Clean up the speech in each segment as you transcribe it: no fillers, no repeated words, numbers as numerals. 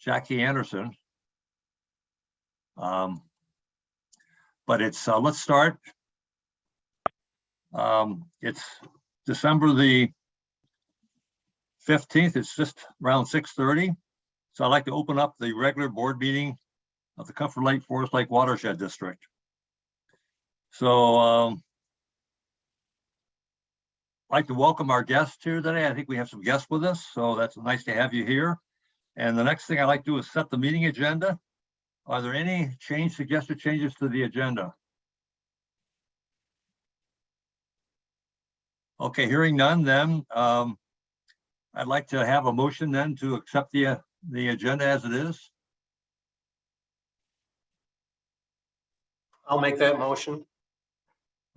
Jackie Anderson. But it's, let's start. It's December the 15th. It's just around 6:30. So I'd like to open up the regular board meeting of the Comfort Lake Forest Lake Watershed District. So I'd like to welcome our guests here today. I think we have some guests with us, so that's nice to have you here. And the next thing I'd like to do is set the meeting agenda. Are there any suggested changes to the agenda? Okay, hearing none, then I'd like to have a motion then to accept the agenda as it is. I'll make that motion.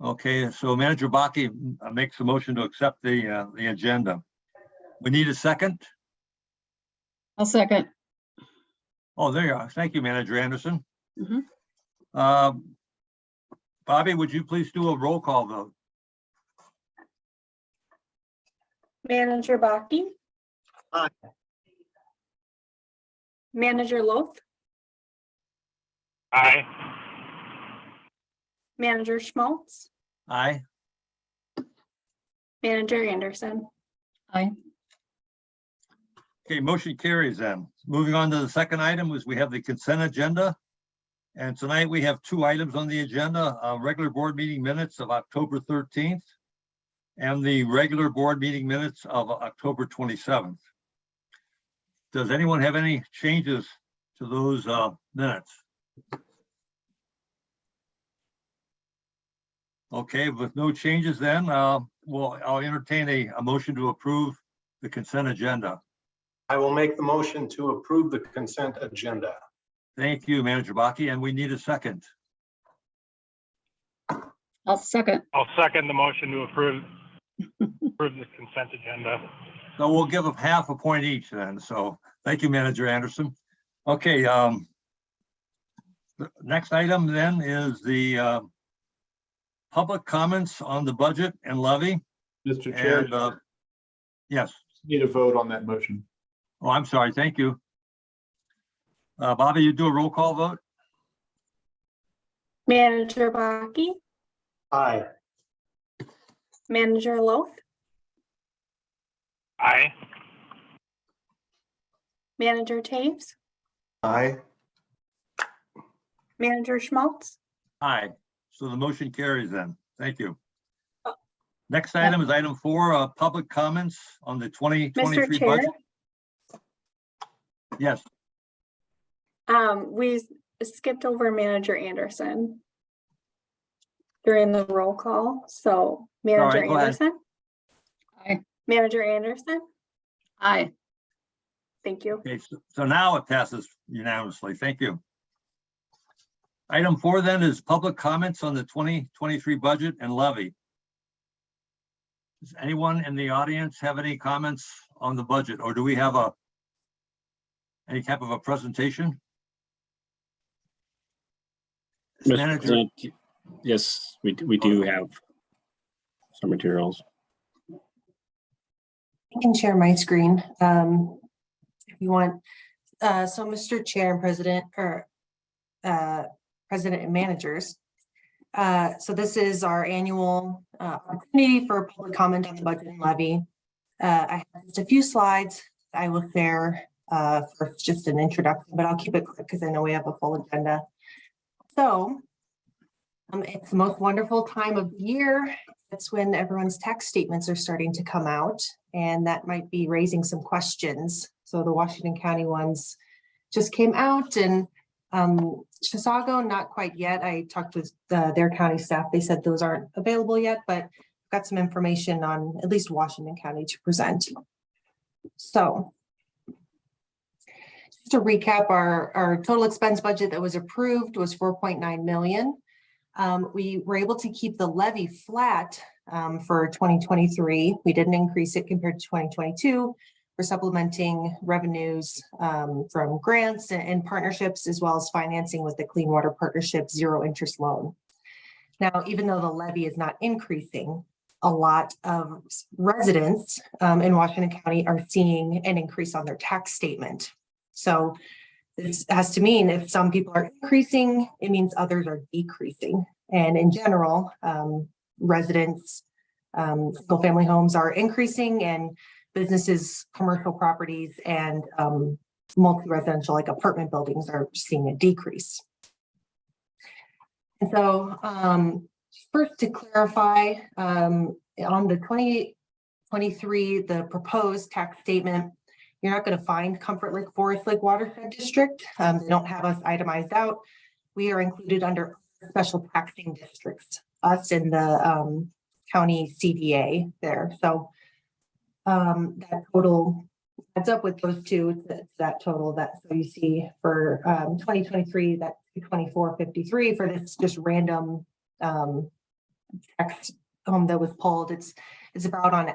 Okay, so Manager Bakke makes a motion to accept the agenda. We need a second. I'll second. Oh, there you are. Thank you, Manager Anderson. Mhm. Bobby, would you please do a roll call vote? Manager Bakke? Aye. Manager Loth? Aye. Manager Schmaltz? Aye. Manager Anderson? Aye. Okay, motion carries then. Moving on to the second item is we have the consent agenda. And tonight we have two items on the agenda, regular board meeting minutes of October 13th and the regular board meeting minutes of October 27th. Does anyone have any changes to those minutes? Okay, with no changes then, I'll entertain a motion to approve the consent agenda. I will make the motion to approve the consent agenda. Thank you, Manager Bakke, and we need a second. I'll second. I'll second the motion to approve the consent agenda. So we'll give them half a point each then. So thank you, Manager Anderson. Okay, the next item then is the public comments on the budget and levy. Mr. Chair, And, yes. need a vote on that motion. Oh, I'm sorry. Thank you. Bobby, you do a roll call vote? Manager Bakke? Aye. Manager Loth? Aye. Manager Taves? Aye. Manager Schmaltz? Aye. So the motion carries then. Thank you. Next item is item 4, public comments on the 2023 Mr. Chair, budget. Yes. we skipped over Manager Anderson during the roll call. So Manager right, go ahead. Anderson? Aye. Manager Anderson? Aye. Thank you. Okay, so now it passes unanimously. Thank you. Item 4 then is public comments on the 2023 budget and levy. Does anyone in the audience have any comments on the budget, or do we have any type of a presentation? Mr. Manager, President, yes, we do have some materials. I can share my screen if you want. So Mr. Chair and President, or President and managers. So this is our annual opportunity for public comment on the budget and levy. I have just a few slides I will share for just an introduction, but I'll keep it quick because I know we have a full agenda. So it's the most wonderful time of the year. It's when everyone's tax statements are starting to come out, and that might be raising some questions. So the Washington County ones just came out, and Chisago, not quite yet. I talked with their county staff. They said those aren't available yet, but got some information on at least Washington County to present. So just to recap, our total expense budget that was approved was 4.9 million. We were able to keep the levy flat for 2023. We didn't increase it compared to 2022. We're supplementing revenues from grants and partnerships, as well as financing with the Clean Water Partnership zero interest loan. Now, even though the levy is not increasing, a lot of residents in Washington County are seeing an increase on their tax statement. So this has to mean if some people are increasing, it means others are decreasing. And in general, residents, single-family homes are increasing, and businesses, commercial properties, and multi-residential like apartment buildings are seeing a decrease. And so first to clarify, on the 2023, the proposed tax statement, you're not going to find Comfort Lake, Forest Lake Watershed District. They don't have us itemized out. We are included under special taxing districts, us in the county CDA there. So that total adds up with those two. It's that total that, so you see for 2023, that's 2453 for this just random tax that was pulled. It's about on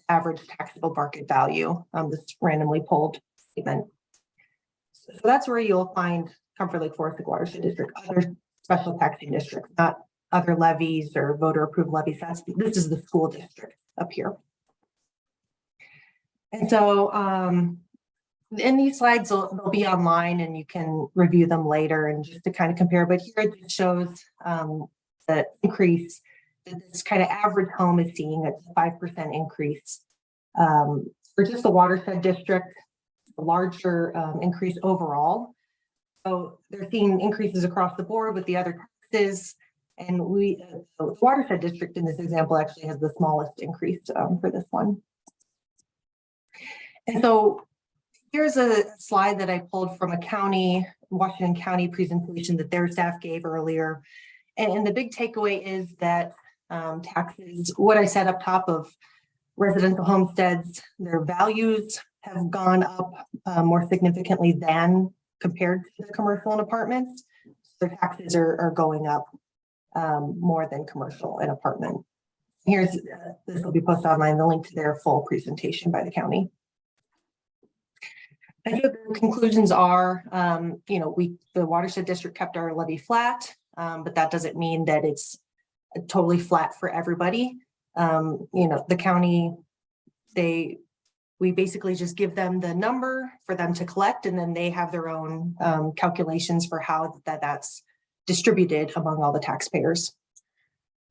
average taxable market value, this randomly pulled statement. So that's where you'll find Comfort Lake, Forest Lake Watershed District, other special taxing districts, not other levies or voter approved levies. This is the school district up here. And so in these slides, they'll be online and you can review them later and just to kind of compare. But here it shows the increase that this kind of average home is seeing. It's a 5% increase for just the Watershed District, a larger increase overall. So they're seeing increases across the board with the other taxes. And the Watershed District in this example actually has the smallest increase for this one. And so here's a slide that I pulled from a Washington County presentation that their staff gave earlier. And the big takeaway is that taxes, what I said up top of residential homesteads, their values have gone up more significantly than compared to the commercial and apartments. So their taxes are going up more than commercial and apartment. Here's, this will be posted online, the link to their full presentation by the county. I think the conclusions are, the Watershed District kept our levy flat, but that doesn't mean that it's totally flat for everybody. The county, we basically just give them the number for them to collect, and then they have their own calculations for how that's distributed among all the taxpayers.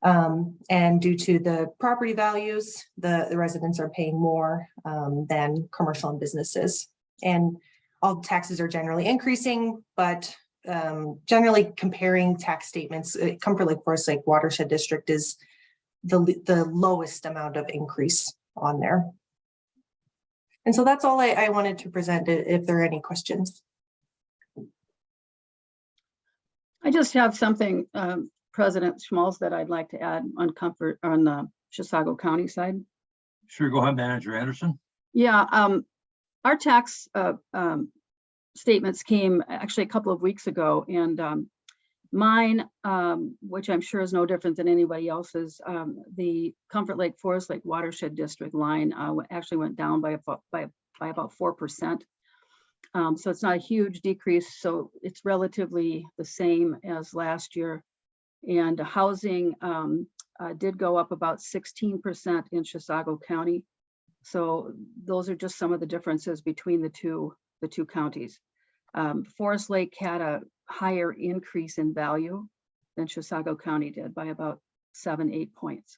And due to the property values, the residents are paying more than commercial and businesses. And all taxes are generally increasing, but generally comparing tax statements, Comfort Lake, Forest Lake Watershed District is the lowest amount of increase on there. And so that's all I wanted to present, if there are any questions. I just have something, President Schmalz, that I'd like to add on the Chisago County side. Sure, go ahead, Manager Anderson. Yeah, our tax statements came actually a couple of weeks ago, and mine, which I'm sure is no different than anybody else's, the Comfort Lake, Forest Lake Watershed District line actually went down by about 4%. So it's not a huge decrease. So it's relatively the same as last year. And housing did go up about 16% in Chisago County. So those are just some of the differences between the two counties. Forest Lake had a higher increase in value than Chisago County did by about 7-8 points.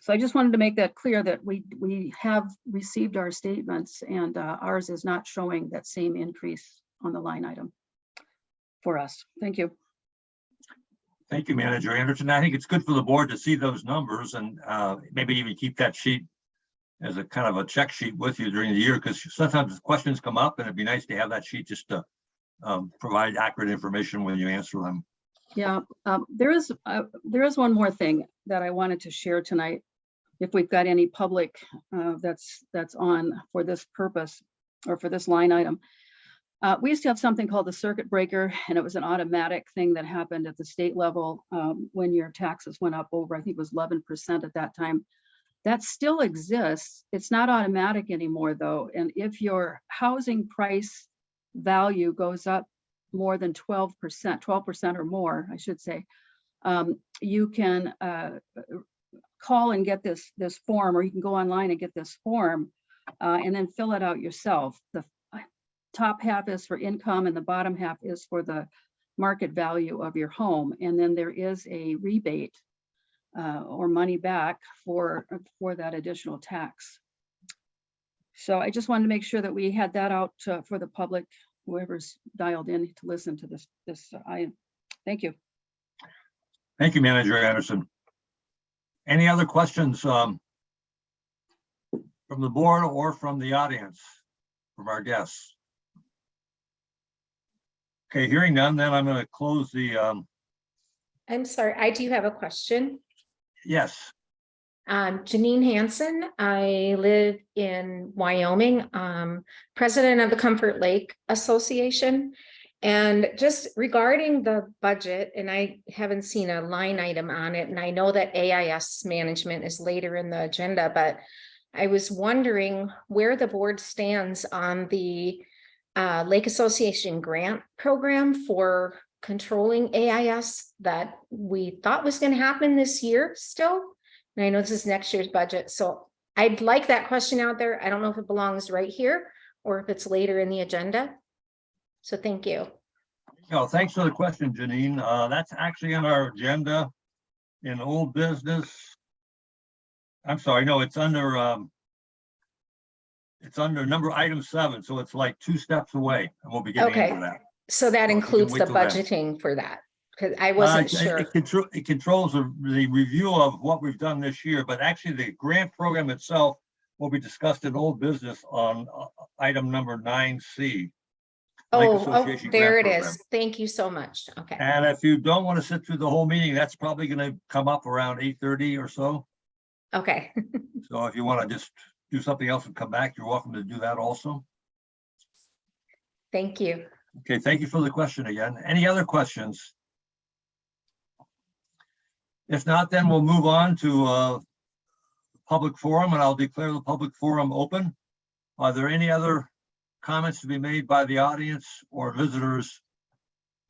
So I just wanted to make that clear that we have received our statements, and ours is not showing that same increase on the line item for us. Thank you. Thank you, Manager Anderson. I think it's good for the board to see those numbers and maybe even keep that sheet as a kind of a check sheet with you during the year, because sometimes questions come up and it'd be nice to have that sheet just to provide accurate information when you answer them. Yeah, there is one more thing that I wanted to share tonight. If we've got any public that's on for this purpose or for this line item. We used to have something called the circuit breaker, and it was an automatic thing that happened at the state level when your taxes went up over, I think it was 11% at that time. That still exists. It's not automatic anymore though. And if your housing price value goes up more than 12% or more, I should say, you can call and get this form, or you can go online and get this form and then fill it out yourself. top half is for income and the bottom half is for the market value of your home. And then there is a rebate or money back for that additional tax. So I just wanted to make sure that we had that out for the public, whoever's dialed in to listen to this item. Thank you. Thank you, Manager Anderson. Any other questions from the board or from the audience, from our guests? Okay, hearing none, then I'm going to close the, I'm sorry, I do have a question. yes, Janine Hansen, I live in Wyoming, president of the Comfort Lake Association. And just regarding the budget, and I haven't seen a line item on it, and I know that AIS management is later in the agenda, but I was wondering where the board stands on the Lake Association grant program for controlling AIS that we thought was going to happen this year still. And I know this is next year's budget, so I'd like that question out there. I don't know if it belongs right here or if it's later in the agenda. So thank you. no, thanks for the question, Janine. That's actually on our agenda in old business. I'm sorry, no, it's under number item 7, so it's like 2 steps away, and we'll be getting Okay. into that. So that Well, you can includes wait the till then. budgeting for that, because I wasn't sure. It controls the review of what we've done this year, but actually the grant program itself will be discussed in old business on item number 9C. Lake Oh, Association there it grant is. program. Thank you so much. Okay. And if you don't want to sit through the whole meeting, that's probably going to come up around 8:30 or so. Okay. So if you want to just do something else and come back, you're welcome to do that also. Thank you. Okay, thank you for the question again. Any other questions? If not, then we'll move on to public forum, and I'll declare the public forum open. Are there any other comments to be made by the audience or visitors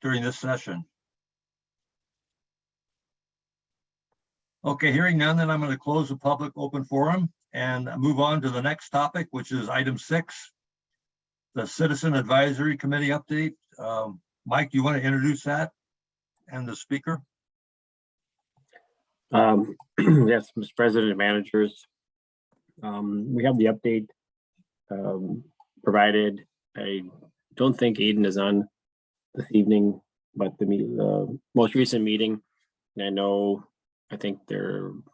during this session? Okay, hearing none, then I'm going to close the public open forum and move on to the next topic, which is item 6, the Citizen Advisory Committee update. Mike, do you want to introduce that and the speaker? Yes, Mr. President and managers. We have the update provided. I don't think Aiden is on this evening, but the most recent meeting, and I think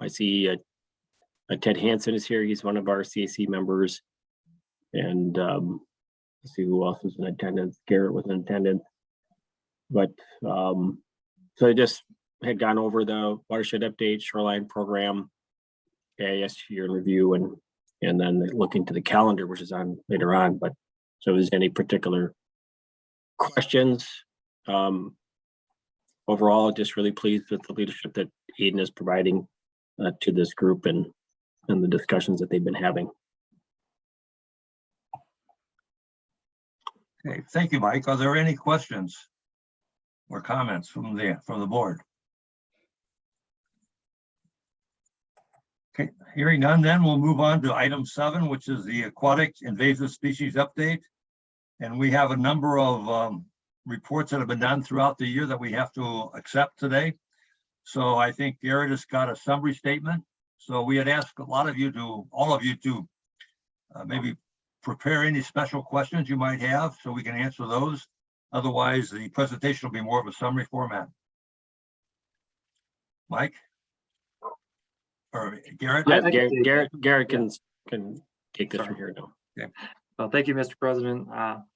I see Ted Hansen is here. He's one of our CAC members. And let's see who else was in attendance. Garrett was in attendance. But so I just had gone over the Watershed update, shoreline program, AIS year in review, and then looking to the calendar, which is on later on. But so if there's any particular questions, overall, just really pleased with the leadership that Aiden is providing to this group and the discussions that they've been having. Okay, thank you, Mike. Are there any questions or comments from the board? Okay, hearing none, then we'll move on to item 7, which is the aquatic invasive species update. And we have a number of reports that have been done throughout the year that we have to accept today. So I think Garrett has got a summary statement. So we had asked all of you to maybe prepare any special questions you might have so we can answer those. Otherwise, the presentation will be more of a summary format. Mike? Or Garrett? Yeah, Garrett can take this from here now. Okay. Well, thank you, Mr. President.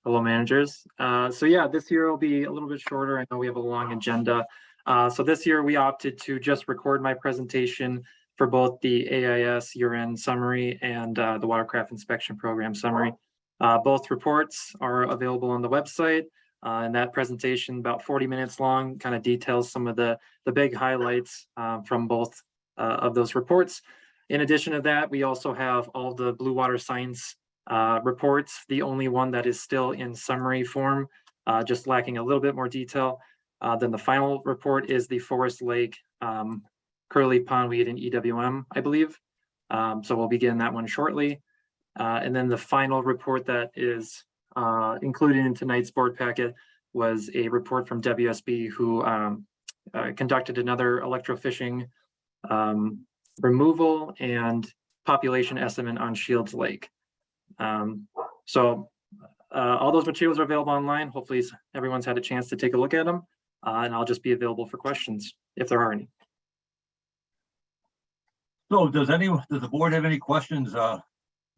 Hello, managers. So yeah, this year will be a little bit shorter. I know we have a long agenda. So this year we opted to just record my presentation for both the AIS year-end summary and the Watercraft Inspection Program summary. Both reports are available on the website. And that presentation, about 40 minutes long, kind of details some of the big highlights from both of those reports. In addition to that, we also have all the Blue Water Science reports. The only one that is still in summary form, just lacking a little bit more detail than the final report, is the Forest Lake, Curly Pondweed, and EWM, I believe. So we'll begin that one shortly. And then the final report that is included in tonight's board packet was a report from WSB who conducted another electrofishing removal and population estimate on Shields Lake. So all those materials are available online. Hopefully everyone's had a chance to take a look at them, and I'll just be available for questions if there are any. So does the board have any questions?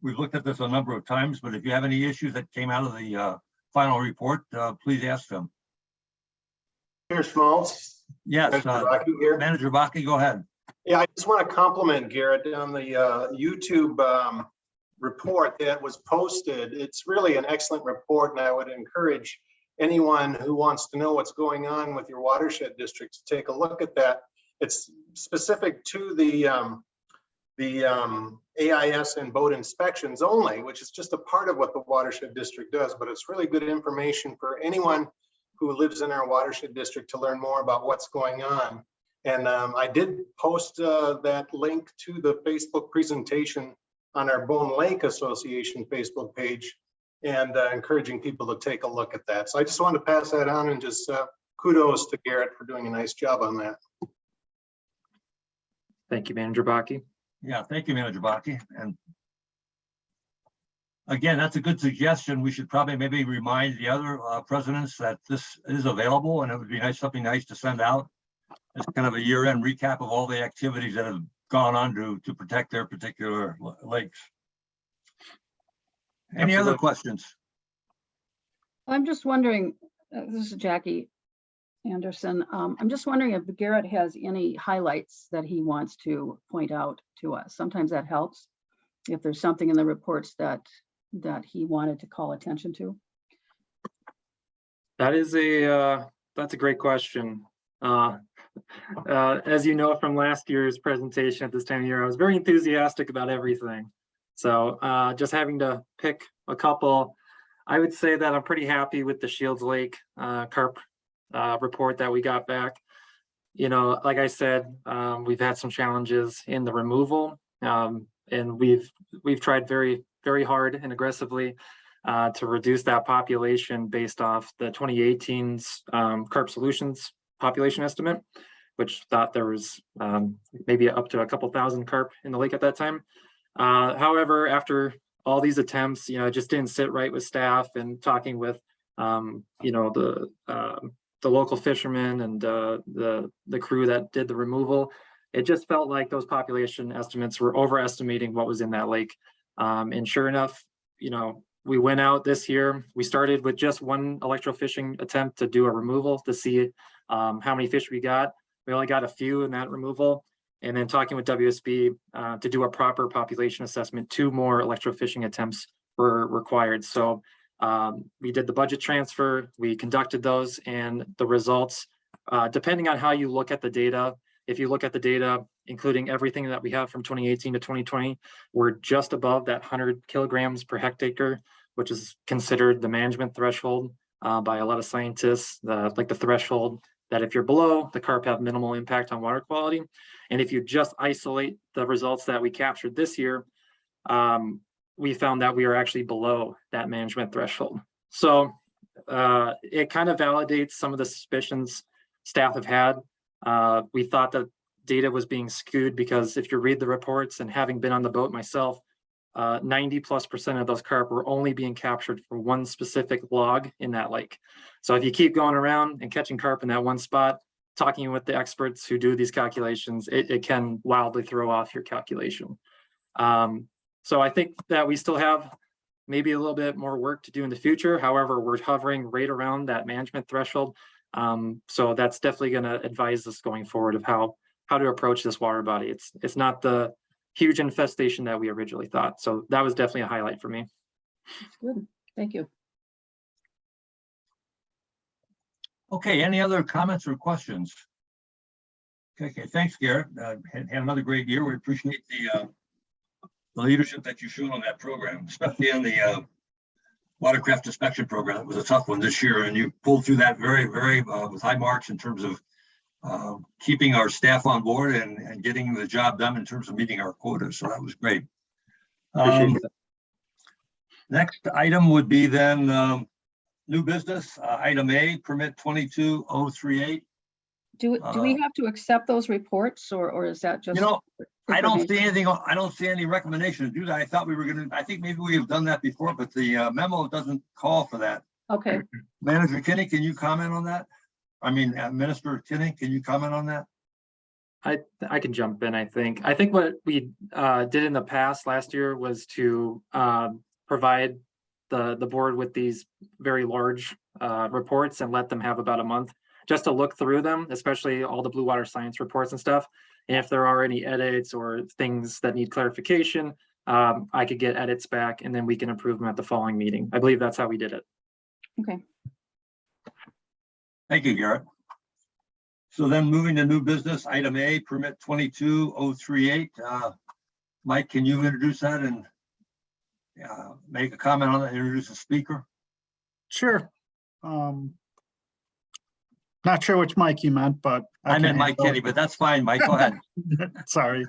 We've looked at this a number of times, but if you have any issues that came out of the final report, please ask them. Chair Schmaltz. Yes, Manager Rocky here. Manager Baki, go ahead. Yeah, I just want to compliment Garrett on the YouTube report that was posted. It's really an excellent report, and I would encourage anyone who wants to know what's going on with your watershed district to take a look at that. It's specific to the AIS and boat inspections only, which is just a part of what the watershed district does, but it's really good information for anyone who lives in our watershed district to learn more about what's going on. And I did post that link to the Facebook presentation on our Bone Lake Association Facebook page, and encouraging people to take a look at that. So I just wanted to pass that on, and just kudos to Garrett for doing a nice job on that. Thank you, Manager Baki. Yeah, thank you, Manager Baki. And again, that's a good suggestion. We should probably maybe remind the other presidents that this is available, and it would be something nice to send out as kind of a year-end recap of all the activities that have gone on to protect their particular lakes. Any other Absolutely. questions? I'm just wondering, this is Jackie Anderson. I'm just wondering if Garrett has any highlights that he wants to point out to us. Sometimes that helps. If there's something in the reports that he wanted to call attention to. That's a great question. As you know from last year's presentation at this time of year, I was very enthusiastic about everything. So just having to pick a couple, I would say that I'm pretty happy with the Shields Lake carp report that we got back. You know, like I said, we've had some challenges in the removal, and we've tried very, very hard and aggressively to reduce that population based off the 2018's Carp Solutions population estimate, which thought there was maybe up to a couple thousand carp in the lake at that time. However, after all these attempts, you know, it just didn't sit right with staff, and talking with, you know, the local fishermen and the crew that did the removal, it just felt like those population estimates were overestimating what was in that lake. And sure enough, you know, we went out this year. We started with just one electrofishing attempt to do a removal to see how many fish we got. We only got a few in that removal. And then talking with WSB to do a proper population assessment, 2 more electrofishing attempts were required. So we did the budget transfer, we conducted those, and the results, depending on how you look at the data, if you look at the data, including everything that we have from 2018 to 2020, we're just above that 100 kilograms per hectare, which is considered the management threshold by a lot of scientists, like the threshold that if you're below, the carp have minimal impact on water quality. And if you just isolate the results that we captured this year, we found that we are actually below that management threshold. So it kind of validates some of the suspicions staff have had. We thought that data was being skewed because if you read the reports, and having been on the boat myself, 90+% of those carp were only being captured for one specific log in that lake. So if you keep going around and catching carp in that one spot, talking with the experts who do these calculations, it can wildly throw off your calculation. So I think that we still have maybe a little bit more work to do in the future. However, we're hovering right around that management threshold. So that's definitely going to advise us going forward of how to approach this water body. It's not the huge infestation that we originally thought. So that was definitely a highlight for me. Good, thank you. Okay, any other comments or questions? Okay, thanks, Garrett. Had another great year. We appreciate the leadership that you showed on that program, especially in the watercraft inspection program. It was a tough one this year, and you pulled through that very, very with high marks in terms of keeping our staff on board and getting the job done in terms of meeting our quotas. So that was great. Appreciate that. Next item would be then new business, item A, permit 22038. Do we have to accept those reports or is that just? You know, I don't see information? anything, I don't see any recommendation to do that. I thought we were gonna, I think maybe we have done that before, but the memo doesn't call for that. Okay, Manager Kinney, can you comment on that? I mean, Minister Kinney, can you comment on that? I can jump in, I think. I think what we did in the past last year was to provide the board with these very large reports and let them have about a month just to look through them, especially all the Blue Water Science reports and stuff. And if there are any edits or things that need clarification, I could get edits back and then we can approve them at the following meeting. I believe that's how we did it. okay. Thank you, Garrett. So then moving to new business, item A, permit 22038. Mike, can you introduce that and make a comment on it, introduce the speaker? Sure. Not sure which Mike you meant, but. I meant can Mike handle Kinney, it. but that's fine, Mike, go ahead. Sorry.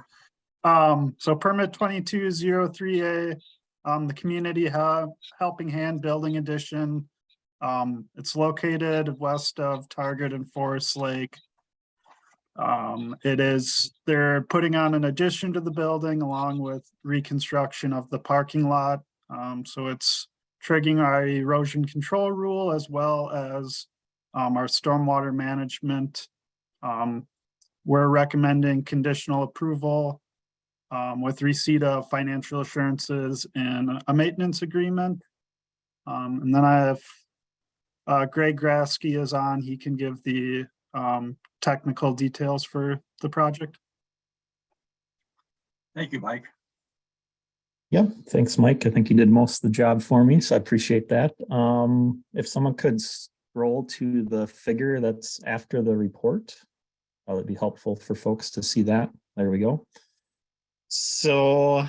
So permit 2203A, the community helping hand building addition. It's located west of Target and Forest Lake. They're putting on an addition to the building along with reconstruction of the parking lot. So it's triggering our erosion control rule as well as our stormwater management. We're recommending conditional approval with receipt of financial assurances and a maintenance agreement. And then I have Greg Grasky is on. He can give the technical details for the project. Thank you, Mike. Yep, thanks, Mike. I think you did most of the job for me, so I appreciate that. If someone could scroll to the figure that's after the report, that'd be helpful for folks to see that. There we go. So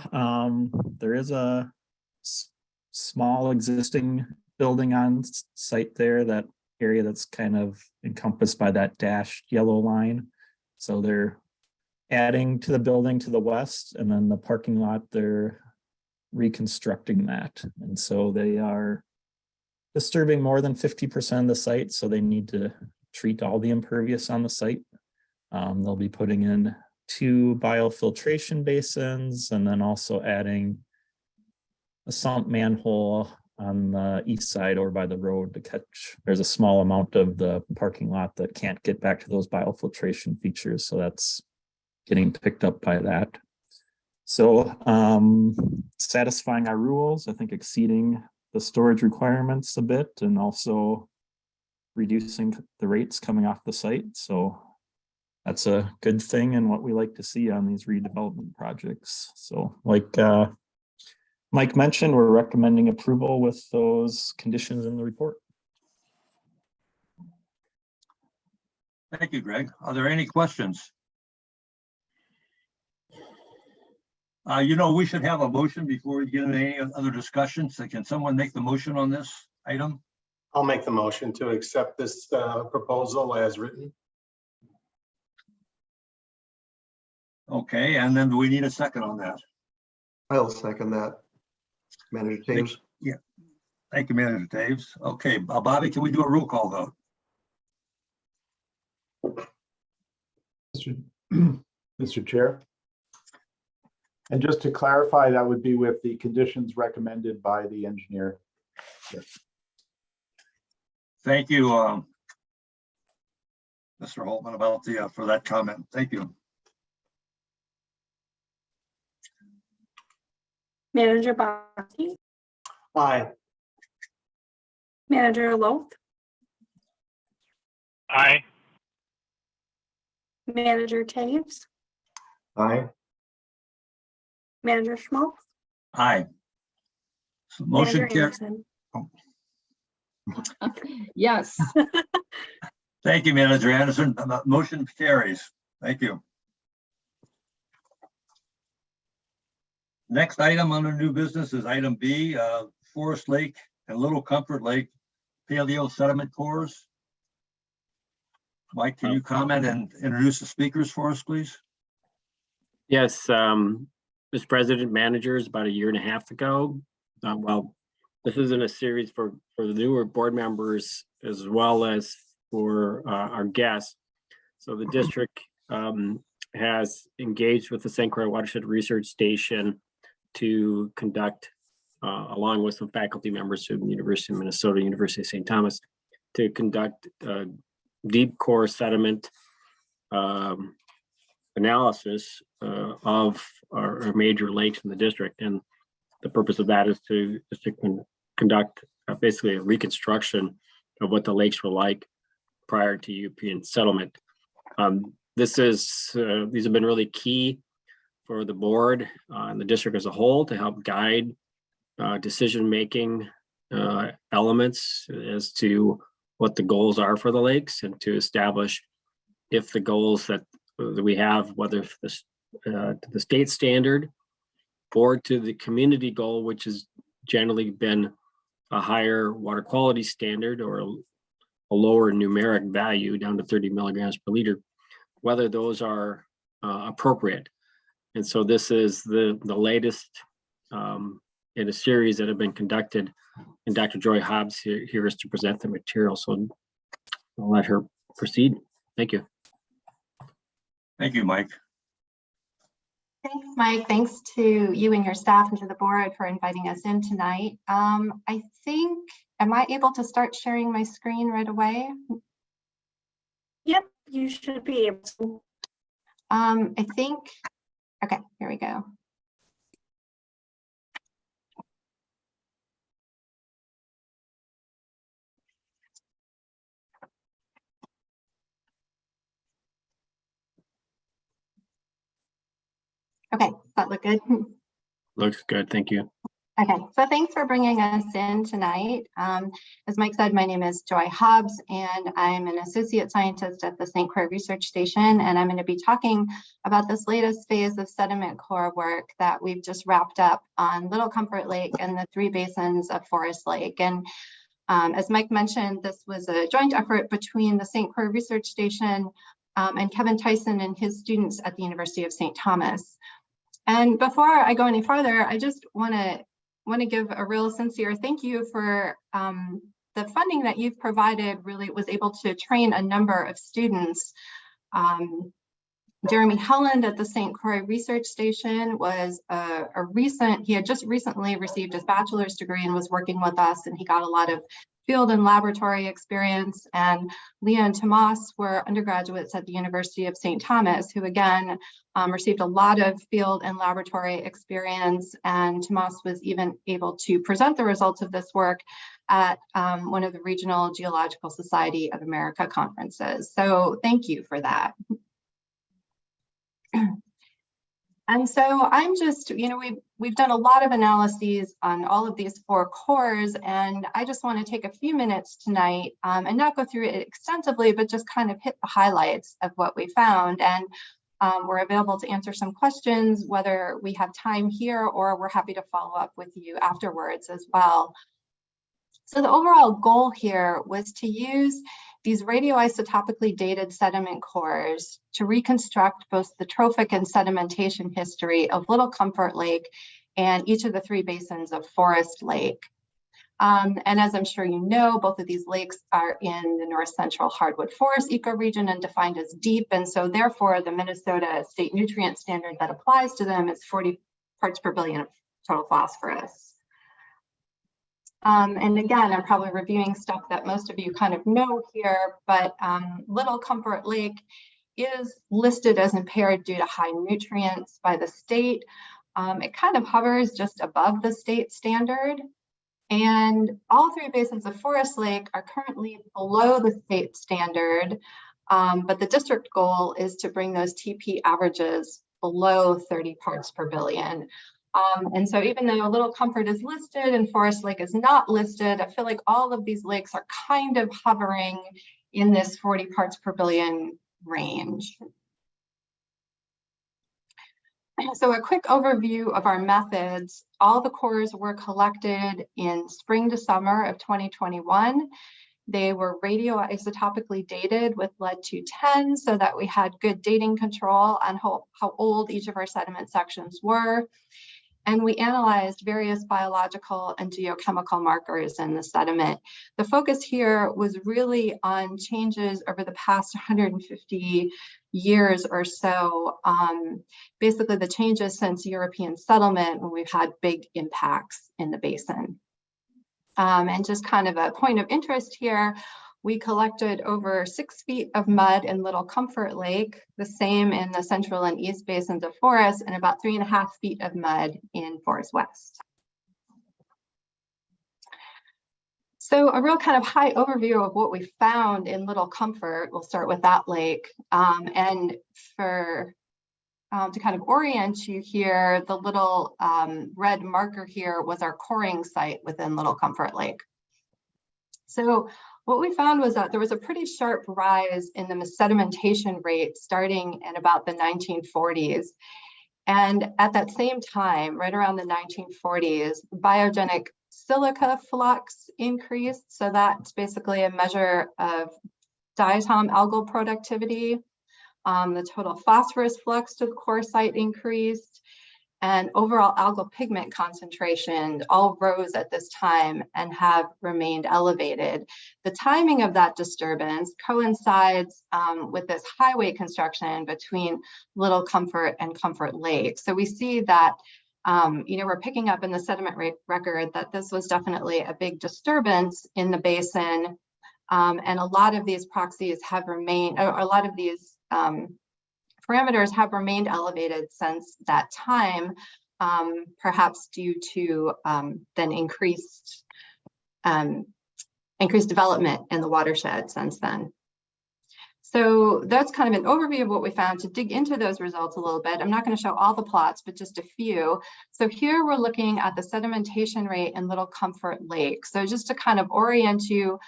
there is a small existing building on site there, that area that's kind of encompassed by that dashed yellow line. So they're adding to the building to the west, and then the parking lot, they're reconstructing that. And so they are disturbing more than 50% of the site, so they need to treat all the impervious on the site. They'll be putting in 2 biofiltration basins and then also adding a sump manhole on the east side or by the road to catch. There's a small amount of the parking lot that can't get back to those biofiltration features, so that's getting picked up by that. So satisfying our rules, I think exceeding the storage requirements a bit and also reducing the rates coming off the site. So that's a good thing and what we like to see on these redevelopment projects. So like Mike mentioned, we're recommending approval with those conditions in the report. Thank you, Greg. Are there any questions? We should have a motion before we get into any other discussions. So can someone make the motion on this item? I'll make the motion to accept this proposal as written. Okay, and then do we need a second on that? I'll second that. Manager Taves. Yeah, thank you, Manager Taves. Okay, Bobby, can we do a roll call vote? Mr. Chair. And just to clarify, that would be with the conditions recommended by the engineer. Thank you, Mr. Holtman, about for that comment. Thank you. Manager Bosky, Aye. Manager Loth, Aye. Manager Taves, Aye. Manager Schmaltz, Aye. So motion Manager carries. Anderson. Yes, Thank you, Manager Anderson. Motion carries. Thank you. Next item under new business is item B, Forest Lake and Little Comfort Lake Paleo Sediment Cores. Mike, can you comment and introduce the speakers for us, please? Yes, Mr. President, managers, about 1.5 years ago, this isn't a series for the newer board members as well as for our guests. So the district has engaged with the St. Croix Watershed Research Station to conduct, along with some faculty members from the University of Minnesota, University of St. Thomas, to conduct deep core sediment analysis of our major lakes in the district. And the purpose of that is to conduct basically a reconstruction of what the lakes were like prior to European settlement. These have been really key for the board and the district as a whole to help guide decision-making elements as to what the goals are for the lakes and to establish if the goals that we have, whether to the state standard or to the community goal, which has generally been a higher water quality standard or a lower numeric value down to 30 milligrams per liter, whether those are appropriate. And so this is the latest in a series that have been conducted, and Dr. Joy Hobbs here is to present the material. So I'll let her proceed. Thank you. Thank you, Mike. Thanks, Mike. Thanks to you and your staff and to the board for inviting us in tonight. I think, am I able to start sharing my screen right away? Yep, you should be able to. I think, okay, here we go. Okay, does that look good? Looks good. Thank you. Okay, so thanks for bringing us in tonight. As Mike said, my name is Joy Hobbs, and I'm an associate scientist at the St. Croix Research Station, and I'm going to be talking about this latest phase of sediment core work that we've just wrapped up on Little Comfort Lake and the 3 basins of Forest Lake. And as Mike mentioned, this was a joint effort between the St. Croix Research Station and Kevin Tyson and his students at the University of St. Thomas. And before I go any farther, I just want to give a real sincere thank you for the funding that you've provided. Really was able to train a number of students. Jeremy Helland at the St. Croix Research Station was he had just recently received his bachelor's degree and was working with us, and he got a lot of field and laboratory experience. And Leah and Tomas were undergraduates at the University of St. Thomas, who again received a lot of field and laboratory experience. And Tomas was even able to present the results of this work at one of the Regional Geological Society of America conferences. So thank you for that. And so I'm just, we've done a lot of analyses on all of these 4 cores, and I just want to take a few minutes tonight and not go through it extensively, but just kind of hit the highlights of what we found. And we're available to answer some questions, whether we have time here or we're happy to follow up with you afterwards as well. So the overall goal here was to use these radioisotopically dated sediment cores to reconstruct both the trophic and sedimentation history of Little Comfort Lake and each of the 3 basins of Forest Lake. And as I'm sure you know, both of these lakes are in the north central hardwood forest ecoregion and defined as deep. And so therefore the Minnesota state nutrient standard that applies to them is 40 parts per billion of total phosphorus. And again, I'm probably reviewing stuff that most of you kind of know here, but Little Comfort Lake is listed as impaired due to high nutrients by the state. It kind of hovers just above the state standard. And all 3 basins of Forest Lake are currently below the state standard, but the district goal is to bring those TP averages below 30 parts per billion. And so even though Little Comfort is listed and Forest Lake is not listed, I feel like all of these lakes are kind of hovering in this 40 parts per billion range. So a quick overview of our methods. All the cores were collected in spring to summer of 2021. They were radioisotopically dated with lead-210 so that we had good dating control on how old each of our sediment sections were. and we analyzed various biological and geochemical markers in the sediment. The focus here was really on changes over the past 150 years or so, basically the changes since European settlement, when we've had big impacts in the basin. And just kind of a point of interest here, we collected over 6 feet of mud in Little Comfort Lake, the same in the central and east basins of Forest, and about 3.5 feet of mud in Forest West. So a real kind of high overview of what we found in Little Comfort. We'll start with that lake. And for to kind of orient you here, the little red marker here was our coring site within Little Comfort Lake. So what we found was that there was a pretty sharp rise in the sedimentation rate starting in about the 1940s. And at that same time, right around the 1940s, biogenic silica flux increased. So that's basically a measure of diatom algal productivity. The total phosphorus flux to the core site increased, and overall algal pigment concentration all rose at this time and have remained elevated. The timing of that disturbance coincides with this highway construction between Little Comfort and Comfort Lake. So we see that we're picking up in the sediment record that this was definitely a big disturbance in the basin, and a lot of these proxies have remained, or a lot of these parameters have remained elevated since that time, perhaps due to then increased development in the watershed since then. So that's kind of an overview of what we found. To dig into those results a little bit, I'm not going to show all the plots, but just a few. So here we're looking at the sedimentation rate in Little Comfort Lake. So just to kind of orient you,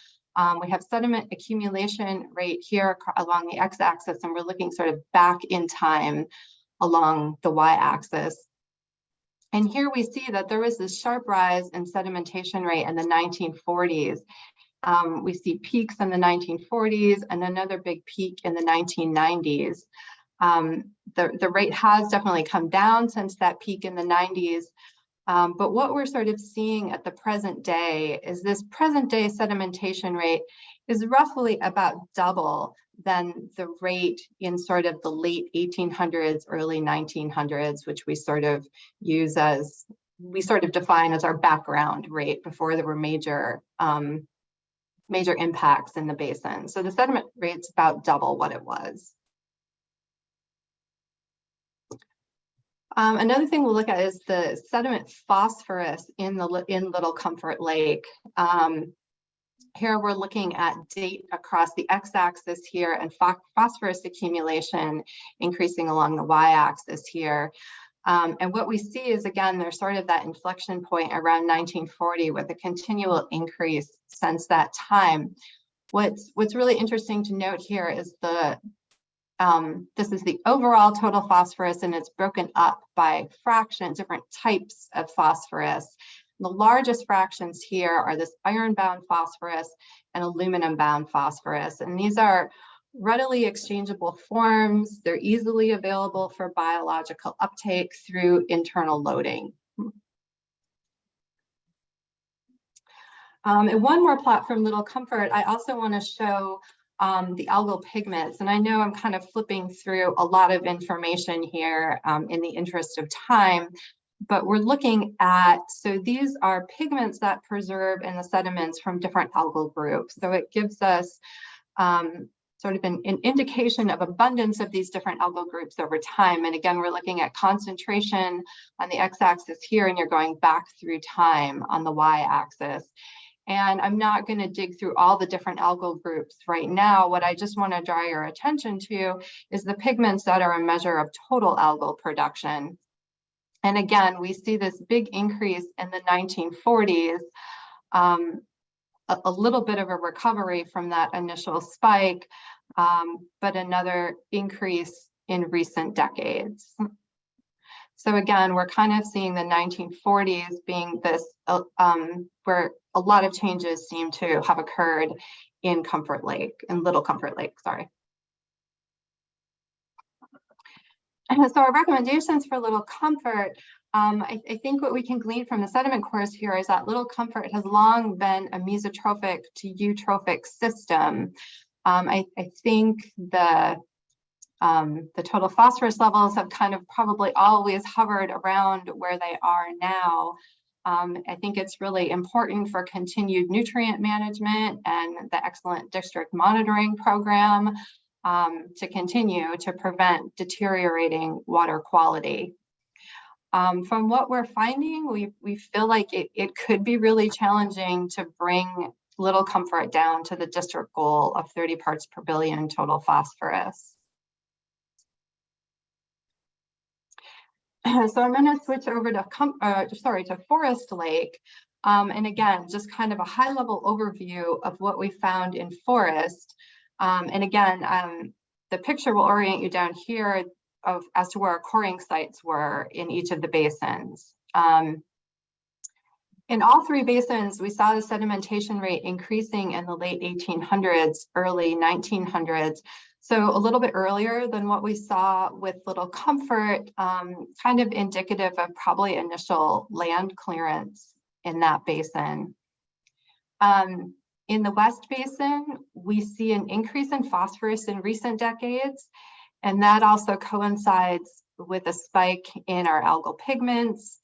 we have sediment accumulation rate here along the x-axis, and we're looking sort of back in time along the y-axis. And here we see that there was this sharp rise in sedimentation rate in the 1940s. We see peaks in the 1940s and another big peak in the 1990s. The rate has definitely come down since that peak in the 90s. But what we're sort of seeing at the present day is this present day sedimentation rate is roughly about double than the rate in sort of the late 1800s, early 1900s, which we sort of use as, we sort of define as our background rate before there were major impacts in the basin. So the sediment rate's about double what it was. Another thing we'll look at is the sediment phosphorus in Little Comfort Lake. Here we're looking at date across the x-axis here and phosphorus accumulation increasing along the y-axis here. And what we see is, again, there's sort of that inflection point around 1940 with a continual increase since that time. What's really interesting to note here is this is the overall total phosphorus, and it's broken up by fraction, different types of phosphorus. The largest fractions here are this iron-bound phosphorus and aluminum-bound phosphorus, and these are readily exchangeable forms. They're easily available for biological uptake through internal loading. And one more plot from Little Comfort, I also want to show the algal pigments. And I know I'm kind of flipping through a lot of information here in the interest of time, but we're looking at, so these are pigments that preserve in the sediments from different algal groups. So it gives us sort of an indication of abundance of these different algal groups over time. And again, we're looking at concentration on the x-axis here, and you're going back through time on the y-axis. And I'm not going to dig through all the different algal groups right now. What I just want to draw your attention to is the pigments that are a measure of total algal production. And again, we see this big increase in the 1940s, a little bit of a recovery from that initial spike, but another increase in recent decades. So again, we're kind of seeing the 1940s being this, where a lot of changes seem to have occurred in Comfort Lake, in Little Comfort Lake, sorry. So our recommendations for Little Comfort, I think what we can glean from the sediment cores here is that Little Comfort has long been a mesotrophic to eutrophic system. I think the total phosphorus levels have kind of probably always hovered around where they are now. I think it's really important for continued nutrient management and the excellent district monitoring program to continue to prevent deteriorating water quality. From what we're finding, we feel like it could be really challenging to bring Little Comfort down to the district goal of 30 parts per billion total phosphorus. So I'm going to switch over to Forest Lake. And again, just kind of a high level overview of what we found in Forest. And again, the picture will orient you down here as to where our coring sites were in each of the basins. In all three basins, we saw the sedimentation rate increasing in the late 1800s, early 1900s. So a little bit earlier than what we saw with Little Comfort, kind of indicative of probably initial land clearance in that basin. In the West Basin, we see an increase in phosphorus in recent decades, and that also coincides with a spike in our algal pigments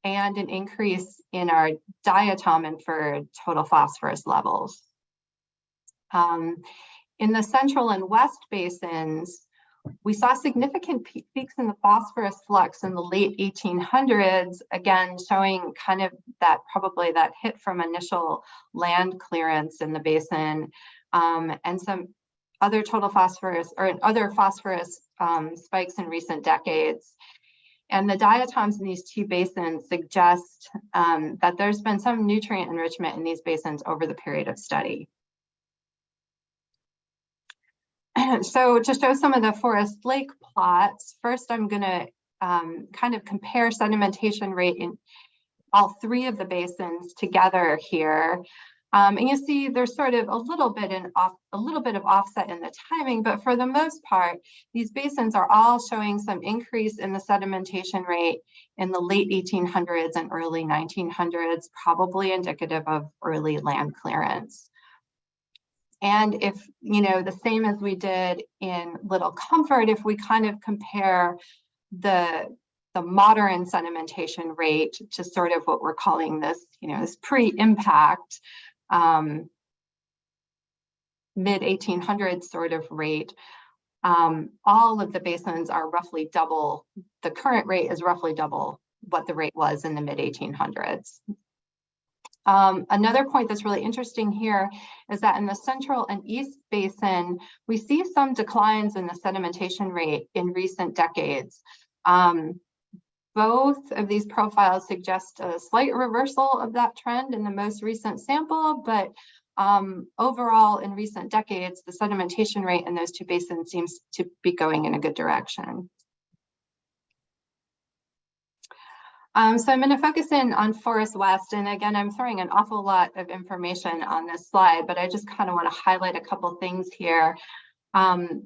and an increase in our diatom inferred total phosphorus levels. In the Central and West Basins, we saw significant peaks in the phosphorus flux in the late 1800s, again, showing kind of that probably that hit from initial land clearance in the basin, and some other total phosphorus or other phosphorus spikes in recent decades. And the diatoms in these two basins suggest that there's been some nutrient enrichment in these basins over the period of study. So to show some of the Forest Lake plots, first I'm going to kind of compare sedimentation rate in all three of the basins together here. And you see there's sort of a little bit of offset in the timing, but for the most part, these basins are all showing some increase in the sedimentation rate in the late 1800s and early 1900s, probably indicative of early land clearance. And if, you know, the same as we did in Little Comfort, if we kind of compare the modern sedimentation rate to sort of what we're calling this, you know, this pre-impact mid-1800s sort of rate, all of the basins are roughly double. The current rate is roughly double what the rate was in the mid-1800s. Another point that's really interesting here is that in the Central and East Basin, we see some declines in the sedimentation rate in recent decades. Both of these profiles suggest a slight reversal of that trend in the most recent sample, but overall in recent decades, the sedimentation rate in those two basins seems to be going in a good direction. So I'm going to focus in on Forest West, and again, I'm throwing an awful lot of information on this slide, but I just kind of want to highlight a couple things here. The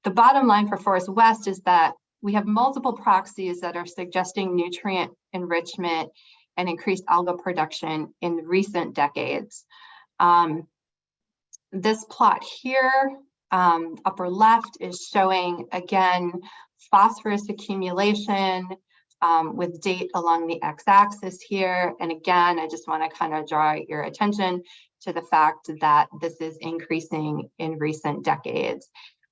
bottom line for Forest West is that we have multiple proxies that are suggesting nutrient enrichment and increased algal production in recent decades. This plot here, upper left, is showing, again, phosphorus accumulation with date along the x-axis here. And again, I just want to kind of draw your attention to the fact that this is increasing in recent decades.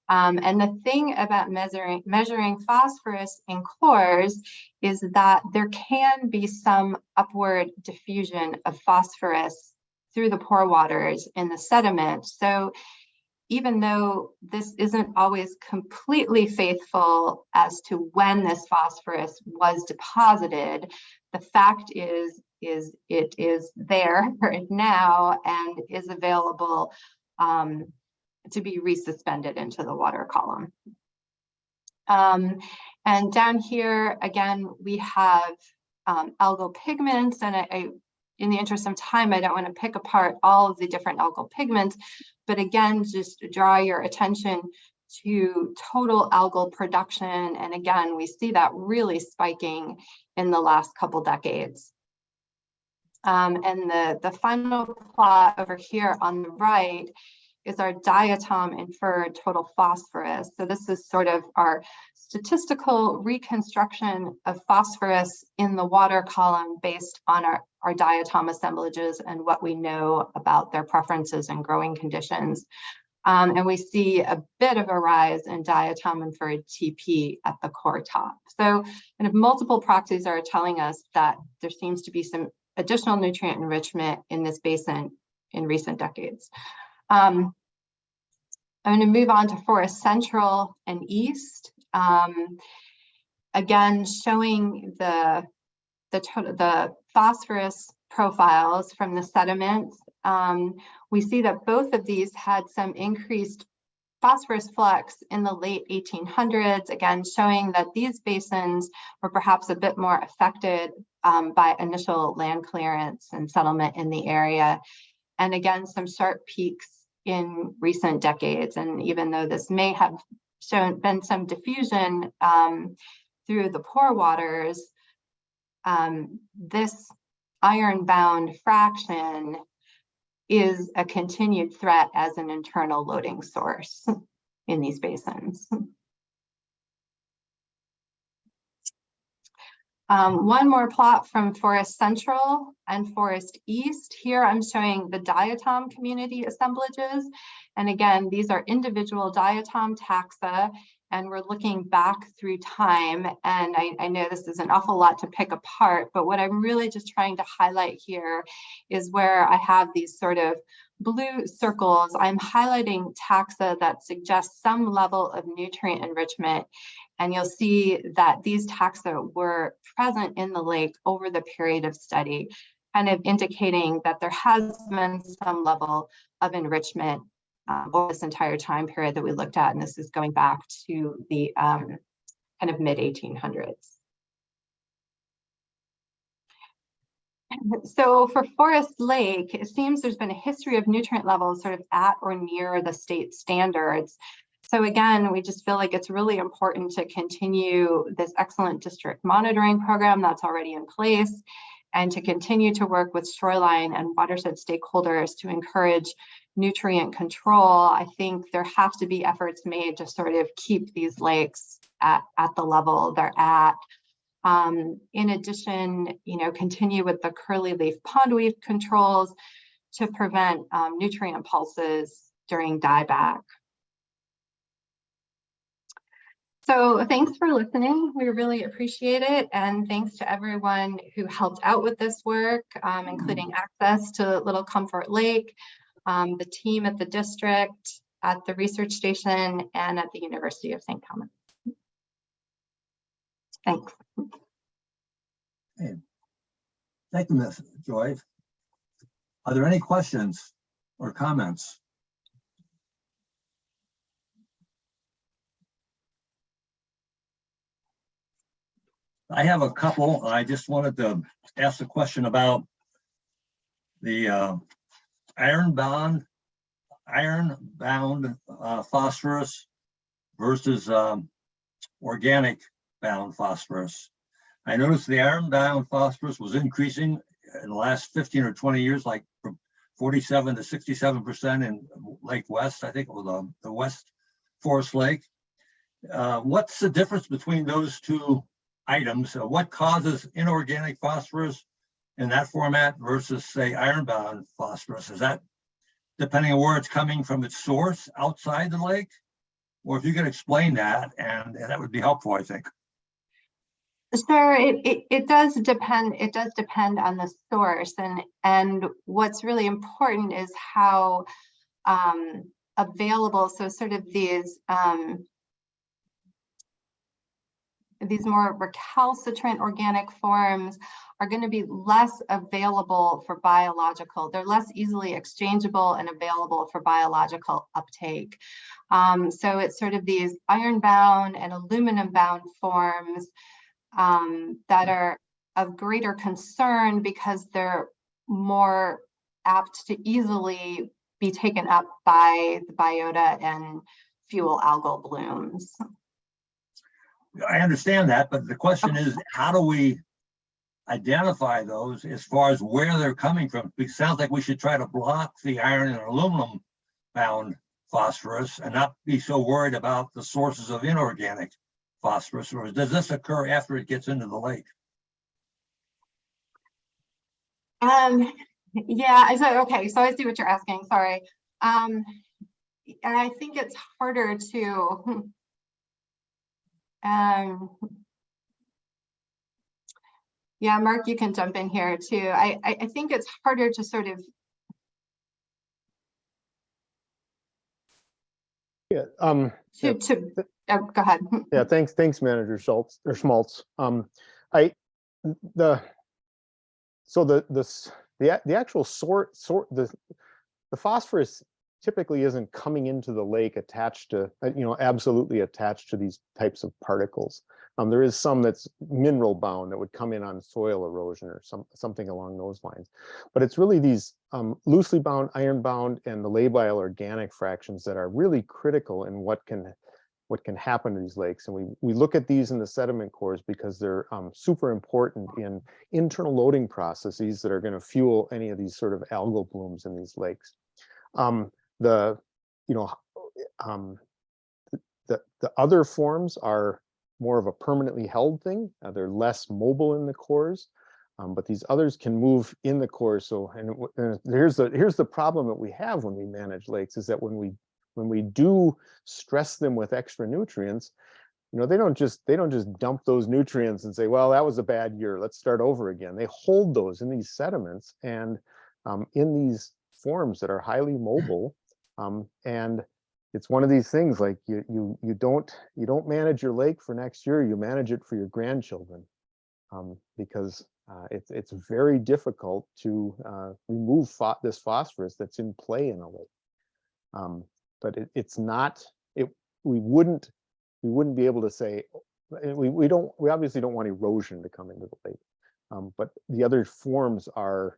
And the thing about measuring phosphorus in cores is that there can be some upward diffusion of phosphorus through the pore waters in the sediment. So even though this isn't always completely faithful as to when this phosphorus was deposited, the fact is it is there now and is available to be resuspended into the water column. And down here, again, we have algal pigments, and in the interest of time, I don't want to pick apart all of the different algal pigments, but again, just draw your attention to total algal production. And again, we see that really spiking in the last couple decades. And the final plot over here on the right is our diatom inferred total phosphorus. So this is sort of our statistical reconstruction of phosphorus in the water column based on our diatom assemblages and what we know about their preferences and growing conditions. And we see a bit of a rise in diatom inferred TP at the core top. So kind of multiple proxies are telling us that there seems to be some additional nutrient enrichment in this basin in recent decades. I'm going to move on to Forest Central and East. Again, showing the phosphorus profiles from the sediments. We see that both of these had some increased phosphorus flux in the late 1800s, again, showing that these basins were perhaps a bit more affected by initial land clearance and settlement in the area. And again, some sharp peaks in recent decades. And even though this may have been some diffusion through the pore waters, this iron-bound fraction is a continued threat as an internal loading source in these basins. One more plot from Forest Central and Forest East. Here I'm showing the diatom community assemblages. And again, these are individual diatom taxa, and we're looking back through time. And I know this is an awful lot to pick apart, but what I'm really just trying to highlight here is where I have these sort of blue circles. I'm highlighting taxa that suggest some level of nutrient enrichment. And you'll see that these taxa were present in the lake over the period of study, kind of indicating that there has been some level of enrichment over this entire time period that we looked at. And this is going back to the kind of mid 1800s. So for Forest Lake, it seems there's been a history of nutrient levels sort of at or near the state standards. So again, we just feel like it's really important to continue this excellent district monitoring program that's already in place, and to continue to work with shoreline and watershed stakeholders to encourage nutrient control. I think there have to be efforts made to sort of keep these lakes at the level they're at. In addition, continue with the curly leaf pondweed controls to prevent nutrient pulses during dieback. So thanks for listening. We really appreciate it. And thanks to everyone who helped out with this work, including access to Little Comfort Lake, the team at the district, at the research station, and at the University of St. Thomas. Thanks. Okay. Thank you, Ms. Joy. Are there any questions or comments? I have a couple. I just wanted to ask a question about the iron-bound phosphorus versus organic bound phosphorus. I noticed the iron-bound phosphorus was increasing in the last 15 or 20 years, like from 47 to 67% in Lake West, I think it was the West Forest Lake. What's the difference between those two items? What causes inorganic phosphorus in that format versus, say, iron-bound phosphorus? Is that depending on where it's coming from its source outside the lake? Or if you could explain that, and that would be helpful, I think. Sure, it does depend. It does depend on the source, and what's really important is how available. So sort of these more recalcitrant organic forms are going to be less available for biological. They're less easily exchangeable and available for biological uptake. So it's sort of these iron-bound and aluminum-bound forms that are of greater concern because they're more apt to easily be taken up by the biota and fuel algal blooms. I understand that, but the question is, how do we identify those as far as where they're coming from? It sounds like we should try to block the iron and aluminum bound phosphorus and not be so worried about the sources of inorganic phosphorus. Or does this occur after it gets into the lake? Yeah, okay, so I see what you're asking, sorry. I think it's harder to, yeah, Mark, you can jump in here too. I think it's harder to sort of. Yeah. Go ahead. Yeah. Thanks, Manager Schultz or Schmaltz. The actual the phosphorus typically isn't coming into the lake attached to, absolutely attached to these types of particles. There is some that's mineral bound that would come in on soil erosion or something along those lines. But it's really these loosely bound, iron bound, and the labile organic fractions that are really critical in what can happen to these lakes. And we look at these in the sediment cores because they're super important in internal loading processes that are going to fuel any of these sort of algal blooms in these lakes. The other forms are more of a permanently held thing. They're less mobile in the cores, but these others can move in the cores. So, and here's the problem that we have when we manage lakes is that when we do stress them with extra nutrients, they don't just dump those nutrients and say, well, that was a bad year, let's start over again. They hold those in these sediments and in these forms that are highly mobile. And it's one of these things like you don't manage your lake for next year, you manage it for your grandchildren, because it's very difficult to remove this phosphorus that's in play in a lake. But it's not, we wouldn't be able to say, we obviously don't want erosion to come into the lake. But the other forms are,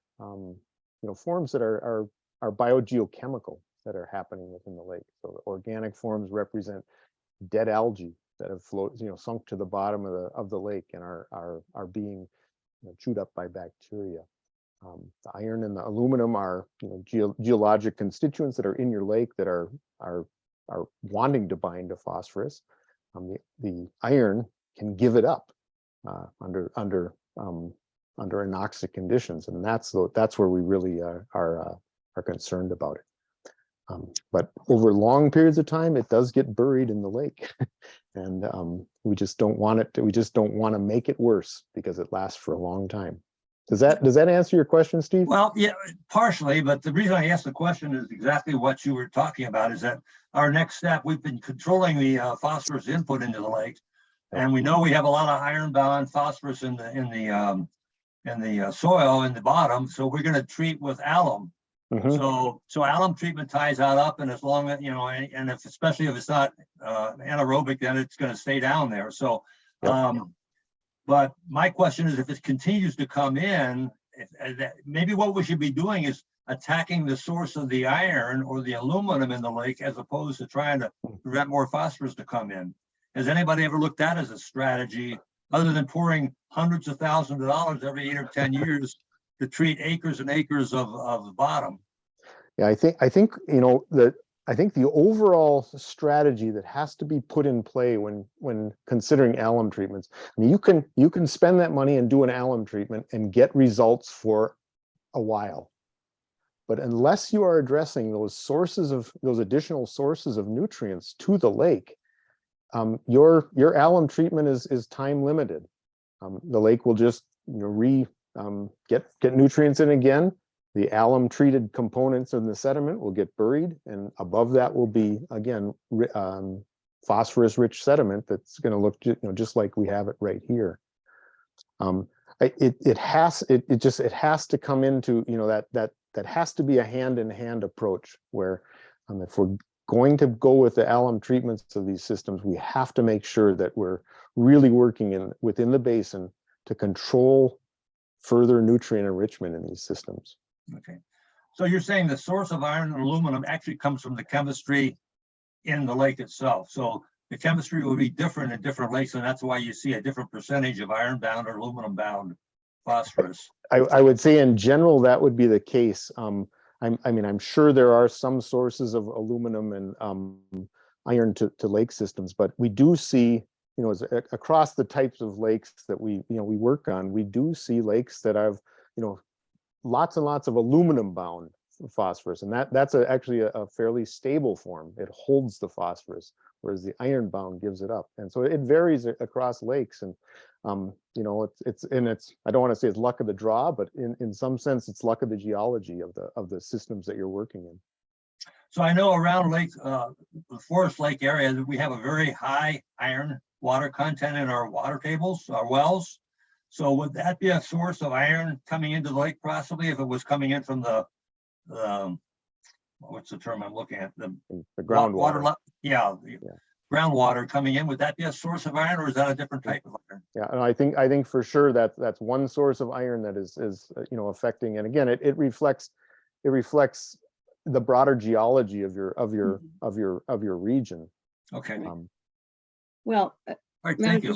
forms that are biogeochemical that are happening within the lake. So the organic forms represent dead algae that have sunk to the bottom of the lake and are being chewed up by bacteria. The iron and the aluminum are geologic constituents that are in your lake that are wanting to bind to phosphorus. The iron can give it up under anoxic conditions, and that's where we really are concerned about it. But over long periods of time, it does get buried in the lake, and we just don't want it. We just don't want to make it worse because it lasts for a long time. Does that answer your question, Steve? Well, yeah, partially, but the reason I asked the question is exactly what you were talking about, is that our next step, we've been controlling the phosphorus input into the lake, and we know we have a lot of iron-bound phosphorus in the soil in the bottom, so we're going to treat with alum. So alum treatment ties that up, and as long as and especially if it's not anaerobic, then it's going to stay down there. So, but my question is, if it continues to come in, maybe what we should be doing is attacking the source of the iron or the aluminum in the lake, as opposed to trying to prevent more phosphorus to come in. Has anybody ever looked at it as a strategy, other than pouring hundreds of thousands of dollars every 8 or 10 years to treat acres and acres of bottom? Yeah, I think the overall strategy that has to be put in play when considering alum treatments. I mean, you can spend that money and do an alum treatment and get results for a while, but unless you are addressing those additional sources of nutrients to the lake, your alum treatment is time limited. The lake will just get nutrients in again. The alum treated components in the sediment will get buried, and above that will be again phosphorus rich sediment that's going to look just like we have it right here. It has to come into that has to be a hand-in-hand approach where if we're going to go with the alum treatments of these systems, we have to make sure that we're really working within the basin to control further nutrient enrichment in these systems. Okay, so you're saying the source of iron and aluminum actually comes from the chemistry in the lake itself. So the chemistry will be different in different lakes, and that's why you see a different percentage of iron bound or aluminum bound phosphorus. I would say in general, that would be the case. I mean, I'm sure there are some sources of aluminum and iron to lake systems, but we do see, you know, across the types of lakes that we work on, we do see lakes that have, you know, lots and lots of aluminum bound phosphorus, and that's actually a fairly stable form. It holds the phosphorus, whereas the iron bound gives it up. And so it varies across lakes, and you know, it's I don't want to say it's luck of the draw, but in some sense it's luck of the geology of the systems that you're working in. So I know around the Forest Lake area, that we have a very high iron water content in our water tables, our wells. So would that be a source of iron coming into the lake possibly if it was coming in from the what's the term I'm looking at? The groundwater. Yeah. Groundwater coming in. Would that be a source of iron, or is that a different type of iron? Yeah, and I think for sure that's one source of iron that is you know, affecting. And again, it reflects the broader geology of your region. Okay. Well, all right, thank you.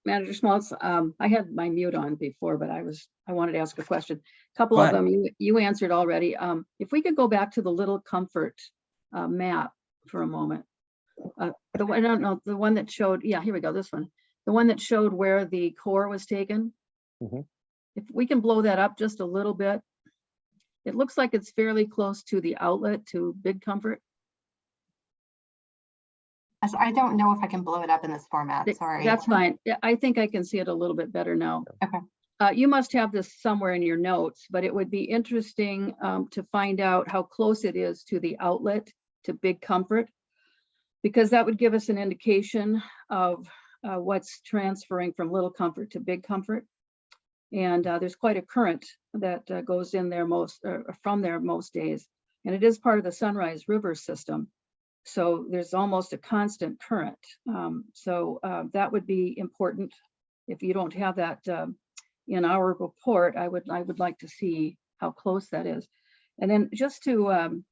Manager Schmaltz, I had my mute on before, but I wanted to ask a question. A couple of them you answered already. If we could go back to the Little Comfort map for a moment. The one that showed, yeah, here we go, this one. The one that showed where the core was taken. If we can blow that up just a little bit, it looks like it's fairly close to the outlet to Big Comfort. I don't know if I can blow it up in this format, sorry. That's fine. Yeah, I think I can see it a little bit better now. Okay. You must have this somewhere in your notes, but it would be interesting to find out how close it is to the outlet to Big Comfort, because that would give us an indication of what's transferring from Little Comfort to Big Comfort. And there's quite a current that goes in there from there most days. And it is part of the Sunrise River system. So there's almost a constant current. So that would be important. If you don't have that in our report, I would like to see how close that is. And then just to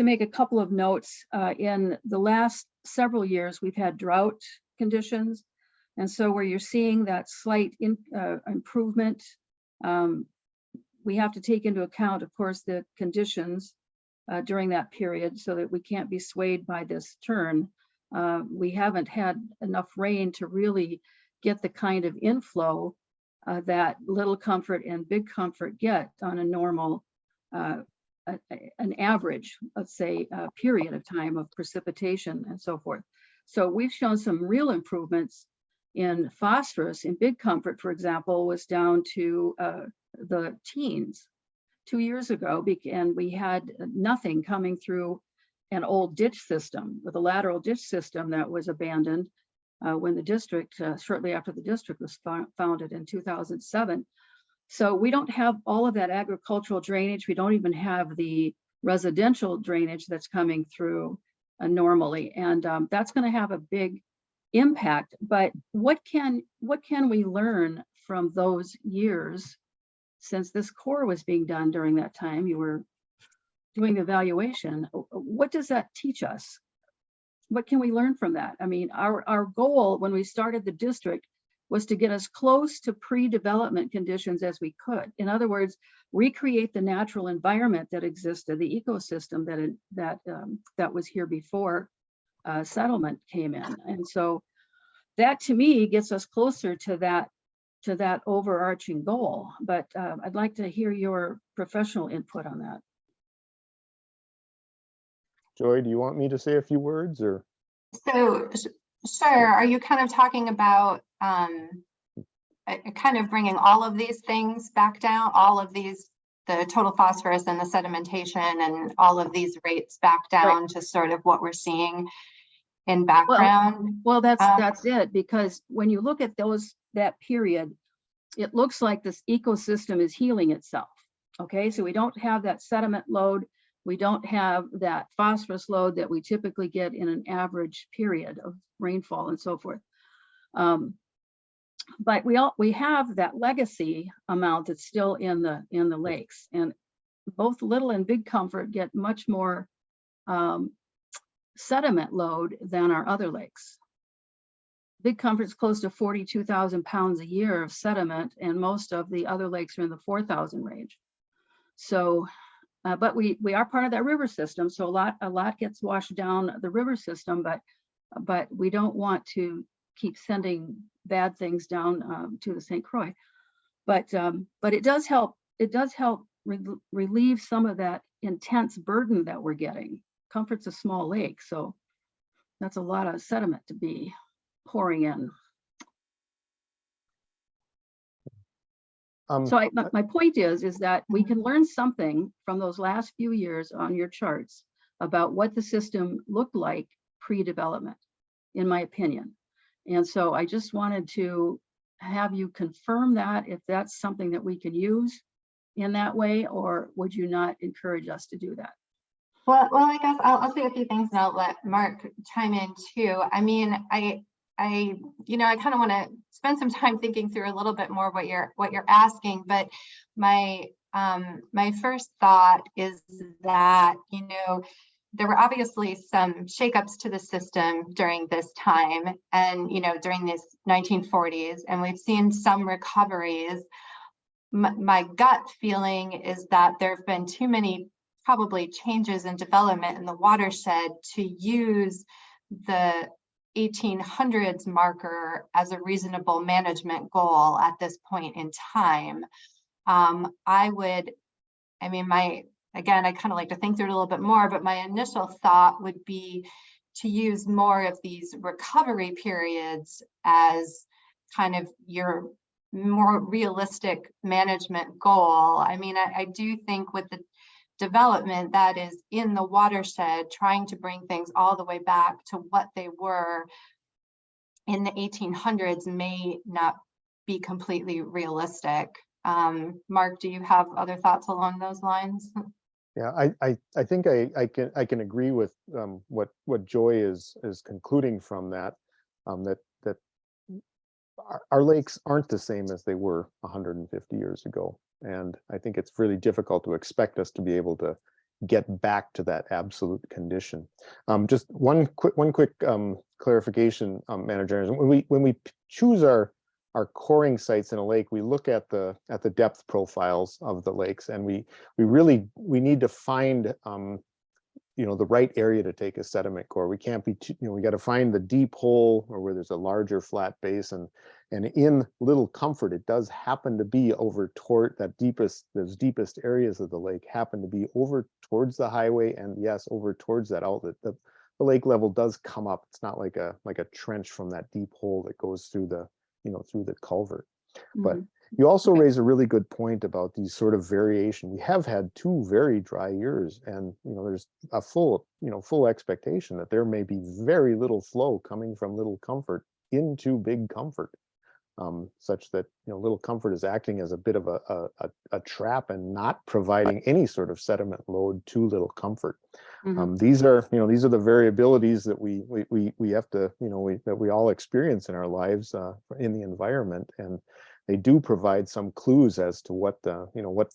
make a couple of notes, in the last several years, we've had drought conditions. And so where you're seeing that slight improvement, we have to take into account, of course, the conditions during that period so that we can't be swayed by this turn. We haven't had enough rain to really get the kind of inflow that Little Comfort and Big Comfort get on a normal, an average, let's say, period of time of precipitation and so forth. So we've shown some real improvements in phosphorus. In Big Comfort, for example, was down to the teens 2 years ago, and we had nothing coming through an old ditch system, with a lateral ditch system that was abandoned when the district, shortly after the district was founded in 2007. So we don't have all of that agricultural drainage. We don't even have the residential drainage that's coming through normally. And that's going to have a big impact. But what can we learn from those years? Since this core was being done during that time, you were doing the evaluation. What does that teach us? What can we learn from that? I mean, our goal when we started the district was to get as close to pre-development conditions as we could. In other words, recreate the natural environment that existed, the ecosystem that was here before settlement came in. And so that to me gets us closer to that overarching goal. But I'd like to hear your professional input on that. Joy, do you want me to say a few words, or? So, sure. Are you kind of talking about kind of bringing all of these things back down, all of these, the total phosphorus and the sedimentation and all of these rates back down to sort of what we're seeing in background? Well, that's it, because when you look at that period, it looks like this ecosystem is healing itself. Okay, so we don't have that sediment load. We don't have that phosphorus load that we typically get in an average period of rainfall and so forth. But we have that legacy amount that's still in the lakes, and both Little and Big Comfort get much more sediment load than our other lakes. Big Comfort's close to 42,000 pounds a year of sediment, and most of the other lakes are in the 4,000 range. So, but we are part of that river system, so a lot gets washed down the river system, but we don't want to keep sending bad things down to the St. Croix. But it does help. It does help relieve some of that intense burden that we're getting. Comfort's a small lake, so that's a lot of sediment to be pouring in. So my point is that we can learn something from those last few years on your charts about what the system looked like pre-development, in my opinion. And so I just wanted to have you confirm that, if that's something that we can use in that way, or would you not encourage us to do that? Well, I guess I'll say a few things and I'll let Mark chime in too. I mean, I kind of want to spend some time thinking through a little bit more what you're asking, but my first thought is that, there were obviously some shakeups to the system during this time and, during this 1940s, and we've seen some recoveries. My gut feeling is that there have been too many probably changes in development in the watershed to use the 1800s marker as a reasonable management goal at this point in time. Again, I kind of like to think through it a little bit more, but my initial thought would be to use more of these recovery periods as kind of your more realistic management goal. I mean, I do think with the development that is in the watershed, trying to bring things all the way back to what they were in the 1800s may not be completely realistic. Mark, do you have other thoughts along those lines? Yeah, I think I can agree with what Joy is concluding from that, that our lakes aren't the same as they were 150 years ago. And I think it's really difficult to expect us to be able to get back to that absolute condition. Just one quick clarification, Manager. When we choose our coring sites in a lake, we look at the depth profiles of the lakes, and we need to find the right area to take a sediment core. We can't be we got to find the deep hole or where there's a larger flat basin. And in Little Comfort, it does happen to be over toward those deepest areas of the lake happen to be over towards the highway, and yes, over towards that outlet. The lake level does come up. It's not like a trench from that deep hole that goes through the through the culvert. But you also raise a really good point about these sort of variation. We have had 2 very dry years, and there's a full expectation that there may be very little flow coming from Little Comfort into Big Comfort, such that Little Comfort is acting as a bit of a trap and not providing any sort of sediment load to Little Comfort. These are the variabilities that we have to that we all experience in our lives in the environment, and they do provide some clues as to what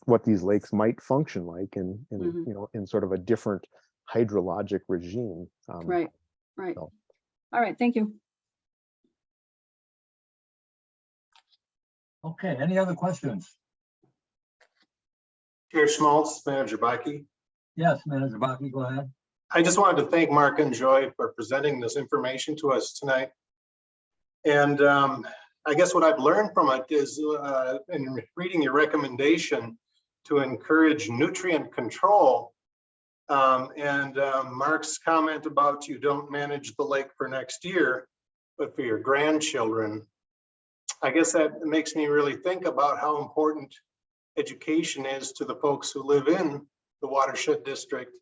what these lakes might function like in in sort of a different hydrologic regime. Right. So. All right, thank you. Okay, any other questions? Chair Schmaltz, Manager Baki. Yes, Manager Baki, go ahead. I just wanted to thank Mark and Joy for presenting this information to us tonight. And I guess what I've learned from it is in reading your recommendation to encourage nutrient control and Mark's comment about you don't manage the lake for next year, but for your grandchildren. I guess that makes me really think about how important education is to the folks who live in the Watershed District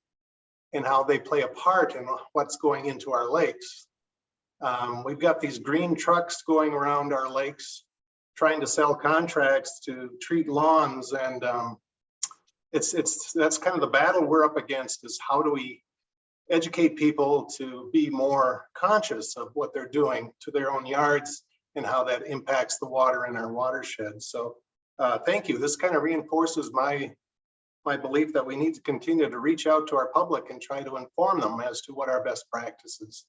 and how they play a part in what's going into our lakes. We've got these green trucks going around our lakes trying to sell contracts to treat lawns, and that's kind of the battle we're up against, is how do we educate people to be more conscious of what they're doing to their own yards and how that impacts the water in our watershed. So thank you. This kind of reinforces my my belief that we need to continue to reach out to our public and try to inform them as to what our best practices.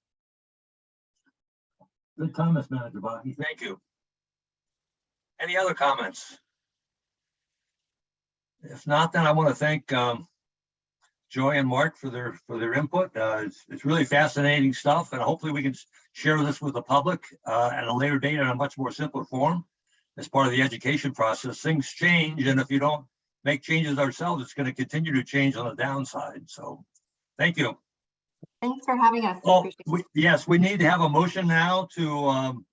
Good comments, Manager Baki. Thank you. Any other comments? If not, then I want to thank Joy and Mark for their input. It's really fascinating stuff, and hopefully we can share this with the public at a later date in a much more simpler form as part of the education process. Things change, and if you don't make changes ourselves, it's going to continue to change on the downside. So thank you. Thanks for having us. Oh, yes, we need to have a motion now to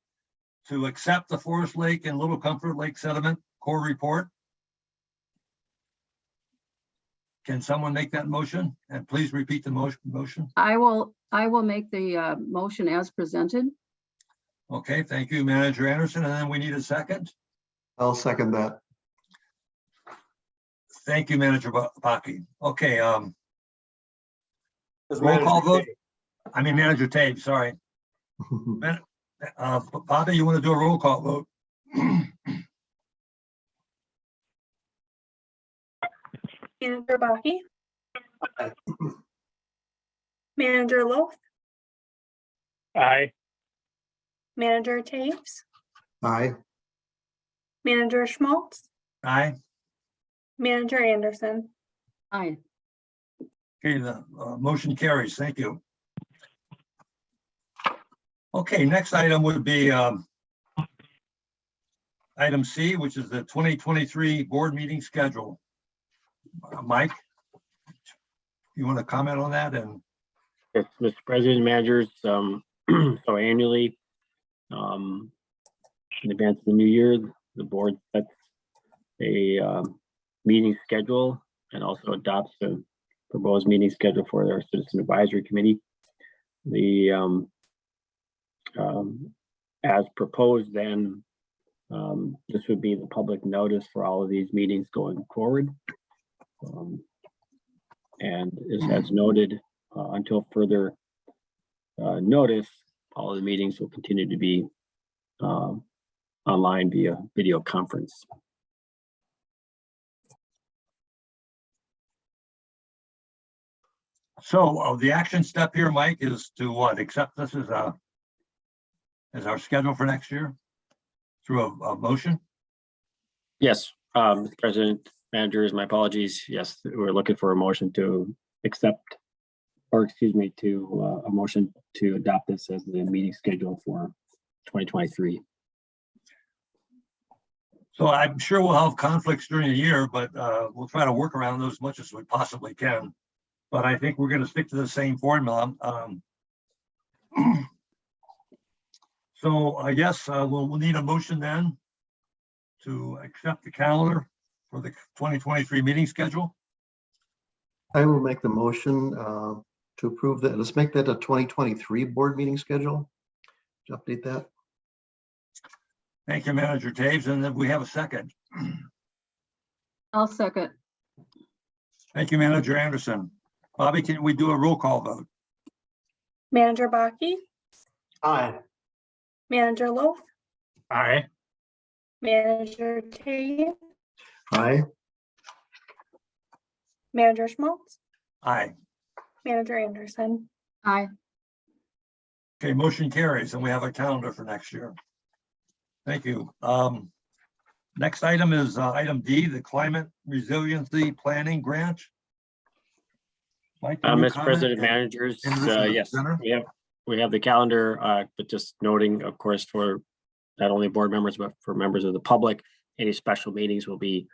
accept the Forest Lake and Little Comfort Lake Sediment Core Report. Can someone make that motion? And please repeat the motion. I will make the motion as presented. Okay, thank you, Manager Anderson. And then we need a second. I'll second that. Thank you, Manager Baki. Okay, roll Manager call vote. Tate. I mean, Manager Tate, sorry. Bobby, you want to do a roll call vote? Manager Baki, Aye. Manager Loth, Aye. Manager Taves, Aye. Manager Schmaltz, Aye. Manager Anderson. Aye. Okay, the motion carries. Thank you. Okay, next item would be item C, which is the 2023 board meeting schedule. Mike, you want to comment on that? And Yes, Mr. President, managers, so annually, in advance of the new year, the board sets a meeting schedule and also adopts a proposed meeting schedule for their Citizen Advisory Committee. The as proposed, then this would be the public notice for all of these meetings going forward. And as noted, until further notice, all of the meetings will continue to be online via video conference. so the action step here, Mike, is to what? Accept this as our schedule for next year through a motion? Yes, Mr. President, managers, my apologies. Yes, we're looking for a motion to accept, or excuse me, to a motion to adopt this as the meeting schedule for 2023. So I'm sure we'll have conflicts during the year, but we'll try to work around those as much as we possibly can. But I think we're going to stick to the same formula. So I guess we'll need a motion then to accept the calendar for the 2023 meeting schedule. I will make the motion to approve that. Let's make that a 2023 board meeting schedule. To update that. Thank you, Manager Taves. And then we have a second. I'll second. Thank you, Manager Anderson. Bobby, can we do a roll call vote? Manager Baki, Aye. Manager Loth, Aye. Manager Taves, Aye. Manager Schmaltz, Aye. Manager Anderson. Aye. Okay, motion carries, and we have a calendar for next year. Thank you. Next item is item D, the Climate Resiliency Planning Grant. Mike, can you Mr. comment? President, managers, And this is the yes, center? we have the calendar, but just noting, of course, for not only board members, but for members of the public, any special meetings will be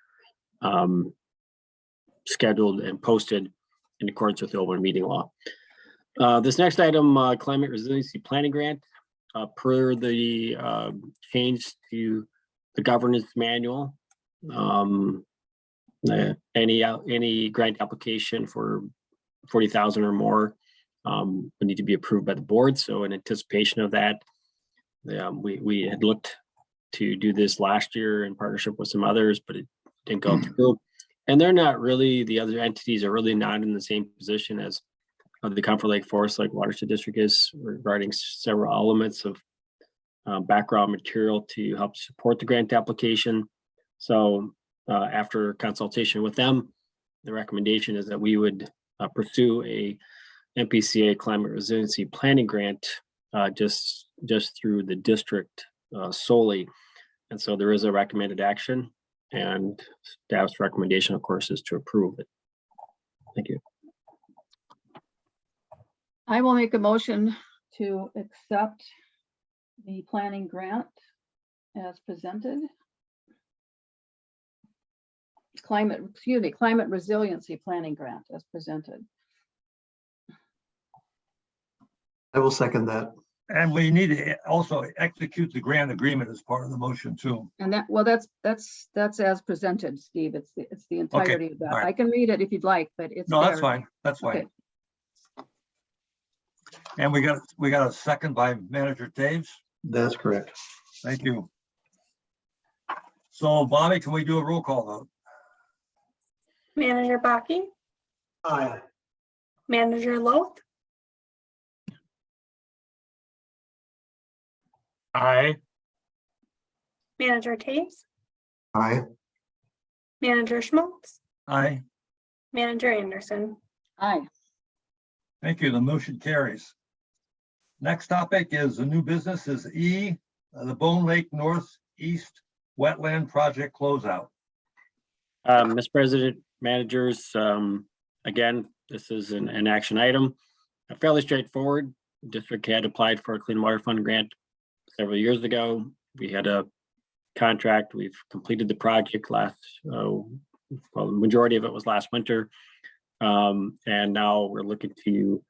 scheduled and posted in accordance with the open meeting law. This next item, Climate Resiliency Planning Grant, per the change to the governance manual. Any grant application for 40,000 or more would need to be approved by the board. So in anticipation of that, we had looked to do this last year in partnership with some others, but it didn't go through. And they're not really, the other entities are really not in the same position as the Comfort Lake Forest Lake Watershed District is, regarding several elements of background material to help support the grant application. So after consultation with them, the recommendation is that we would pursue a MPCA climate resiliency planning grant just through the district solely. And so there is a recommended action, and staff's recommendation, of course, is to approve it. Thank you. I will make a motion to accept the planning grant as presented. Climate resiliency planning grant as presented. I will second that. And we need to also execute the grant agreement as part of the motion too. And that, well, that's as presented, Steve. It's the entirety of that. all right. I can read it if you'd like, but it's No, that's there. fine. That's fine. Okay. And we got a second by Manager Taves. That's correct. Thank you. So Bobby, can we do a roll call vote? Manager Baki, Aye. Manager Loth, Aye. Manager Taves, Aye. Manager Schmaltz, Aye. Manager Anderson. Aye. Thank you. The motion carries. Next topic is the new business is E, the Bone Lake Northeast Wetland Project closeout. Mr. President, managers, again, this is an action item, fairly straightforward. District had applied for a Clean Water Fund grant several years ago. We had a contract. We've completed the project last, well, the majority of it was last winter. And now we're looking to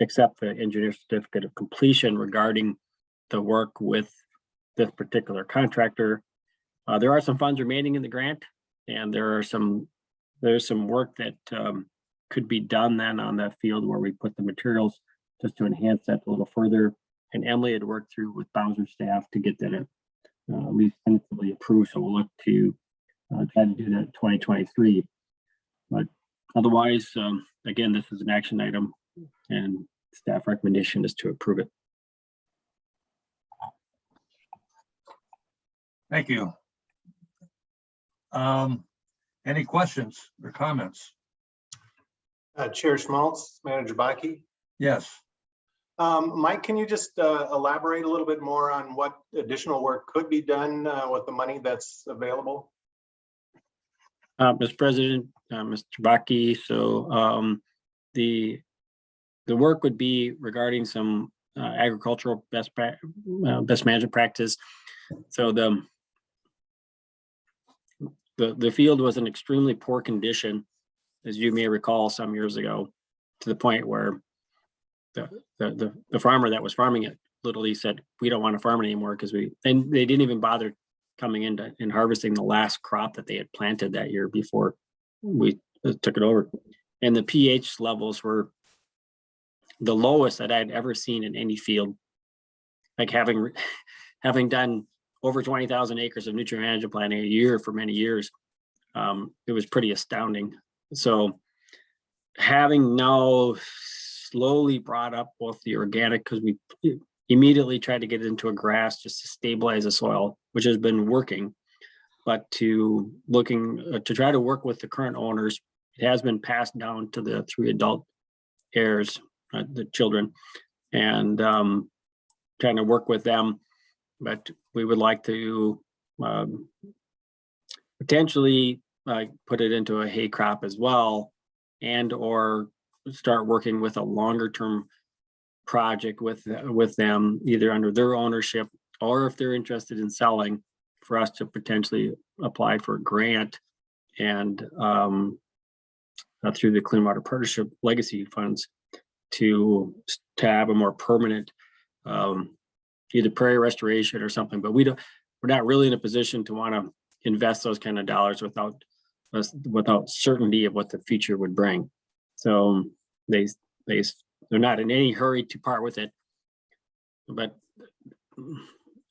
accept the engineer certificate of completion regarding the work with this particular contractor. There are some funds remaining in the grant, and there's some work that could be done then on that field where we put the materials just to enhance that a little further. And Emily had worked through with Bowser staff to get that at least tentatively approved. So we'll look to try to do that in 2023. But otherwise, again, this is an action item, and staff recommendation is to approve it. Thank you. Any questions or comments? Chair Schmaltz, Manager Baki. Yes. Mike, can you just elaborate a little bit more on what additional work could be done with the money that's available? Mr. President, Mr. Baki, so the work would be regarding some agricultural best management practice. So the field was in extremely poor condition, as you may recall, some years ago, to the point where the farmer that was farming it literally said, "We don't want to farm it anymore," because they didn't even bother coming in and harvesting the last crop that they had planted that year before we took it over. And the pH levels were the lowest that I'd ever seen in any field. Like having done over 20,000 acres of nutrient management planning a year for many years, it was pretty astounding. So having now slowly brought up both the organic, because we immediately tried to get it into a grass just to stabilize the soil, which has been working, but to try to work with the current owners. It has been passed down to the 3 adult heirs, the children, and trying to work with them. But we would like to potentially put it into a hay crop as well, and or start working with a longer term project with them, either under their ownership or if they're interested in selling, for us to potentially apply for a grant and through the Clean Water Partnership Legacy Funds to have a more permanent either prairie restoration or something. But we're not really in a position to want to invest those kind of dollars without certainty of what the future would bring. So they're not in any hurry to part with it. But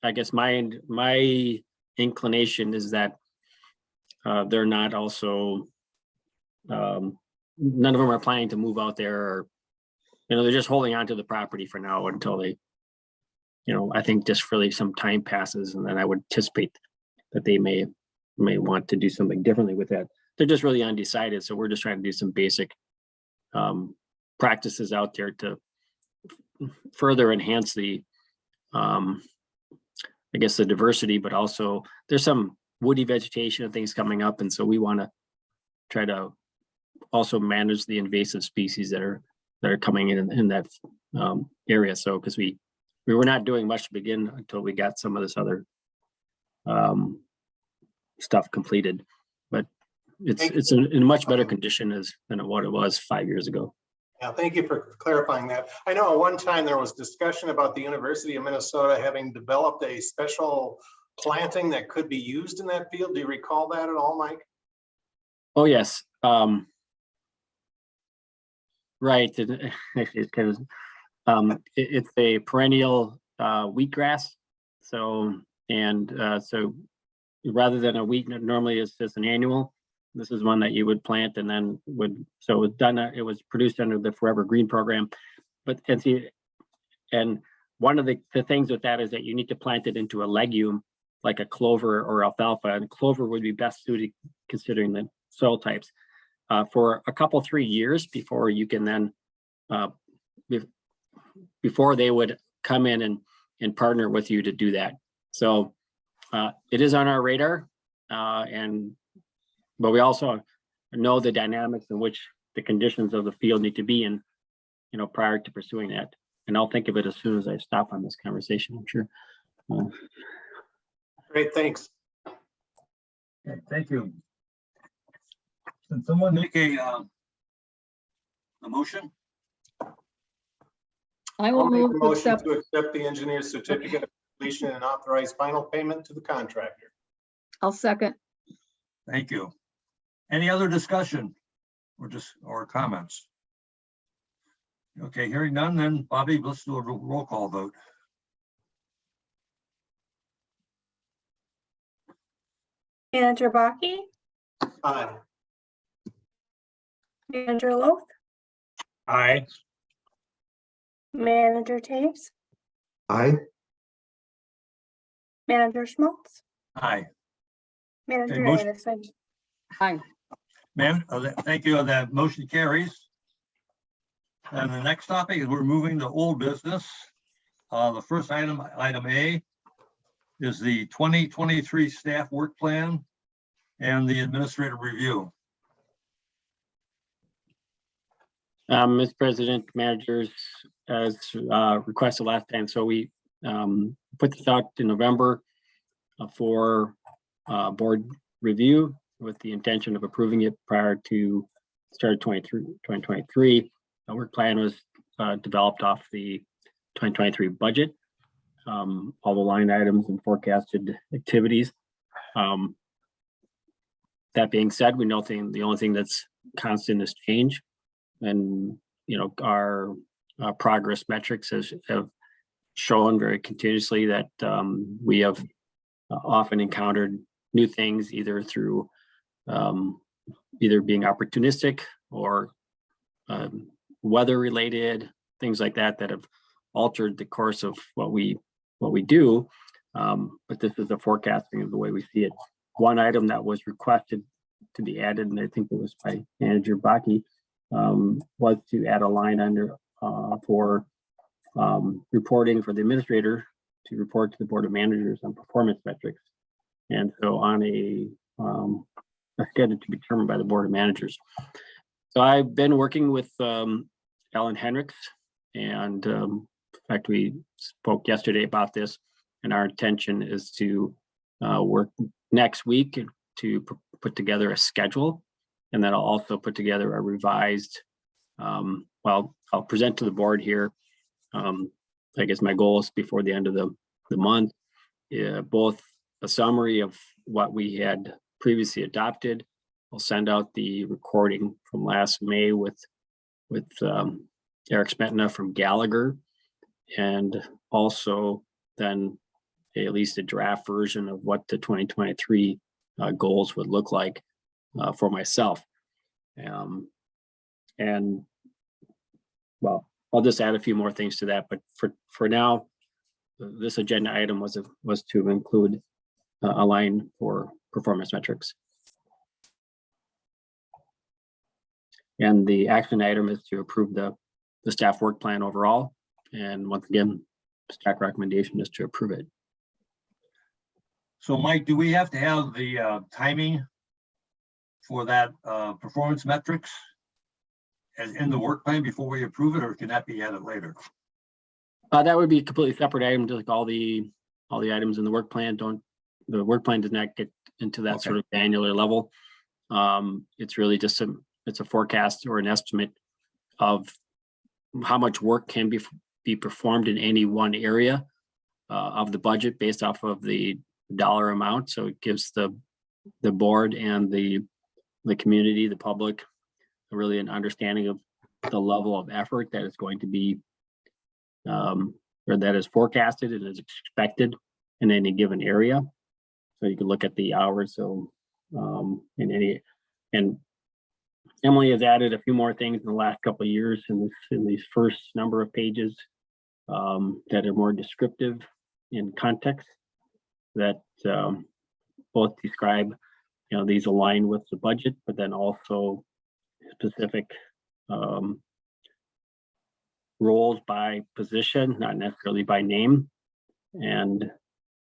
I guess my inclination is that they're not also, none of them are planning to move out there, or, they're just holding on to the property for now until they, I think just really some time passes, and then I would anticipate that they may want to do something differently with that. they're just really undecided. So we're just trying to do some basic practices out there to further enhance the, I guess, the diversity, but also there's some woody vegetation and things coming up. And so we want to try to also manage the invasive species that are coming in that area. So because we were not doing much to begin until we got some of this other stuff completed, but it's in a much better condition than what it was 5 years ago. Yeah, thank you for clarifying that. I know at one time there was discussion about the University of Minnesota having developed a special planting that could be used in that field. Do you recall that at all, Mike? Oh, yes. Right. It's kind of, it's a perennial wheatgrass. So, so rather than a wheat, normally it's just an annual. This is one that you would plant and then so it was done, it was produced under the Forever Green program. But and one of the things with that is that you need to plant it into a legume like a clover or alfalfa, and clover would be best suited considering the soil types for a couple, 3 years before you can then, before they would come in and partner with you to do that. So it is on our radar, but we also know the dynamics in which the conditions of the field need to be in, prior to pursuing that. And I'll think of it as soon as I stop on this conversation, I'm sure. Great, thanks. Okay, thank you. Can someone make a motion? I I'll will make move a to motion accept. to accept the engineer's certificate of completion and authorize final payment to the contractor. I'll second. Thank you. Any other discussion or comments? Okay, hearing none, then Bobby, let's do a roll call vote. Manager Baki, Aye. Manager Loth, Aye. Manager Taves, Aye. Manager Schmaltz, Aye. Manager motion- Anderson. Aye. Thank you. That motion carries. And the next topic is we're moving to old business. The first item A, is the 2023 staff work plan and the administrative review. Mr. President, managers, as requested last time, so we put this out in November for board review with the intention of approving it prior to start of 2023. Our work plan was developed off the 2023 budget, all the line items and forecasted activities. That being said, we know the only thing that's constant is change. And, our progress metrics have shown very continuously that we have often encountered new things either through either being opportunistic or weather related, things like that have altered the course of what we do. But this is the forecasting of the way we see it. One item that was requested to be added, and I think it was by Manager Baki, was to add a line under for reporting for the administrator to report to the Board of Managers on performance metrics. And so on a schedule to be determined by the Board of Managers. So I've been working with Ellen Hendricks, and in fact, we spoke yesterday about this, and our intention is to work next week to put together a schedule, and then I'll also put together a revised, well, I'll present to the board here. I guess my goal is before the end of the month, both a summary of what we had previously adopted. I'll send out the recording from last May with Eric Smetana from Gallagher, and also then at least a draft version of what the 2023 goals would look like for myself. And well, I'll just add a few more things to that, but for now, this agenda item was to include a line for performance metrics. And the action item is to approve the staff work plan overall. And once again, staff recommendation is to approve it. So Mike, do we have to have the timing for that performance metrics as in the work plan before we approve it, or can that be added later? That would be a completely separate item, just like all the items in the work plan the work plan does not get into that sort of granular level. It's really just it's a forecast or an estimate of how much work can be performed in any one area of the budget based off of the dollar amount. So it gives the board and the community, the public, really an understanding of the level of effort that is going to be or that is forecasted and is expected in any given area. So you can look at the hours. So and Emily has added a few more things in the last couple of years in these first number of pages that are more descriptive in context, that both describe, these align with the budget, but then also specific roles by position, not necessarily by name, and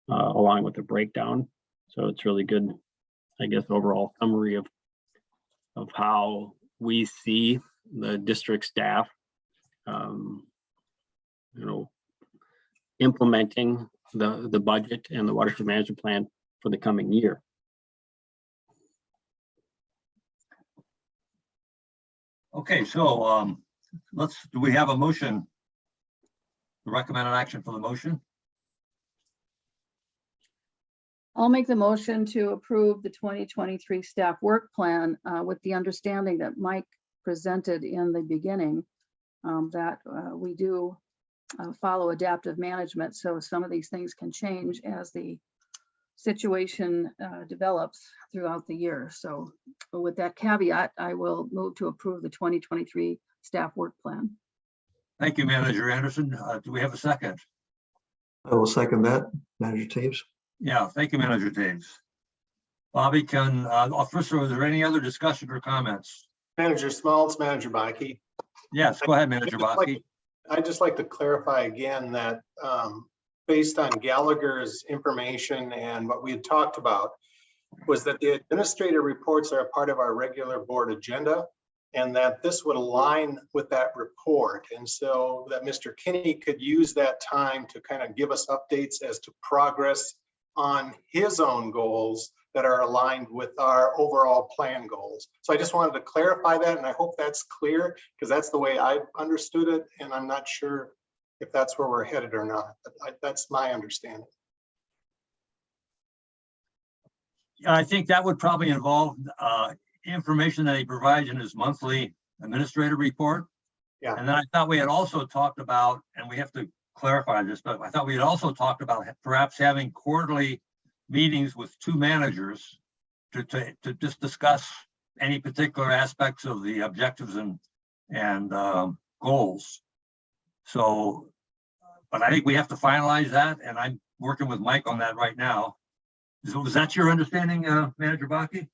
along with the breakdown. So it's really good, I guess, overall summary of how we see the district staff, implementing the budget and the watershed management plan for the coming year. Okay, so do we have a motion to recommend an action for the motion? I'll make the motion to approve the 2023 staff work plan with the understanding that Mike presented in the beginning, that we do follow adaptive management. So some of these things can change as the situation develops throughout the year. So with that caveat, I will move to approve the 2023 staff work plan. Thank you, Manager Anderson. Do we have a second? I will second that, Manager Taves. Yeah, thank you, Manager Taves. Bobby, first, is there any other discussion or comments? Manager Smaltz, Manager Baki. Yes, go ahead, Manager Baki. I'd just like to clarify again that based on Gallagher's information and what we had talked about, was that the administrative reports are a part of our regular board agenda, and that this would align with that report. And so that Mr. Kinney could use that time to kind of give us updates as to progress on his own goals that are aligned with our overall plan goals. So I just wanted to clarify that, and I hope that's clear, because that's the way I understood it, and I'm not sure if that's where we're headed or not, but that's my understanding. I think that would probably involve information that he provides in his monthly administrative report. Yeah. And then I thought we had also talked about, and we have to clarify this, but I thought we had also talked about perhaps having quarterly meetings with two managers to just discuss any particular aspects of the objectives and goals. So, but I think we have to finalize that, and I'm working with Mike on that right now. Was that your understanding, Manager Baki?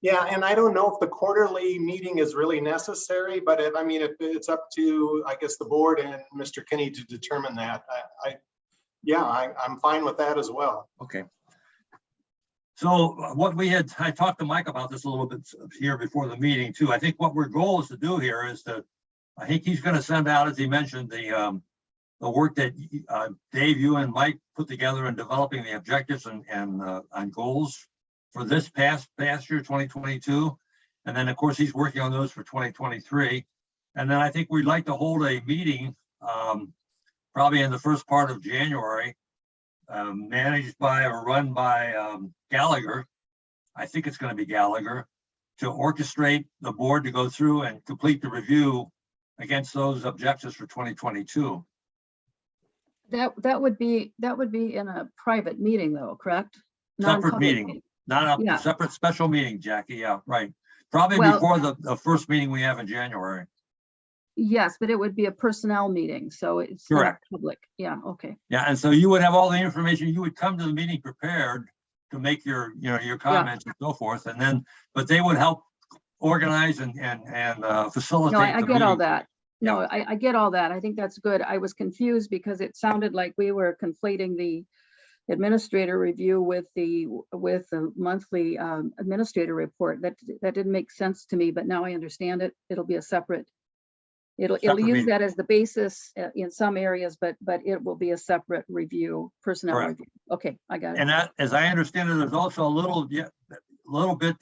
Yeah, and I don't know if the quarterly meeting is really necessary, but if it's up to, I guess, the board and Mr. Kinney to determine that. I'm fine with that as well. Okay. So I talked to Mike about this a little bit here before the meeting too. I think what our goal is to do here is I think he's going to send out, as he mentioned, the work that Dave, you and Mike put together in developing the objectives and goals for this past year, 2022. And then of course, he's working on those for 2023. And then I think we'd like to hold a meeting probably in the first part of January, managed by or run by Gallagher. I think it's going to be Gallagher, to orchestrate the board to go through and complete the review against those objectives for 2022. That would be in a private meeting though, correct? Separate Non-public meeting, not a Yeah. separate special meeting, Jackie. Yeah, right. Probably Well- before the first meeting we have in January. Yes, but it would be a personnel meeting, so it's not Correct. public. Yeah, okay. Yeah, and so you would have all the information. You would come to the meeting prepared to make your comments and so forth. And then, but they would help organize and facilitate. No, I the get all meeting. that. No, I get all that. I think that's good. I was confused because it sounded like we were conflating the administrator review with the monthly administrator report. That didn't make sense to me, but now I understand it. It'll be a separate. It'll Separate use meeting. that as the basis in some areas, but it will be a separate review, personnel Correct. review. Okay, I got it. And that, as I understand it, there's also a little bit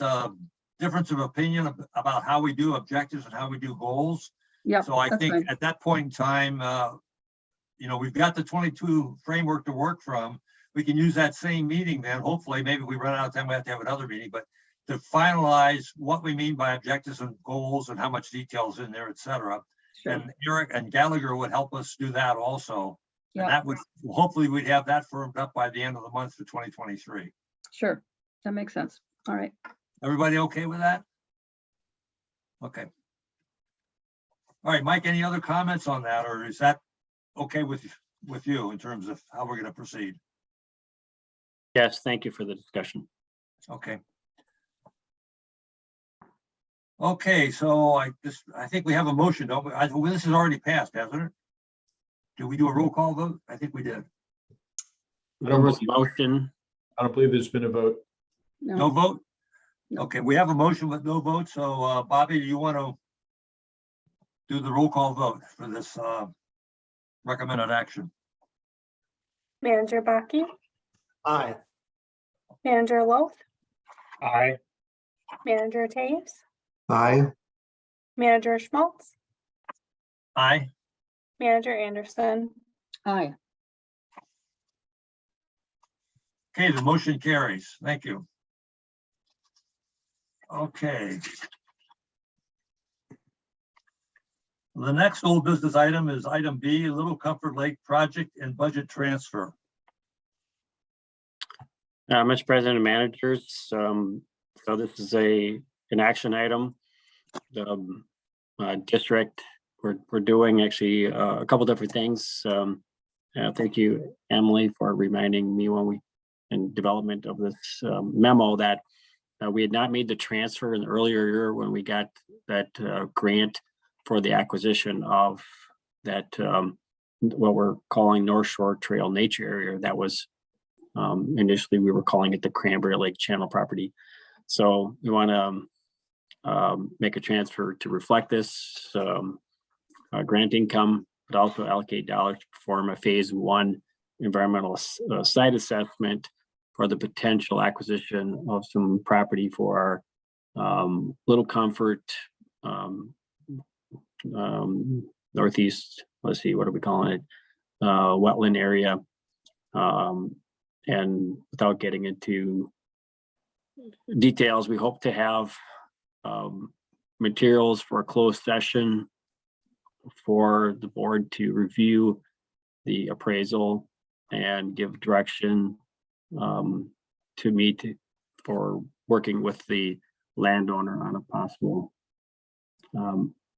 difference of opinion about how we do objectives and how we do goals. Yeah. So I think fine. at that point in time, we've got the 22 framework to work from. We can use that same meeting then. Hopefully, maybe if we run out of time, we have to have another meeting, but to finalize what we mean by objectives and goals and how much details in there, et cetera. Sure. And Eric and Gallagher would help us do that also. Yep. And that would, hopefully we'd have that firmed up by the end of the month for 2023. Sure, that makes sense. All right. Everybody okay with that? Okay. All right, Mike, any other comments on that, or is that okay with you in terms of how we're going to proceed? Yes, thank you for the discussion. Okay. Okay, so I think we have a motion, don't we? This is already passed, hasn't it? Did we do a roll call vote? I think we did. There was a motion. I don't believe there's been a vote. No vote? No. Okay, we have a motion with no vote. So Bobby, do you want to do the roll call vote for this recommended action? Manager Baki, Aye. Manager Loaf, Aye. Manager Taves, Aye. Manager Schmaltz, Aye. Manager Anderson. Aye. Okay, the motion carries. Thank you. Okay. The next old business item is item B, Little Comfort Lake project and budget transfer. Mr. President and managers, so this is an action item. The district, we're doing actually a couple different things. Thank you, Emily, for reminding me when we, in development of this memo, that we had not made the transfer in the earlier year when we got that grant for the acquisition of that, what we're calling North Shore Trail Nature Area. That was initially we were calling it the Cranberry Lake Channel property. So we want to make a transfer to reflect this grant income, but also allocate dollars to perform a phase 1 environmental site assessment for the potential acquisition of some property for our Little Comfort northeast, let's see, what are we calling it? Wetland area. And without getting into details, we hope to have materials for a closed session for the board to review the appraisal and give direction to me for working with the landowner on a possible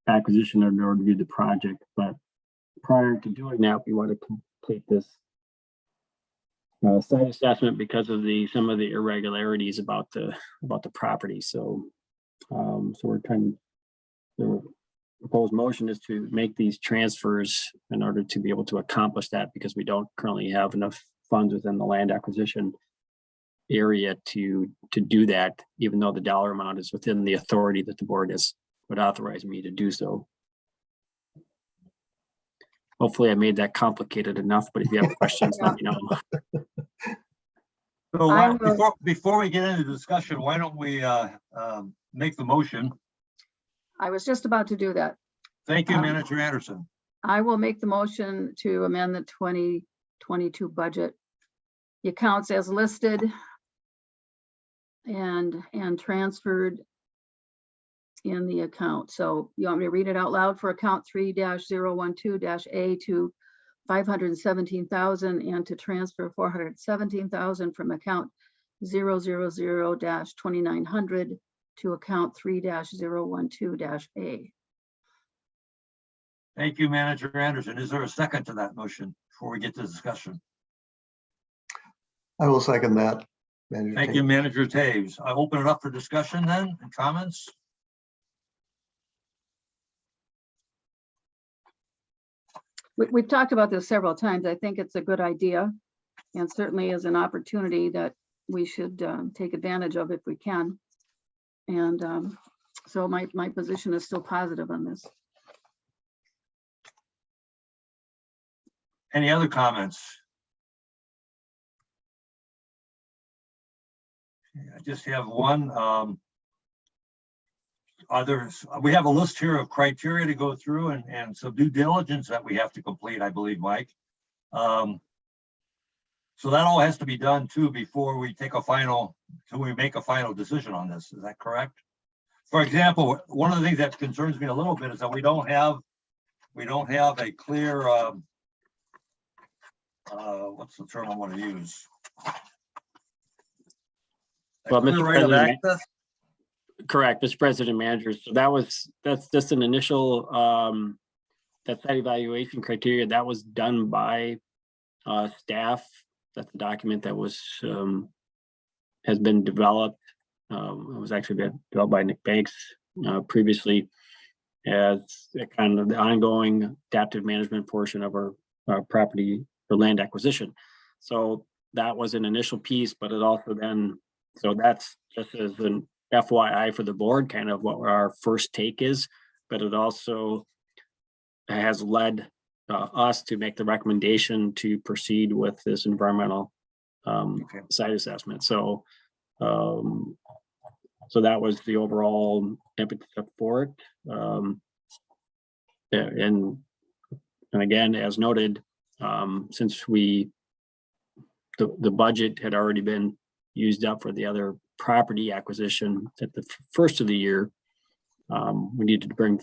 acquisition in order to do the project. But prior to doing that, we want to complete this site assessment because of some of the irregularities about the property. So we're trying to, the proposed motion is to make these transfers in order to be able to accomplish that, because we don't currently have enough funds within the land acquisition area to do that, even though the dollar amount is within the authority that the board would authorize me to do so. Hopefully I made that complicated enough, but if you have questions, let me know. So before we get into discussion, why don't we make the motion? I was just about to do that. Thank you, Manager Anderson. I will make the motion to amend the 2022 budget. The accounts as listed and transferred in the account. So you want me to read it out loud for account 3-012-A to 517,000 and to transfer 417,000 from account 000-2900 to account 3-012-A. Thank you, Manager Anderson. Is there a second to that motion before we get to discussion? I will second that. Thank you, Manager Taves. I'll open it up for discussion then and comments. we've talked about this several times. I think it's a good idea and certainly is an opportunity that we should take advantage of if we can. And so my position is still positive on this. Any other comments? I just have one. We have a list here of criteria to go through and some due diligence that we have to complete, I believe, Mike. So that all has to be done too before we make a final decision on this. Is that correct? For example, one of the things that concerns me a little bit is that we don't have a clear, what's the term I want to use? Well, Clear Mr. right of President, access? correct, Mr. President, managers. So that's just an initial, that site evaluation criteria that was done by staff. That's the document that was, has been developed. It was actually been developed by Nick Banks previously as a kind of the ongoing adaptive management portion of our property or land acquisition. So that was an initial piece, but it also then, so that's just as an FYI for the board, kind of what our first take is, but it also has led us to make the recommendation to proceed with this environmental site assessment. So, so that was the overall impetus for it. And again, as noted, since the budget had already been used up for the other property acquisition at the first of the year, we needed to bring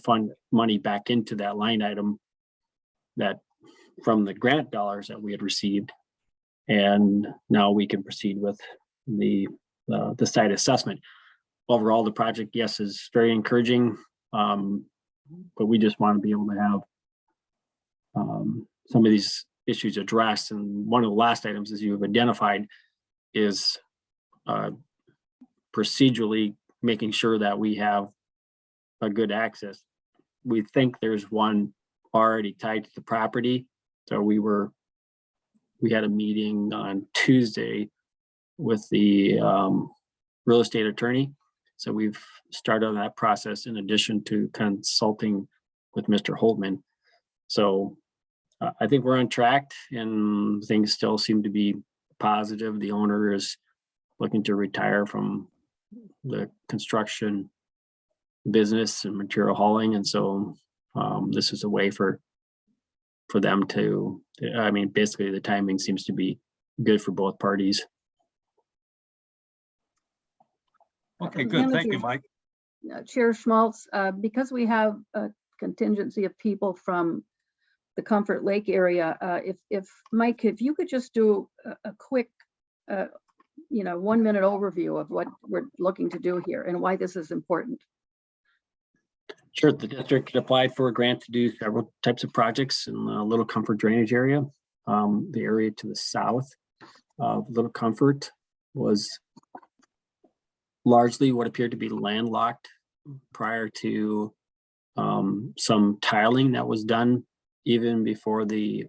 money back into that line item that from the grant dollars that we had received. And now we can proceed with the site assessment. Overall, the project, yes, is very encouraging, but we just want to be able to have some of these issues addressed. And one of the last items, as you have identified, is procedurally making sure that we have a good access. We think there's one already tied to the property. So we had a meeting on Tuesday with the real estate attorney. So we've started on that process in addition to consulting with Mr. Holtman. So I think we're on track and things still seem to be positive. The owner is looking to retire from the construction business and material hauling. And so this is a way for them to, I mean, basically the timing seems to be good for both parties. Okay, good. Thank you, Mike. Chair Schmaltz, because we have a contingency of people from the Comfort Lake area, if Mike, if you could just do a quick, 1 minute overview of what we're looking to do here and why this is important. Sure, the district applied for a grant to do several types of projects in the Little Comfort drainage area. The area to the south of Little Comfort was largely what appeared to be landlocked prior to some tiling that was done even before the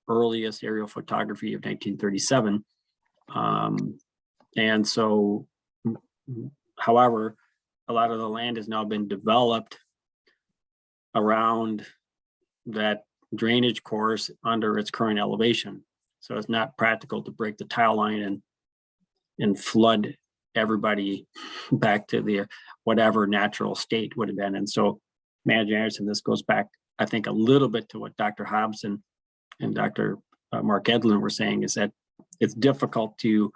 earliest aerial photography of 1937. And so, however, a lot of the land has now been developed around that drainage course under its current elevation. So it's not practical to break the tile line and flood everybody back to the whatever natural state would have been. And so, Manager Anderson, this goes back, I think, a little bit to what Dr. Hobson and Dr. Mark Edlin were saying, is that it's difficult to,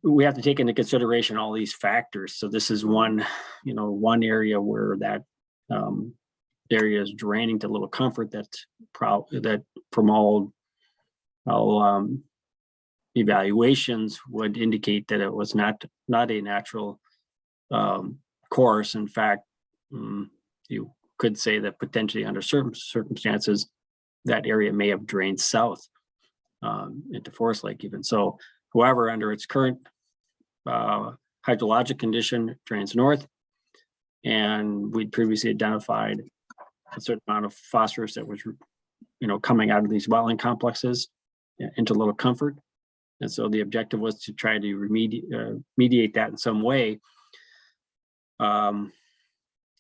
we have to take into consideration all these factors. So this is one area where that area is draining to Little Comfort. That's probably that from all evaluations would indicate that it was not a natural course. In fact, you could say that potentially under certain circumstances, that area may have drained south into Forest Lake even. So, however, under its current hydrologic condition, it drains north. And we'd previously identified a certain amount of phosphorus that was, coming out of these wetland complexes into Little Comfort. And so the objective was to try to mediate that in some way. And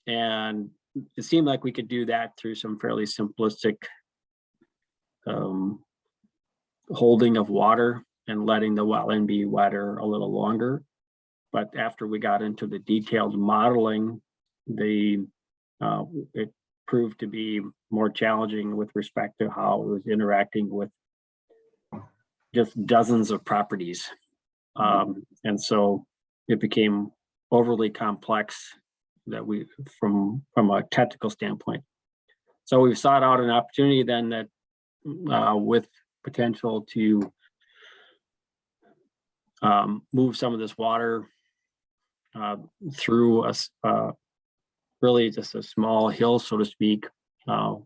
it seemed like we could do that through some fairly simplistic holding of water and letting the wetland be wetter a little longer. But after we got into the detailed modeling, it proved to be more challenging with respect to how it was interacting with just dozens of properties. And so it became overly complex that from a technical standpoint. So we've sought out an opportunity then that with potential to move some of this water through really just a small hill, so to speak. And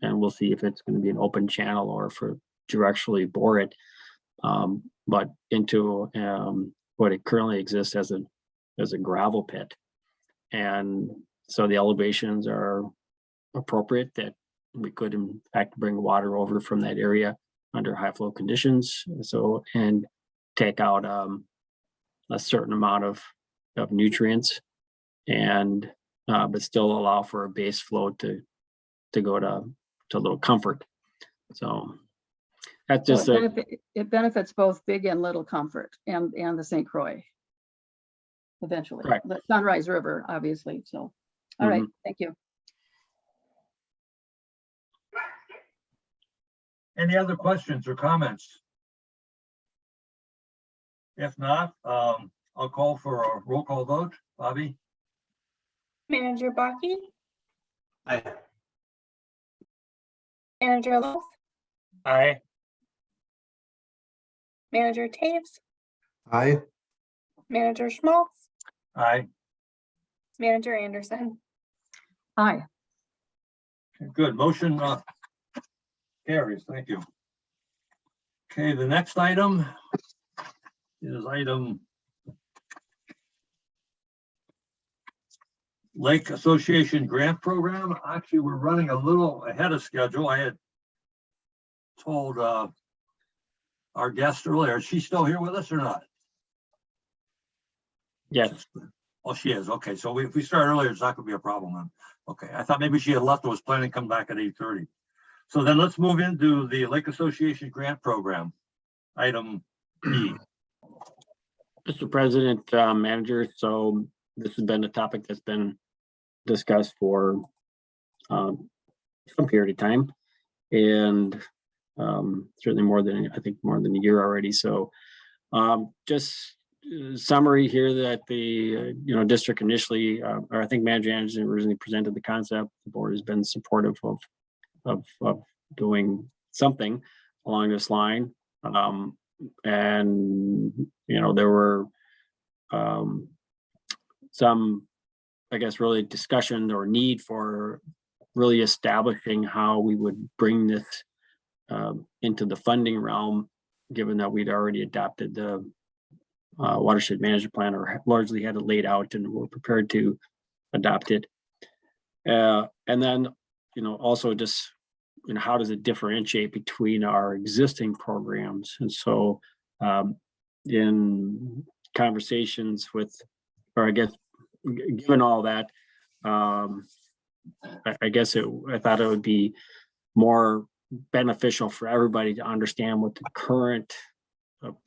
we'll see if it's going to be an open channel or if to actually bore it, but into what it currently exists as a gravel pit. And so the elevations are appropriate that we could in fact bring water over from that area under high flow conditions. So, and take out a certain amount of nutrients and but still allow for a base flow to go to Little Comfort. So that's just it benefits both Big and Little Comfort and the St. Croix eventually. Correct. The Sunrise River, obviously. So, all right, thank you. Any other questions or comments? If not, I'll call for a roll call vote. Bobby? Manager Baki, Aye. Manager Loaf, Aye. Manager Taves, Aye. Manager Schmaltz, Aye. Manager Anderson. Aye. Good. Motion carries. Thank you. Okay, the next item is item Lake Association Grant Program. Actually, we're running a little ahead of schedule. I had told our guest earlier, is she still here with us or not? yes. Oh, she is. Okay, so if we start earlier, it's not gonna be a problem then. Okay, I thought maybe she had left and was planning to come back at 8:30. So then let's move into the Lake Association Grant Program. Item E. Mr. President, Manager, so this has been a topic that's been discussed for some period of time, and certainly more than a year already. So just summary here that the district initially, or I think Manager Anderson originally presented the concept. The board has been supportive of doing something along this line. And there were some, I guess, really discussion or need for really establishing how we would bring this into the funding realm, given that we'd already adopted the watershed management plan, or largely had it laid out and were prepared to adopt it. And then, also just, how does it differentiate between our existing programs? And so in conversations with, or I guess, given all that, I guess I thought it would be more beneficial for everybody to understand what the current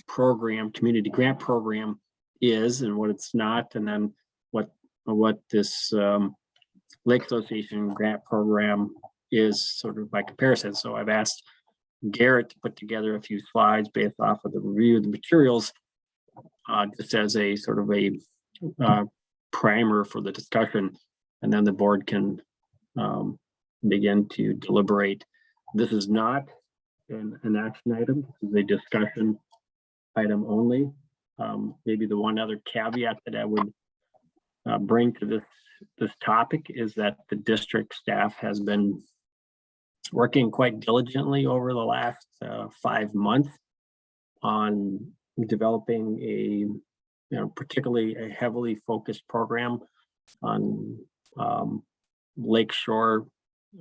program, community grant program is and what it's not, and then what this Lake Association grant program is sort of by comparison. So I've asked Garrett to put together a few slides based off of the review of the materials, just as a sort of a primer for the discussion, and then the board can begin to deliberate. This is not an action item. This is a discussion item only. Maybe the one other caveat that I would bring to this topic is that the district staff has been working quite diligently over the last 5 months on developing particularly a heavily focused program on lakeshore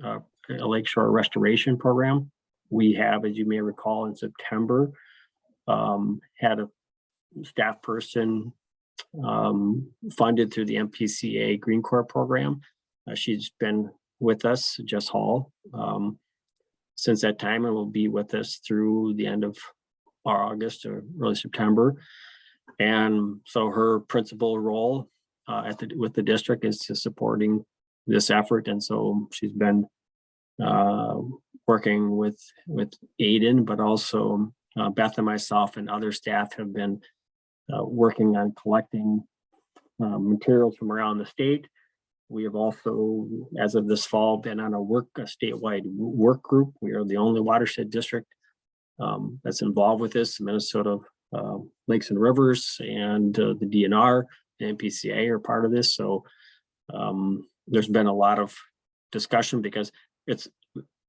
a lakeshore restoration program. We have, as you may recall, in September, had a staff person funded through the MPCA Green Corps program. She's been with us, Jess Hall, since that time, and will be with us through the end of August or early September. And so her principal role with the district is to supporting this effort. And so she's been working with Aiden, but also Beth and myself and other staff have been working on collecting materials from around the state. We have also, as of this fall, been on a statewide work group. We are the only watershed district that's involved with this. Minnesota Lakes and Rivers and the DNR and MPCA are part of this. So there's been a lot of discussion because this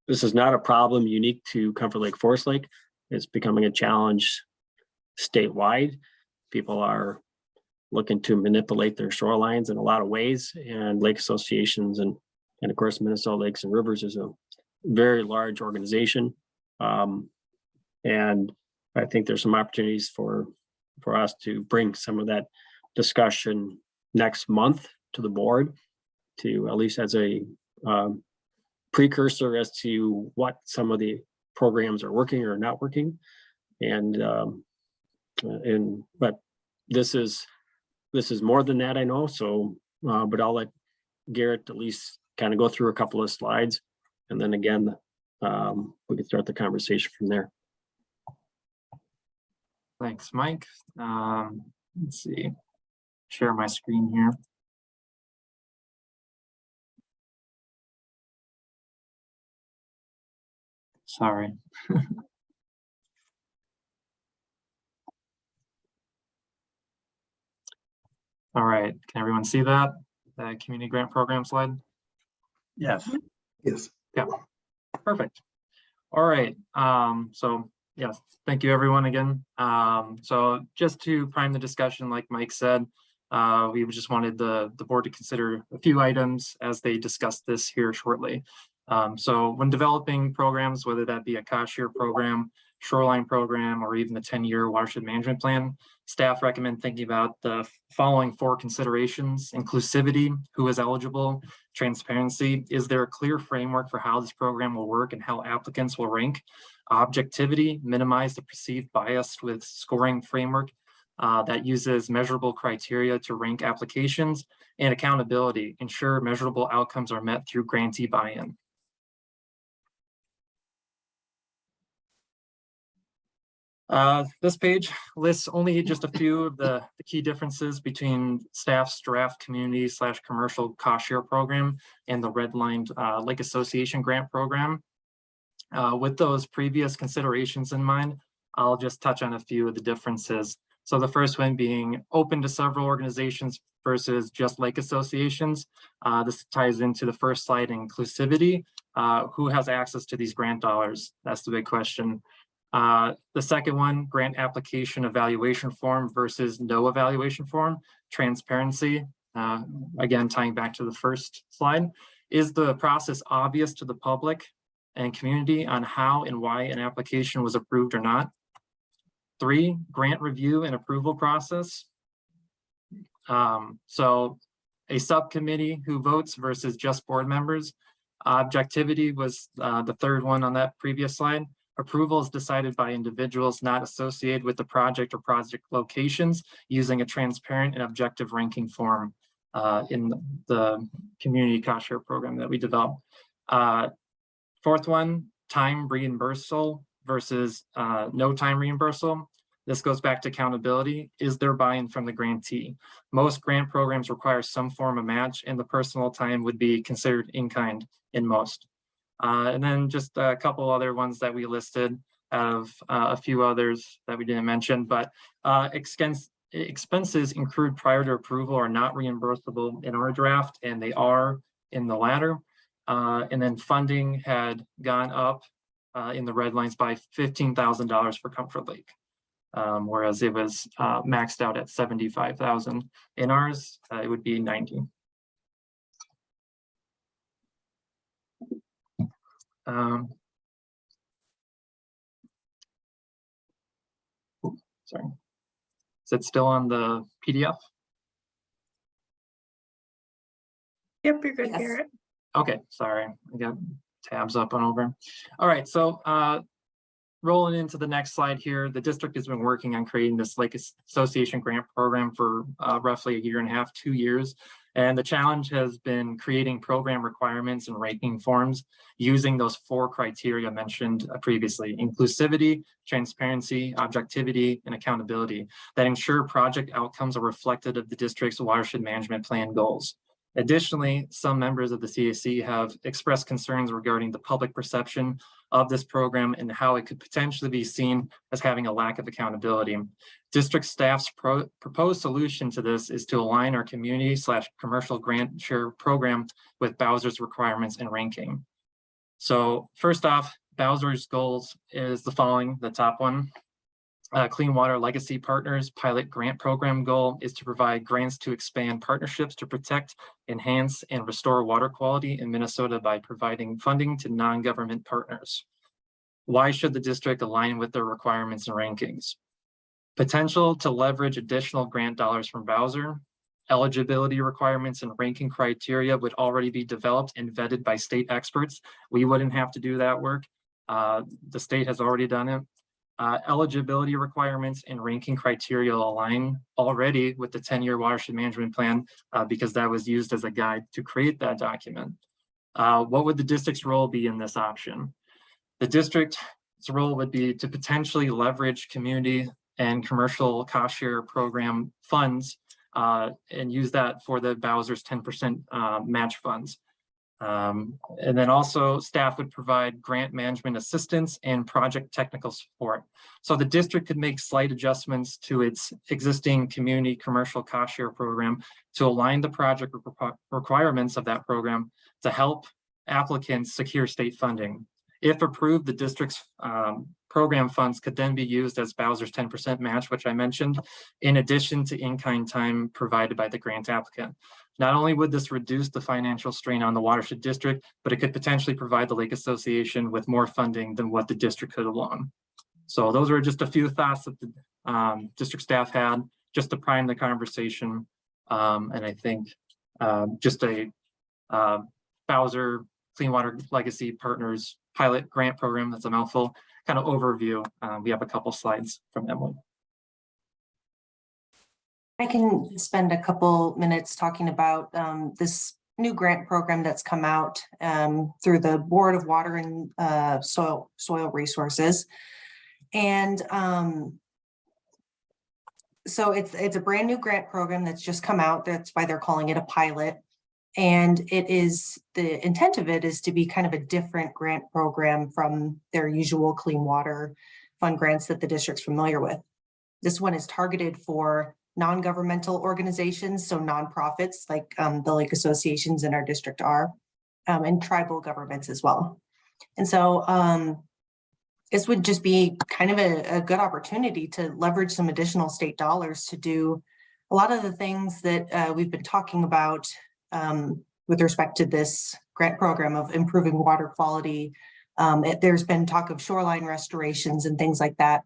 is not a problem unique to Comfort Lake, Forest Lake. It's becoming a challenge statewide. People are looking to manipulate their shorelines in a lot of ways, and lake associations and of course Minnesota Lakes and Rivers is a very large organization, and I think there's some opportunities for us to bring some of that discussion next month to the board, to at least as a precursor as to what some of the programs are working or not working, but this is more than that, I know. So, but I'll let Garrett at least kind of go through a couple of slides, and then again, we can start the conversation from there. Thanks, Mike. Let's see, share my screen here. Sorry. All right, can everyone see that? The community grant program slide? Yes. Yes. Yeah, perfect. All right, so yes, thank you everyone again. So just to prime the discussion, like Mike said, we just wanted the board to consider a few items as they discuss this here shortly. So when developing programs, whether that be a cost share program, shoreline program, or even the 10-year watershed management plan, staff recommend thinking about the following 4 considerations: inclusivity, who is eligible; transparency, is there a clear framework for how this program will work and how applicants will rank; objectivity, minimize the perceived bias with scoring framework that uses measurable criteria to rank applications; and accountability, ensure measurable outcomes are met through grantee buy-in. This page lists only just a few of the key differences between staff's draft community / commercial cost share program and the redlined Lake Association grant program. With those previous considerations in mind, I'll just touch on a few of the differences. So the first one being open to several organizations versus just lake associations. This ties into the first slide, inclusivity. Who has access to these grant dollars? That's the big question. The second one, grant application evaluation form versus no evaluation form. Transparency, again, tying back to the first slide. Is the process obvious to the public and community on how and why an application was approved or not? 3, grant review and approval process. So a subcommittee who votes versus just board members. Objectivity was the third one on that previous slide. Approval is decided by individuals not associated with the project or project locations using a transparent and objective ranking form in the community cost share program that we developed. Fourth one, time reimbursal versus no time reimbursal. This goes back to accountability. Is there buy-in from the grantee? Most grant programs require some form of match, and the personal time would be considered in kind in most. And then just a couple other ones that we listed out of a few others that we didn't mention, but expenses incurred prior to approval are not reimbursable in our draft, and they are in the latter. And then funding had gone up in the red lines by $15,000 for Comfort Lake, whereas it was maxed out at $75,000. In ours, it would be $90,000. Sorry. Is it still on the PDF? Yep, you're good, Yes. Garrett. Okay, sorry, I got tabs up and over. All right, so rolling into the next slide here, the district has been working on creating this Lake Association grant program for roughly 1.5 years, 2 years. And the challenge has been creating program requirements and ranking forms using those 4 criteria mentioned previously: inclusivity, transparency, objectivity, and accountability that ensure project outcomes are reflected of the district's watershed management plan goals. Additionally, some members of the CAC have expressed concerns regarding the public perception of this program and how it could potentially be seen as having a lack of accountability. District staff's proposed solution to this is to align our community/commercial grant share program with Bowser's requirements and ranking. So first off, Bowser's goals is the following, the top one. Clean Water Legacy Partners pilot grant program goal is to provide grants to expand partnerships to protect, enhance, and restore water quality in Minnesota by providing funding to non-government partners. Why should the district align with their requirements and rankings? Potential to leverage additional grant dollars from Bowser. Eligibility requirements and ranking criteria would already be developed and vetted by state experts. We wouldn't have to do that work. The state has already done it. Eligibility requirements and ranking criteria align already with the 10-year watershed management plan because that was used as a guide to create that document. What would the district's role be in this option? The district's role would be to potentially leverage community and commercial cost share program funds and use that for the Bowser's 10% match funds. And then also staff would provide grant management assistance and project technical support. So the district could make slight adjustments to its existing community commercial cost share program to align the project requirements of that program to help applicants secure state funding. If approved, the district's program funds could then be used as Bowser's 10% match, which I mentioned, in addition to in-kind time provided by the grant applicant. Not only would this reduce the financial strain on the watershed district, but it could potentially provide the Lake Association with more funding than what the district could alone. So those are just a few thoughts that the district staff had just to prime the conversation. And I think just a Bowser Clean Water Legacy Partners pilot grant program, that's a mouthful, kind of overview. We have a couple slides from Emily. I can spend a couple minutes talking about this new grant program that's come out through the Board of Water and Soil Resources. And so it's a brand new grant program that's just come out. That's why they're calling it a pilot. And it is, the intent of it is to be kind of a different grant program from their usual clean water fund grants that the district's familiar with. This one is targeted for non-governmental organizations, so nonprofits like the Lake Associations in our district are, and tribal governments as well. And so this would just be kind of a good opportunity to leverage some additional state dollars to do a lot of the things that we've been talking about with respect to this grant program of improving water quality. There's been talk of shoreline restorations and things like that.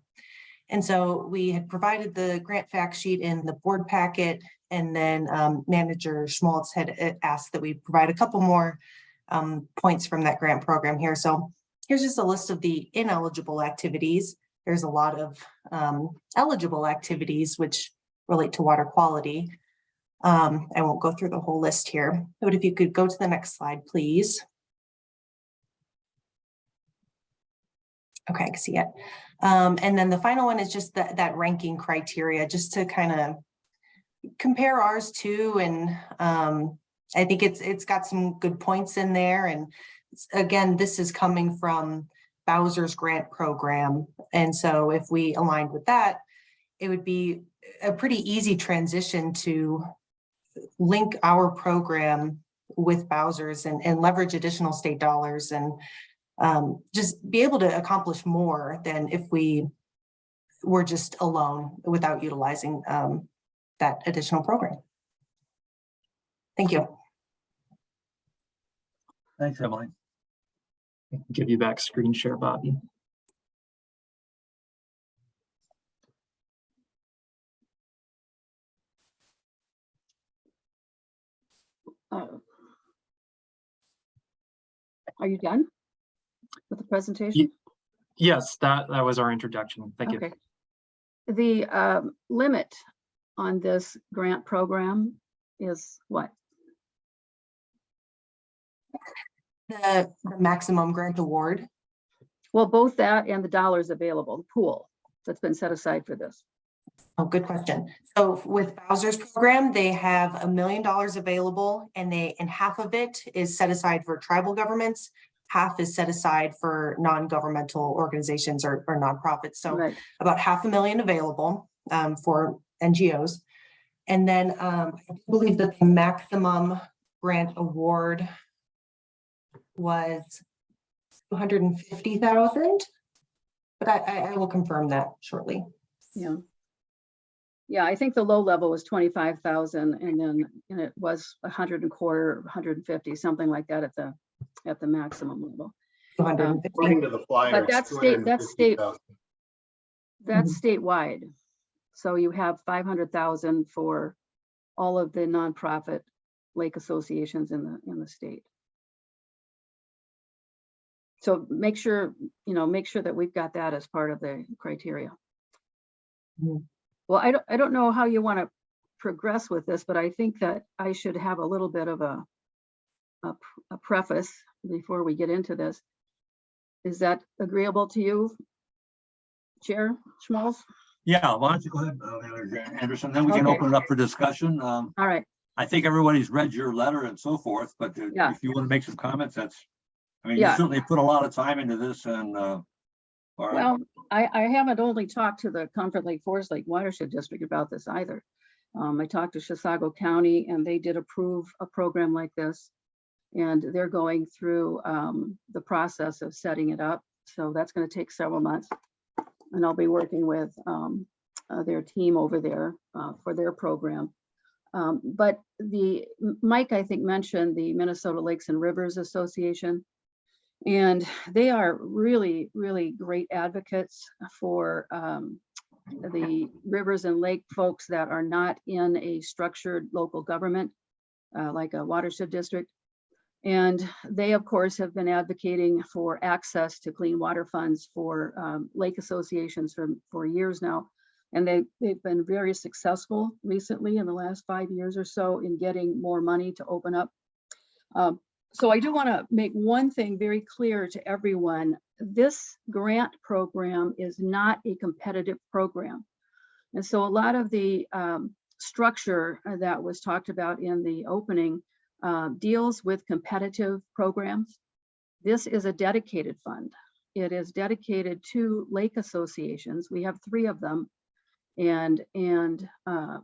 And so we had provided the grant fact sheet in the board packet, and then Manager Schmaltz had asked that we provide a couple more points from that grant program here. So here's just a list of the ineligible activities. There's a lot of eligible activities which relate to water quality. I won't go through the whole list here, but if you could go to the next slide, please. Okay, I can see it. And then the final one is just that ranking criteria, just to kind of compare ours to, and I think it's got some good points in there. And again, this is coming from Bowser's grant program. And so if we aligned with that, it would be a pretty easy transition to link our program with Bowser's and leverage additional state dollars and just be able to accomplish more than if we were just alone without utilizing that additional program. Thank you. Thanks, Emily. give you back screen share, Bobby. Are you done with the presentation? Yes, that was our introduction. Thank you. Okay. The limit on this grant program is what? The maximum grant award. Well, both that and the dollars available, the pool that's been set aside for this. Oh, good question. So with Bowser's program, they have $1 million available, and half of it is set aside for tribal governments. Half is set aside for non-governmental organizations or nonprofits. So Right. about $500,000 available for NGOs. And then I believe that the maximum grant award was 250,000, but I will confirm that shortly. Yeah. Yeah, I think the low level was 25,000, and it was 100 and quarter, 150, something like that at the maximum level. 250. According to the flyer, But it's that's 250,000. That's statewide. So you have 500,000 for all of the nonprofit lake associations in the state. So make sure that we've got that as part of the criteria. Mhm. Well, I don't know how you want to progress with this, but I think that I should have a little bit of a preface before we get into this. Is that agreeable to you, Chair Schmalz? Yeah, why don't you go ahead, Manager Anderson, then we can Okay. open it up for discussion. All right. I think everybody's read your letter and so forth, but Yeah. if you want to make some comments, you Yeah. certainly put a lot of time into this and, all right. Well, I haven't only talked to the Comfort Lake Forest Lake Watershed District about this either. I talked to Chisago County, and they did approve a program like this. And they're going through the process of setting it up. So that's going to take several months. And I'll be working with their team over there for their program. But Mike, I think, mentioned the Minnesota Lakes and Rivers Association. And they are really, really great advocates for the rivers and lake folks that are not in a structured local government, like a watershed district. And they, of course, have been advocating for access to clean water funds for lake associations for years now. And they've been very successful recently in the last 5 years or so in getting more money to open up. So I do want to make one thing very clear to everyone. This grant program is not a competitive program. And so a lot of the structure that was talked about in the opening deals with competitive programs. This is a dedicated fund. It is dedicated to lake associations. We have 3 of them. And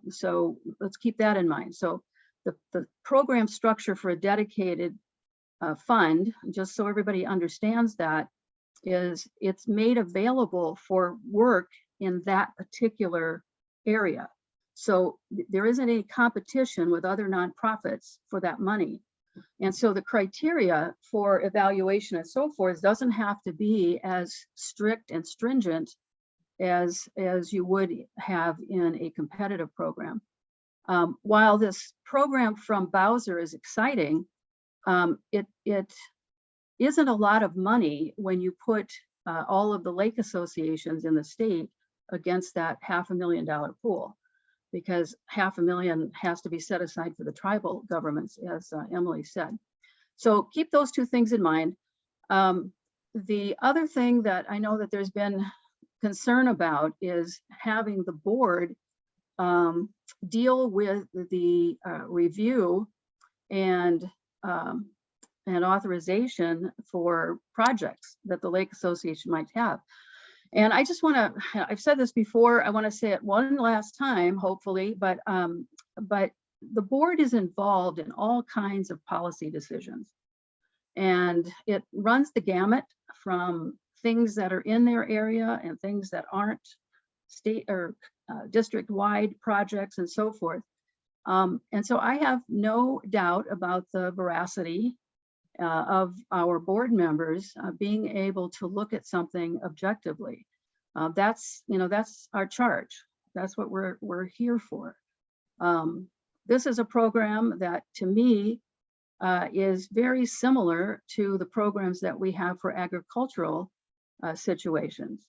so let's keep that in mind. So the program structure for a dedicated fund, just so everybody understands that, is it's made available for work in that particular area. So there isn't any competition with other nonprofits for that money. And so the criteria for evaluation and so forth doesn't have to be as strict and stringent as you would have in a competitive program. While this program from Bowser is exciting, it isn't a lot of money when you put all of the lake associations in the state against that $500,000 pool, because $500,000 has to be set aside for the tribal governments, as Emily said. So keep those 2 things in mind. The other thing that I know that there's been concern about is having the board deal with the review and authorization for projects that the Lake Association might have. And I just want to, I've said this before, I want to say it one last time, hopefully, but the board is involved in all kinds of policy decisions. And it runs the gamut from things that are in their area and things that aren't state or district-wide projects and so forth. And so I have no doubt about the veracity of our board members being able to look at something objectively. That's our charge. That's what we're here for. This is a program that, to me, is very similar to the programs that we have for agricultural situations.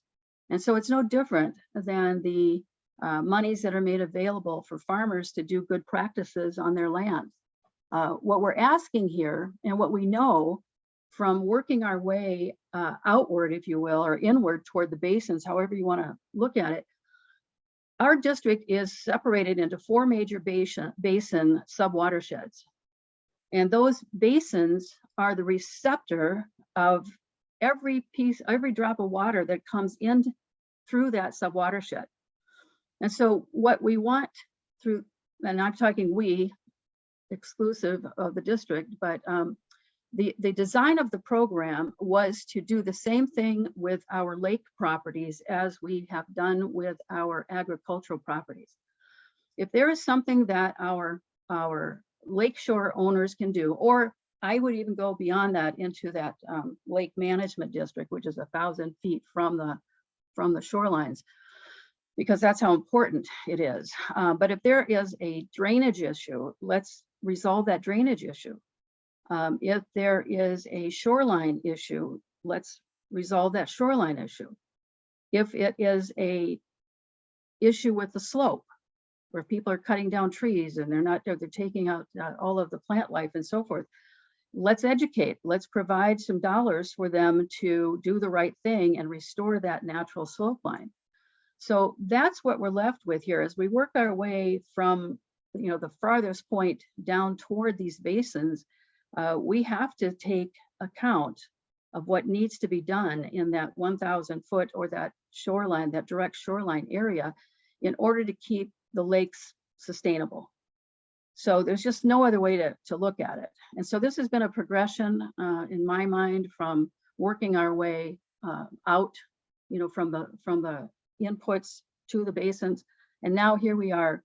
And so it's no different than the monies that are made available for farmers to do good practices on their land. What we're asking here, and what we know from working our way outward, if you will, or inward toward the basins, however you want to look at it, our district is separated into 4 major basin sub-watersheds. And those basins are the receptor of every drop of water that comes in through that sub-watershed. And so what we want through, and I'm talking we, exclusive of the district, but the design of the program was to do the same thing with our lake properties as we have done with our agricultural properties. If there is something that our lakeshore owners can do, or I would even go beyond that into that lake management district, which is 1,000 feet from the shorelines, because that's how important it is. But if there is a drainage issue, let's resolve that drainage issue. If there is a shoreline issue, let's resolve that shoreline issue. If it is a issue with the slope, where people are cutting down trees and they're taking out all of the plant life and so forth, let's educate, let's provide some dollars for them to do the right thing and restore that natural slope line. So that's what we're left with here as we work our way from the farthest point down toward these basins. We have to take account of what needs to be done in that 1,000 foot or that shoreline, that direct shoreline area, in order to keep the lakes sustainable. So there's just no other way to look at it. And so this has been a progression in my mind from working our way out, from the inputs to the basins. And now here we are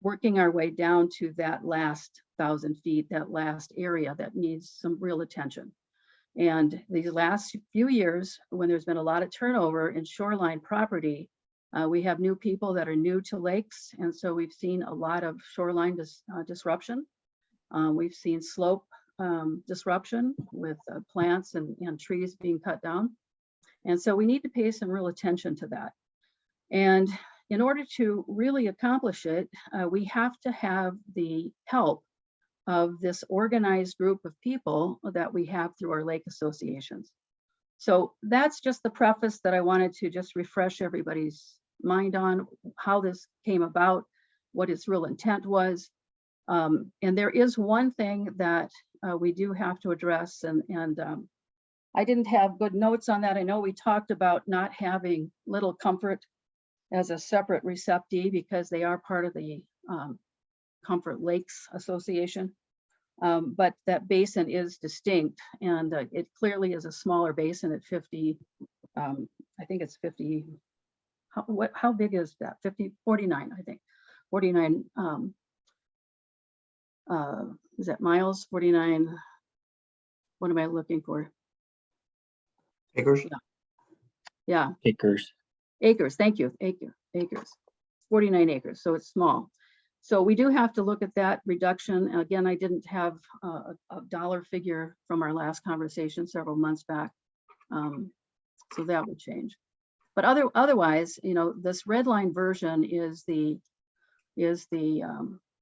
working our way down to that last 1,000 feet, that last area that needs some real attention. And these last few years, when there's been a lot of turnover in shoreline property, we have new people that are new to lakes. And so we've seen a lot of shoreline disruption. We've seen slope disruption with plants and trees being cut down. And so we need to pay some real attention to that. And in order to really accomplish it, we have to have the help of this organized group of people that we have through our lake associations. So that's just the preface that I wanted to just refresh everybody's mind on how this came about, what its real intent was. And there is one thing that we do have to address, and I didn't have good notes on that. I know we talked about not having Little Comfort as a separate receptee because they are part of the Comfort Lakes Association. But that basin is distinct, and it clearly is a smaller basin at 50, I think it's 50, how big is that? 49, I think. 49, is that miles? 49, what am I looking for? Acres? Yeah. Acres. Acres, thank you, acres. 49 acres, so it's small. So we do have to look at that reduction. Again, I didn't have a dollar figure from our last conversation several months back. So that would change. But otherwise, this red line version is the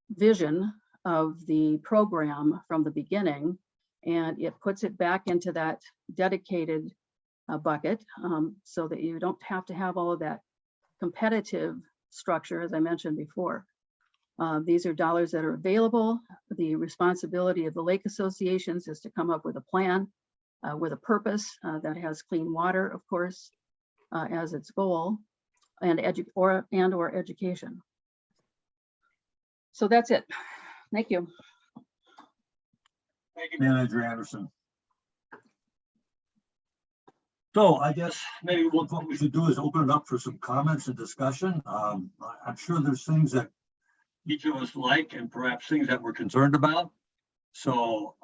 vision of the program from the beginning, and it puts it back into that dedicated bucket so that you don't have to have all of that competitive structure, as I mentioned before. These are dollars that are available. The responsibility of the lake associations is to come up with a plan with a purpose that has clean water, of course, as its goal, and or education. So that's it. Thank you. Thank you, Manager Anderson. So I guess maybe what we should do is open it up for some comments and discussion. I'm sure there's things that each of us like and perhaps things that we're concerned about. So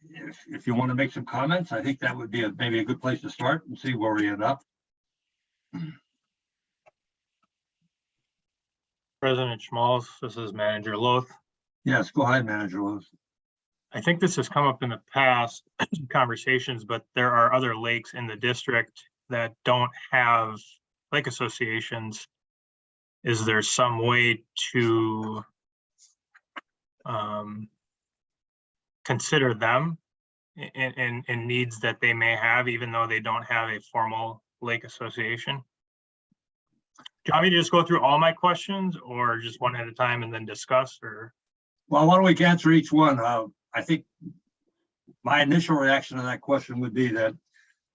if you want to make some comments, I think that would be maybe a good place to start and see where we end up. President Schmalz, this is Manager Loth. Yes, go ahead, Manager Lewis. I think this has come up in the past conversations, but there are other lakes in the district that don't have lake associations. Is there some way to consider them in needs that they may have, even though they don't have a formal lake association? Do you want me to just go through all my questions or just one at a time and then discuss, or? Well, why don't we answer each one? I think my initial reaction to that question would be that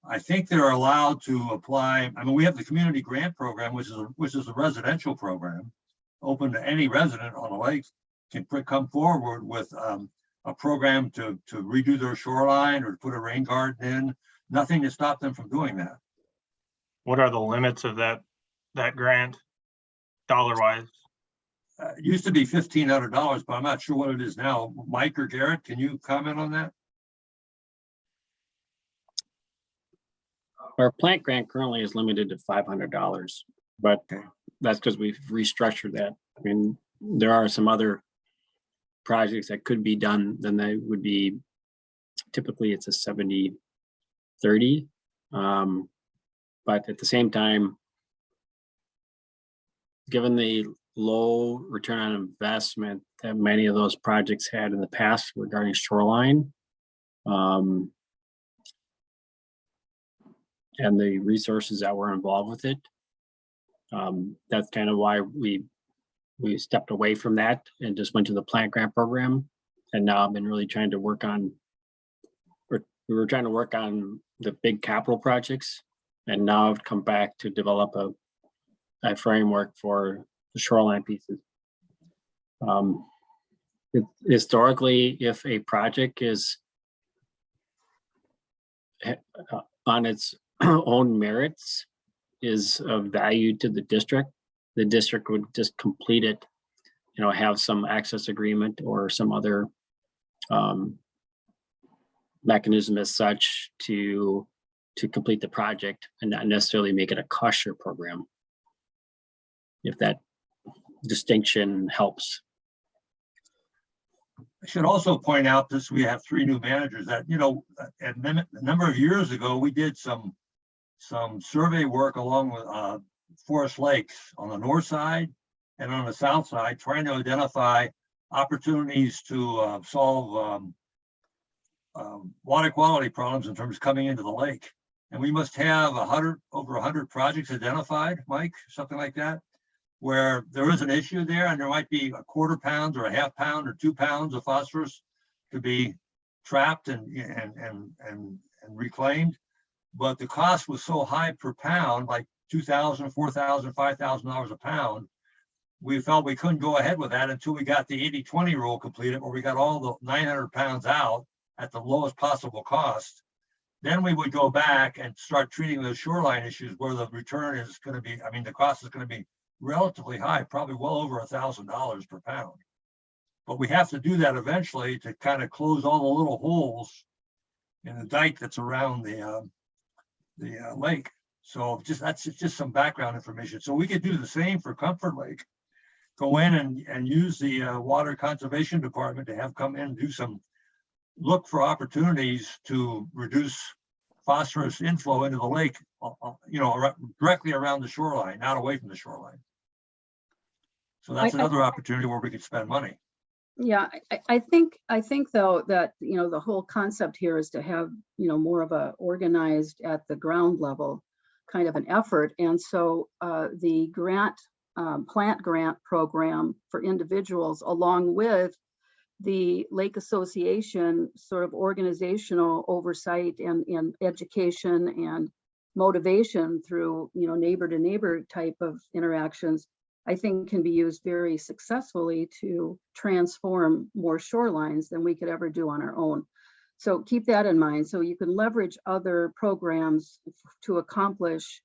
I think they're allowed to apply. I mean, we have the community grant program, which is a residential program, open to any resident on the lake can come forward with a program to redo their shoreline or put a rain garden in. Nothing to stop them from doing that. What are the limits of that grant, dollar-wise? It used to be $1,500, but I'm not sure what it is now. Mike or Garrett, can you comment on that? Our plant grant currently is limited to $500, but that's because we've restructured that. I mean, there are some other projects that could be done, then they would be, typically it's a 70-30. But at the same time, given the low return on investment that many of those projects had in the past regarding shoreline, and the resources that were involved with it, that's kind of why we stepped away from that and just went to the plant grant program. And now I've been really trying to work on, we were trying to work on the big capital projects, and now I've come back to develop a framework for the shoreline pieces. Historically, if a project is on its own merits is of value to the district would just complete it, have some access agreement or some other mechanism as such to complete the project and not necessarily make it a cost share program, if that distinction helps. I should also point out this, we have 3 new managers that, a number of years ago, we did some survey work along with Forest Lakes on the north side and on the south side, trying to identify opportunities to solve water quality problems in terms of coming into the lake. And we must have over 100 projects identified, Mike, something like that, where there is an issue there and there might be a quarter pound or a half pound or 2 pounds of phosphorus to be trapped and reclaimed. But the cost was so high per pound, like $2,000, $4,000, $5,000 a pound, we felt we couldn't go ahead with that until we got the 80-20 rule completed, where we got all the 900 pounds out at the lowest possible cost. Then we would go back and start treating those shoreline issues where the return is going to be, the cost is going to be relatively high, probably well over $1,000 per pound. But we have to do that eventually to kind of close all the little holes in the dike that's around the lake. So that's just some background information. So we could do the same for Comfort Lake. Go in and use the Water Conservation Department to have come in and do look for opportunities to reduce phosphorus inflow into the lake, directly around the shoreline, not away from the shoreline. So that's another opportunity where we could spend money. Yeah, I think though that, the whole concept here is to have, more of a organized at the ground level kind of an effort. And so the plant grant program for individuals, along with the Lake Association sort of organizational oversight and education and motivation through, neighbor to neighbor type of interactions, I think can be used very successfully to transform more shorelines than we could ever do on our own. So keep that in mind. So you can leverage other programs to accomplish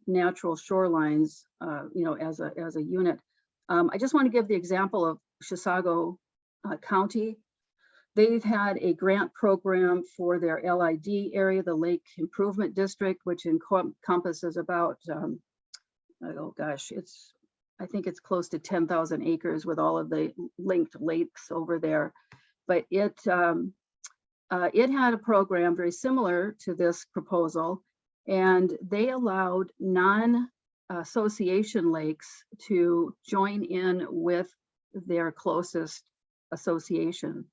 natural shorelines, as a unit. I just want to give the example of Chisago County. They've had a grant program for their LID area, the Lake Improvement District, which encompasses about, oh gosh, I think it's close to 10,000 acres with all of the linked lakes over there. But it had a program very similar to this proposal, and they allowed non-association lakes to join in with their closest association,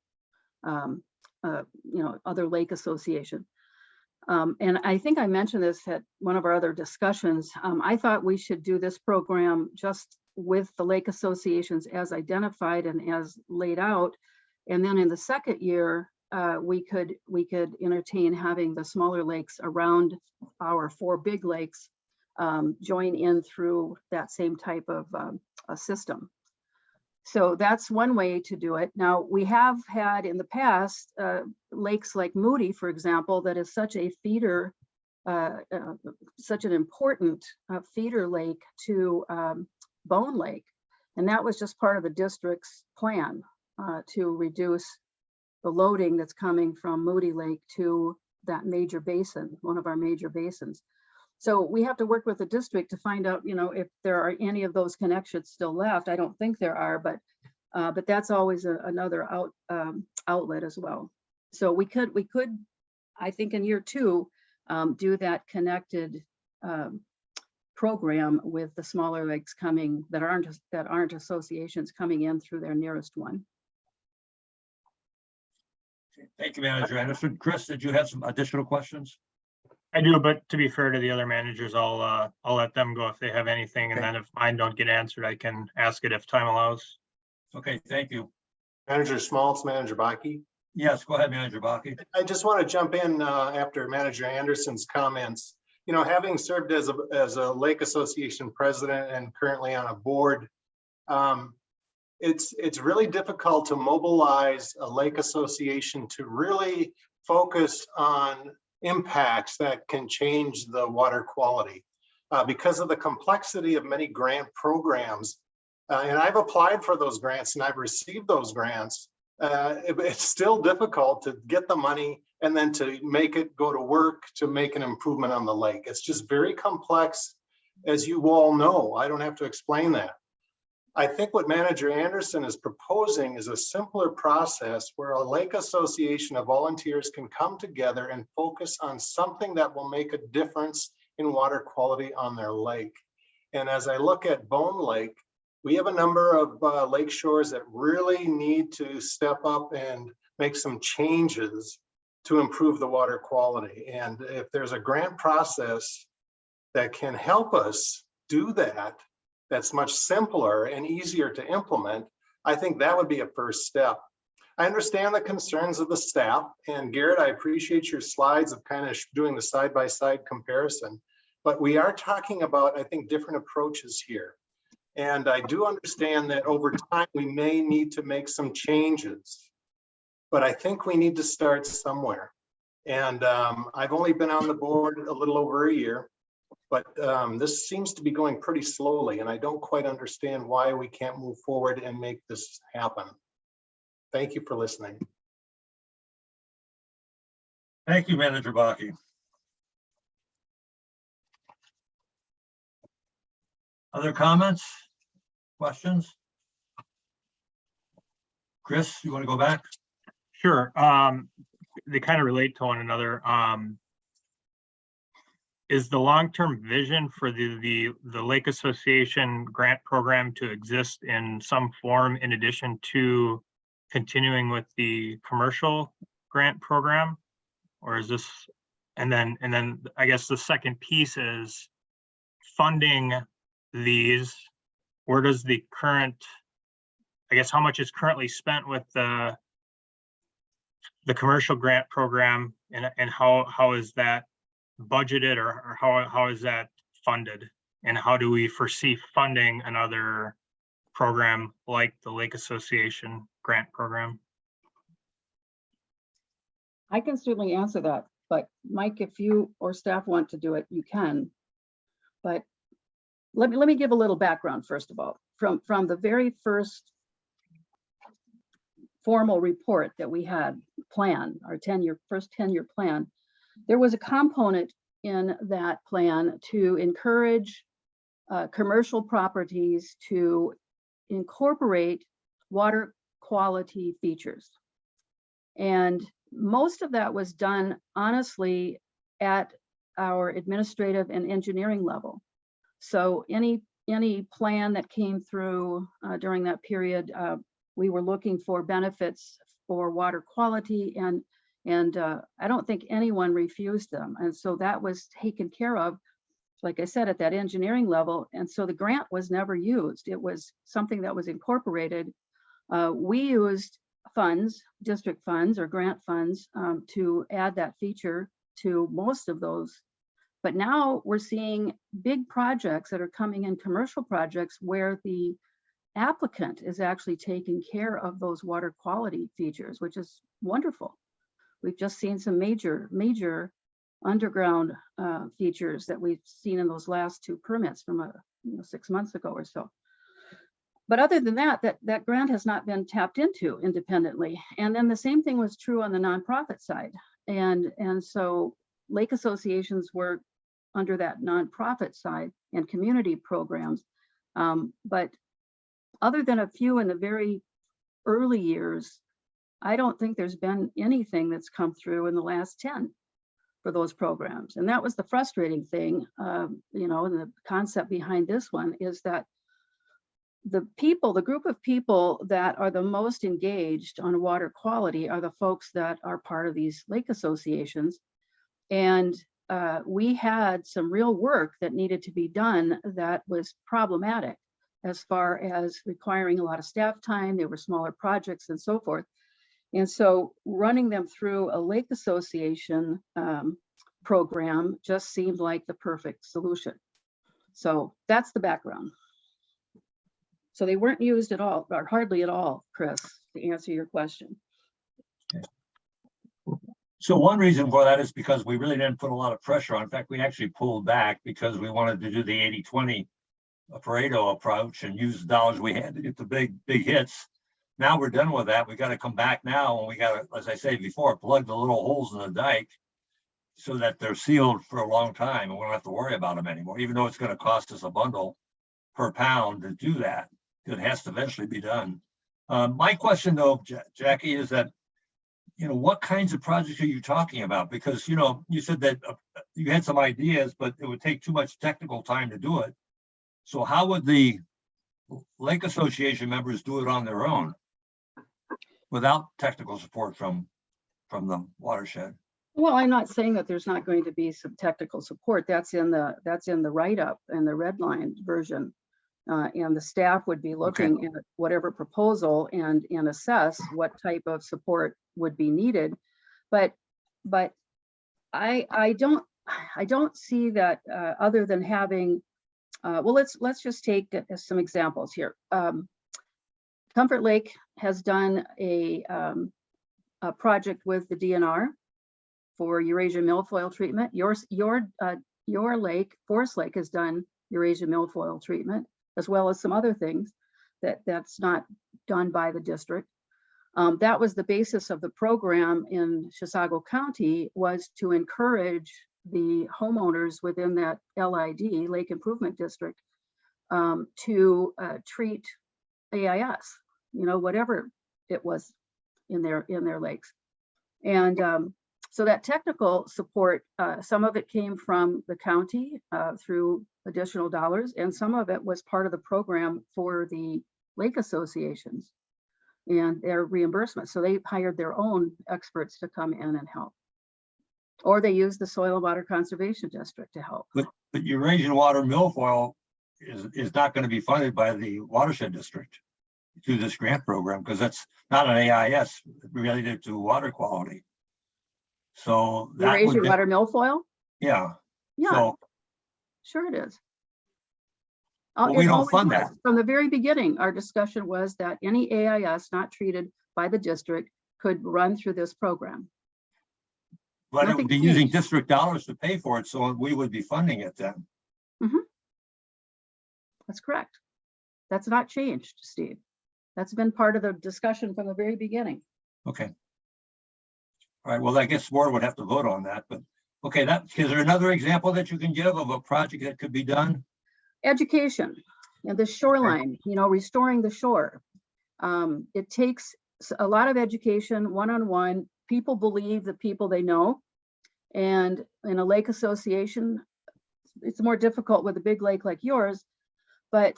other lake association. And I think I mentioned this at one of our other discussions. I thought we should do this program just with the lake associations as identified and as laid out. And then in the second year, we could entertain having the smaller lakes around our 4 big lakes join in through that same type of a system. So that's one way to do it. Now, we have had in the past lakes like Moody, for example, that is such a feeder, such an important feeder lake to Bone Lake. And that was just part of the district's plan to reduce the loading that's coming from Moody Lake to that major basin, one of our major basins. So we have to work with the district to find out, if there are any of those connections still left. I don't think there are, but that's always another outlet as well. So we could, I think in year 2, do that connected program with the smaller lakes coming that aren't associations coming in through their nearest one. Thank you, Manager Anderson. Chris, did you have some additional questions? I do, but to be fair to the other managers, I'll let them go if they have anything, and Okay. then if mine don't get answered, I can ask it if time allows. Okay, thank you. Manager Schmaltz, Manager Baki. Yes, go ahead, Manager Baki. I just want to jump in after Manager Anderson's comments. Having served as a Lake Association president and currently on a board, it's really difficult to mobilize a lake association to really focus on impacts that can change the water quality because of the complexity of many grant programs. And I've applied for those grants and I've received those grants. It's still difficult to get the money and then to make it go to work to make an improvement on the lake. It's just very complex, as you all know. I don't have to explain that. I think what Manager Anderson is proposing is a simpler process where a lake association of volunteers can come together and focus on something that will make a difference in water quality on their lake. And as I look at Bone Lake, we have a number of lake shores that really need to step up and make some changes to improve the water quality. And if there's a grant process that can help us do that, that's much simpler and easier to implement, I think that would be a first step. I understand the concerns of the staff, and Garrett, I appreciate your slides of kind of doing the side-by-side comparison, but we are talking about, I think, different approaches here. And I do understand that over time, we may need to make some changes, but I think we need to start somewhere. And I've only been on the board a little over a year, but this seems to be going pretty slowly, and I don't quite understand why we can't move forward and make this happen. Thank you for listening. Thank you, Manager Baki. Other comments, questions? Chris, you want to go back? Sure. They kind of relate to one another. Is the long-term vision for the Lake Association grant program to exist in some form in addition to continuing with the commercial grant program? Or is this, and then I guess the second piece is funding these. Where does the current, I guess, how much is currently spent with the commercial grant program, and how is that budgeted, or how is that funded, and how do we foresee funding another program like the Lake Association grant program? I can certainly answer that, but Mike, if you or staff want to do it, you can. But let me give a little background first of all. From the very first formal report that we had planned, our first 10-year plan, there was a component in that plan to encourage commercial properties to incorporate water quality features. And most of that was done honestly at our administrative and engineering level. So any plan that came through during that period, we were looking for benefits for water quality, and I don't think anyone refused them. And so that was taken care of, like I said, at that engineering level. And so the grant was never used. It was something that was incorporated. We used funds, district funds or grant funds, to add that feature to most of those. But now we're seeing big projects that are coming in, commercial projects, where the applicant is actually taking care of those water quality features, which is wonderful. We've just seen some major underground features that we've seen in those last 2 permits from 6 months ago or so. But other than that, that grant has not been tapped into independently. And then the same thing was true on the nonprofit side. And so lake associations were under that nonprofit side and community programs. But other than a few in the very early years, I don't think there's been anything that's come through in the last 10 for those programs. And that was the frustrating thing, and the concept behind this one is that the group of people that are the most engaged on water quality are the folks that are part of these lake associations. And we had some real work that needed to be done that was problematic as far as requiring a lot of staff time. They were smaller projects and so forth. And so running them through a lake association program just seemed like the perfect solution. So that's the background. So they weren't used at all, or hardly at all, Chris, to answer your question. So one reason for that is because we really didn't put a lot of pressure on. In fact, we actually pulled back because we wanted to do the 80-20 Pareto approach and use the dollars we had to get the big hits. Now we're done with that. We got to come back now, and we got to, as I said before, plug the little holes in the dike so that they're sealed for a long time, and we don't have to worry about them anymore, even though it's going to cost us a bundle per pound to do that. It has to eventually be done. My question, though, Jackie, is that, what kinds of projects are you talking about? Because, you said that you had some ideas, but it would take too much technical time to do it. So how would the Lake Association members do it on their own without technical support from the watershed? Well, I'm not saying that there's not going to be some technical support. That's in the write-up and the red line version. And the staff would be looking at whatever proposal and assess what type of support would be needed. But I don't see that other than having, well, let's just take some examples here. Comfort Lake has done a project with the DNR for Eurasia milfoil treatment. Your lake, Forest Lake, has done Eurasia milfoil treatment, as well as some other things that's not done by the district. That was the basis of the program in Chisago County, was to encourage the homeowners within that LID, Lake Improvement District, to treat AIS, whatever it was in their lakes. And so that technical support, some of it came from the county through additional dollars, and some of it was part of the program for the lake associations and their reimbursement. So they hired their own experts to come in and help. Or they used the Soil and Water Conservation District to help. But Eurasian water milfoil is not going to be funded by the Watershed District through this grant program, because that's not an AIS related to water quality. So that Eurasian water milfoil? Yeah. Yeah, So, sure it is. well, we It don't always fund was. that. From the very beginning, our discussion was that any AIS not treated by the district could run through this program. But it would Nothing be using changed. district dollars to pay for it, so we would be funding it then. That's correct. That's not changed, Steve. That's been part of the discussion from the very beginning. Okay. All right, well, I guess board would have to vote on that, but, okay, is there another example that you can give of a project that could be done? Education and the shoreline, restoring the shore. It takes a lot of education, one-on-one. People believe the people they know. And in a lake association, it's more difficult with a big lake like yours. But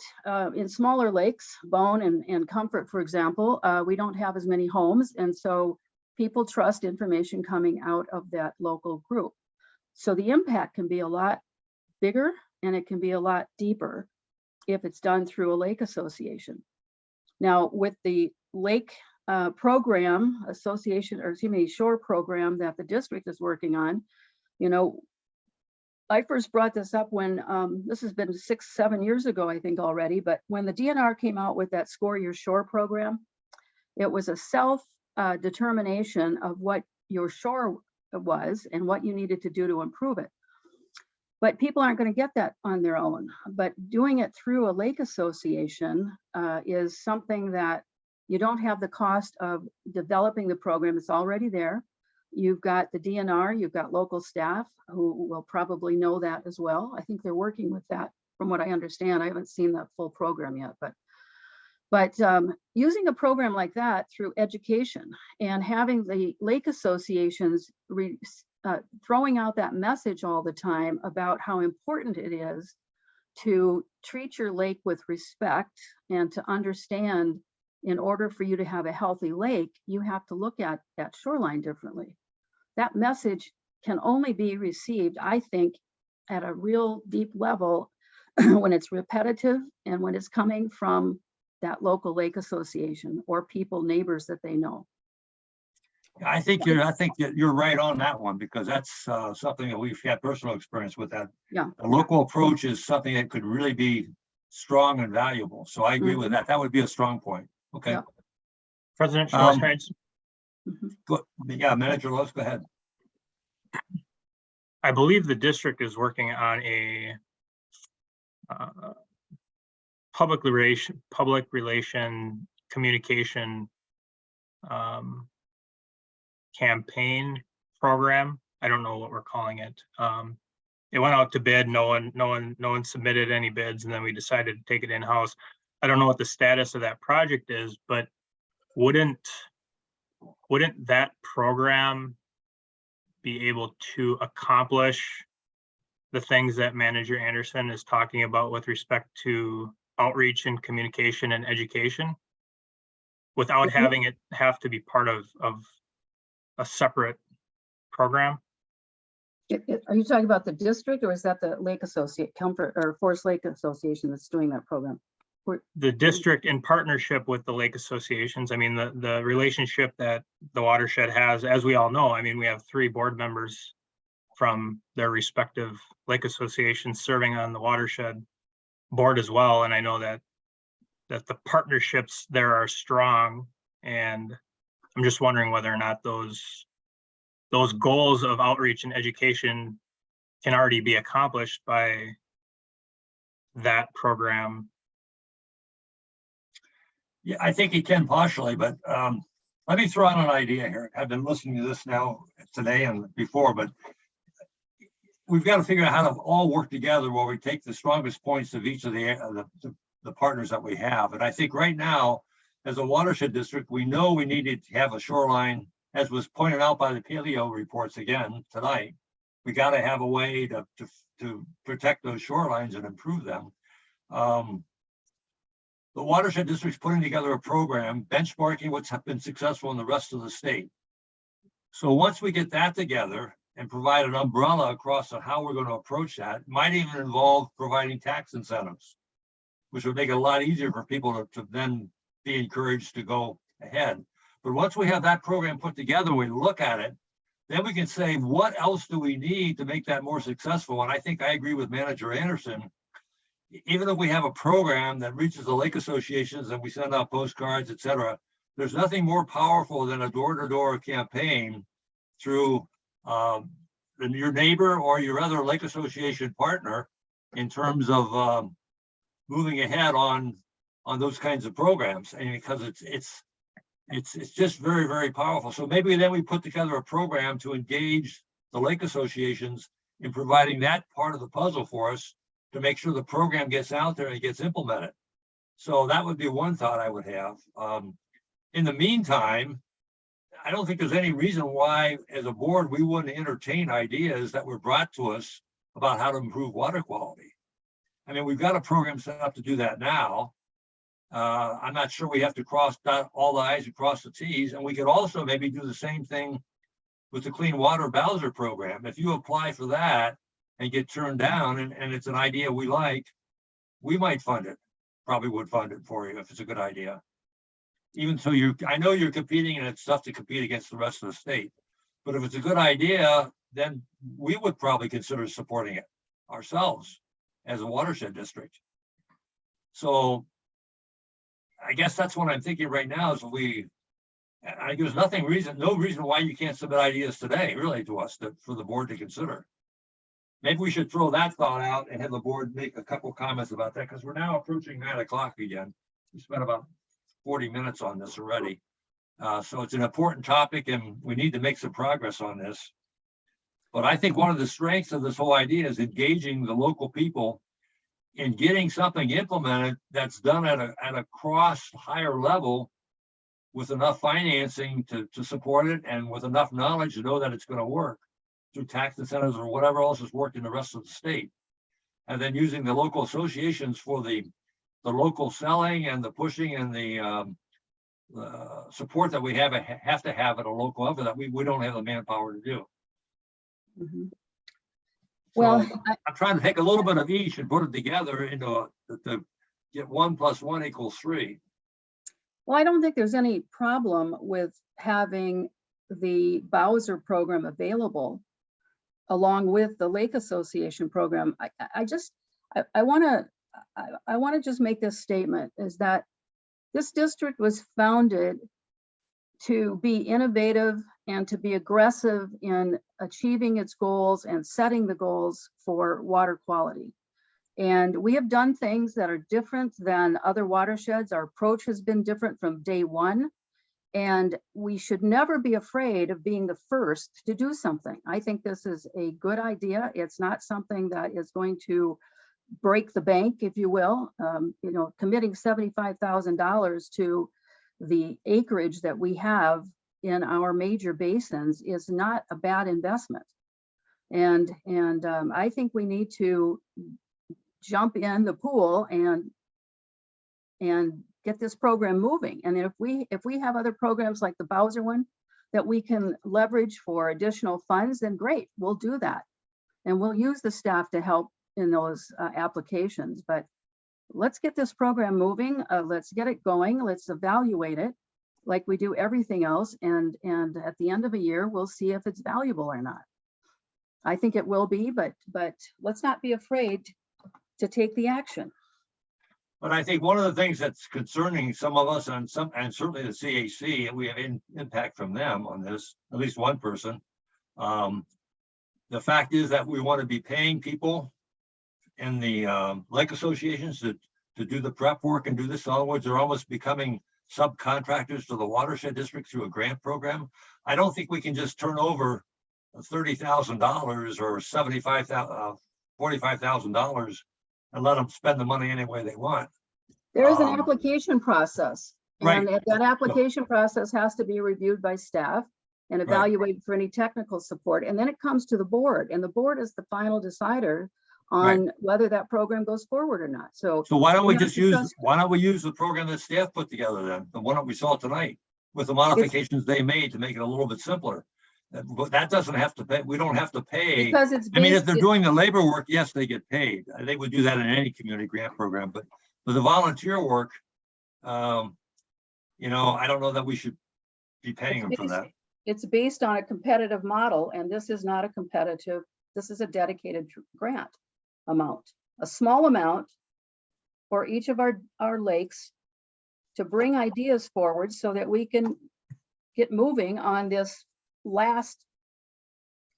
in smaller lakes, Bone and Comfort, for example, we don't have as many homes. And so people trust information coming out of that local group. So the impact can be a lot bigger and it can be a lot deeper if it's done through a lake association. Now, with the lake program association, or excuse me, shore program that the district is working on, I first brought this up when this has been 6-7 years ago, I think already, but when the DNR came out with that Score Your Shore program, it was a self-determination of what your shore was and what you needed to do to improve it. But people aren't going to get that on their own. But doing it through a lake association is something that you don't have the cost of developing the program. It's already there. You've got the DNR, you've got local staff who will probably know that as well. I think they're working with that from what I understand. I haven't seen that full program yet, but using a program like that through education and having the lake associations throwing out that message all the time about how important it is to treat your lake with respect and to understand, in order for you to have a healthy lake, you have to look at that shoreline differently. That message can only be received, I think, at a real deep level when it's repetitive and when it's coming from that local lake association or people, neighbors that they know. I think that you're right on that one, because that's something that we've had personal experience with. That Yeah. The local approach is something that could really be strong and valuable. So I agree with that. That would be a strong point. Okay. Yeah. President Schultz, Yeah, Manager Lowe's, go ahead. I believe the district is working on a public relation communication campaign program. I don't know what we're calling it. It went out to bid. No one submitted any bids, and then we decided to take it in-house. I don't know what the status of that project is, but wouldn't that program be able to accomplish the things that Manager Anderson is talking about with respect to outreach and communication and education without having it have to be part of a separate program? Are you talking about the district, or is that the Lake Associate, Comfort or Forest Lake Association that's doing that program? The district in partnership with the lake associations. I mean, the relationship that the Watershed has, as we all know, I mean, we have 3 board members from their respective lake associations serving on the Watershed board as well. And I know that the partnerships there are strong, and I'm just wondering whether or not those goals of outreach and education can already be accomplished by that program. Yeah, I think he can partially, but let me throw out an idea here. I've been listening to this now today and before, but we've got to figure out how to all work together where we take the strongest points of each of the partners that we have. And I think right now, as a watershed district, we know we needed to have a shoreline, as was pointed out by the paleo reports again tonight. We got to have a way to protect those shorelines and improve them. The Watershed District's putting together a program benchmarking what's been successful in the rest of the state. So once we get that together and provide an umbrella across on how we're going to approach that, might even involve providing tax incentives, which would make it a lot easier for people to then be encouraged to go ahead. But once we have that program put together, we look at it, then we can say, what else do we need to make that more successful? And I think I agree with Manager Anderson. Even if we have a program that reaches the lake associations and we send out postcards, et cetera, there's nothing more powerful than a door-to-door campaign through your neighbor or your other lake association partner in terms of moving ahead on on those kinds of programs, and because it's just very, very powerful. So maybe then we put together a program to engage the lake associations in providing that part of the puzzle for us to make sure the program gets out there and it gets implemented. So that would be one thought I would have. In the meantime, I don't think there's any reason why, as a board, we wouldn't entertain ideas that were brought to us about how to improve water quality. I mean, we've got a program set up to do that now. I'm not sure we have to dot all the i's and cross the t's, and we could also maybe do the same thing with the Clean Water Bowser program. If you apply for that and get turned down, and it's an idea we like, we might fund it. Probably would fund it for you if it's a good idea. Even so, I know you're competing, and it's tough to compete against the rest of the state. But if it's a good idea, then we would probably consider supporting it ourselves as a watershed district. So I guess that's what I'm thinking right now is there's no reason why you can't submit ideas today, really, to us for the board to consider. Maybe we should throw that thought out and have the board make a couple comments about that, because we're now approaching 9 o'clock again. We spent about 40 minutes on this already. So it's an important topic and we need to make some progress on this. But I think one of the strengths of this whole idea is engaging the local people in getting something implemented that's done at a cross higher level with enough financing to support it and with enough knowledge to know that it's going to work through tax incentives or whatever else is working the rest of the state. And then using the local associations for the local selling and the pushing and the support that we have to have at a local level that we don't have the manpower to do. Mhm. So Well, I'm trying to take a little bit of each and put it together into to get 1 + 1 = 3. Well, I don't think there's any problem with having the Bowser program available along with the Lake Association program. I want to just make this statement, is that this district was founded to be innovative and to be aggressive in achieving its goals and setting the goals for water quality. And we have done things that are different than other watersheds. Our approach has been different from day one. And we should never be afraid of being the first to do something. I think this is a good idea. It's not something that is going to break the bank, if you will. Committing $75,000 to the acreage that we have in our major basins is not a bad investment. And I think we need to jump in the pool and get this program moving. And if we have other programs like the Bowser one that we can leverage for additional funds, then great, we'll do that. And we'll use the staff to help in those applications. But let's get this program moving. Let's get it going. Let's evaluate it like we do everything else. And at the end of a year, we'll see if it's valuable or not. I think it will be, but let's not be afraid to take the action. But I think one of the things that's concerning some of us and certainly the CAC, and we have impact from them on this, at least one person. The fact is that we want to be paying people in the lake associations to do the prep work and do this. In other words, they're almost becoming subcontractors to the watershed district through a grant program. I don't think we can just turn over $30,000 or $45,000 and let them spend the money any way they want. There's an application process. Right. And that application process has to be reviewed by staff and evaluated for any technical support. And then it comes to the board, and the board is the final decider on whether that program goes forward or not. So why don't we use the program that staff put together then, the one that we saw tonight, with the modifications they made to make it a little bit simpler. But that doesn't have to pay. We don't have to pay. Because it's I mean, if they're doing the labor work, yes, they get paid. They would do that in any community grant program. But for the volunteer work, I don't know that we should be paying them for that. It's based on a competitive model, and this is not a competitive. This is a dedicated grant amount, a small amount for each of our lakes to bring ideas forward so that we can get moving on this last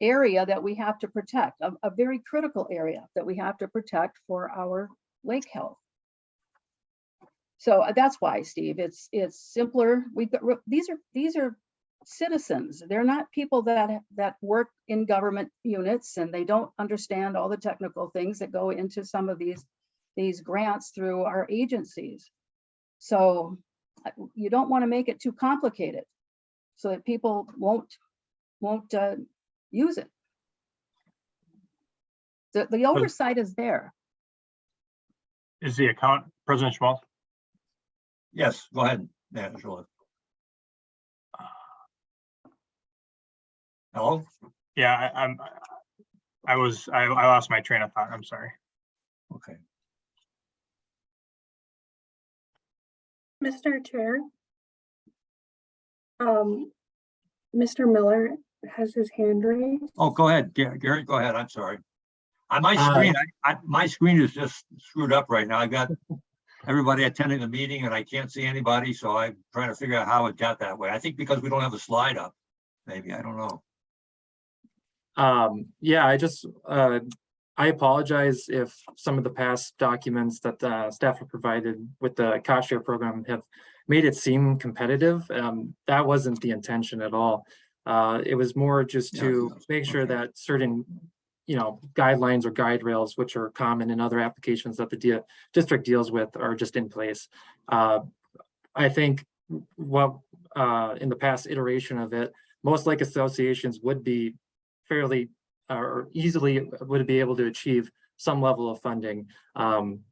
area that we have to protect, a very critical area that we have to protect for our lake health. So that's why, Steve, it's simpler. We've got, these are citizens. They're not people that work in government units, and they don't understand all the technical things that go into some of these grants through our agencies. So you don't want to make it too complicated so that people won't use it. The oversight is there. Is the account, President Schmaltz? Yes, go ahead, Angela. Hello? Yeah, I lost my train of thought. I'm sorry. Okay. Mr. Chair. Mr. Miller has his hand raised. Oh, go ahead, Gary, go ahead. I'm sorry. On my screen, my screen is just screwed up right now. I've got everybody attending the meeting and I can't see anybody, so I'm trying to figure out how it got that way. I think because we don't have a slide up, maybe, I don't know. Yeah, I apologize if some of the past documents that the staff have provided with the cost share program have made it seem competitive. That wasn't the intention at all. It was more just to make sure that certain, guidelines or guide rails, which are common in other applications that the district deals with, are just in place. I think what in the past iteration of it, most lake associations would be fairly or easily would be able to achieve some level of funding.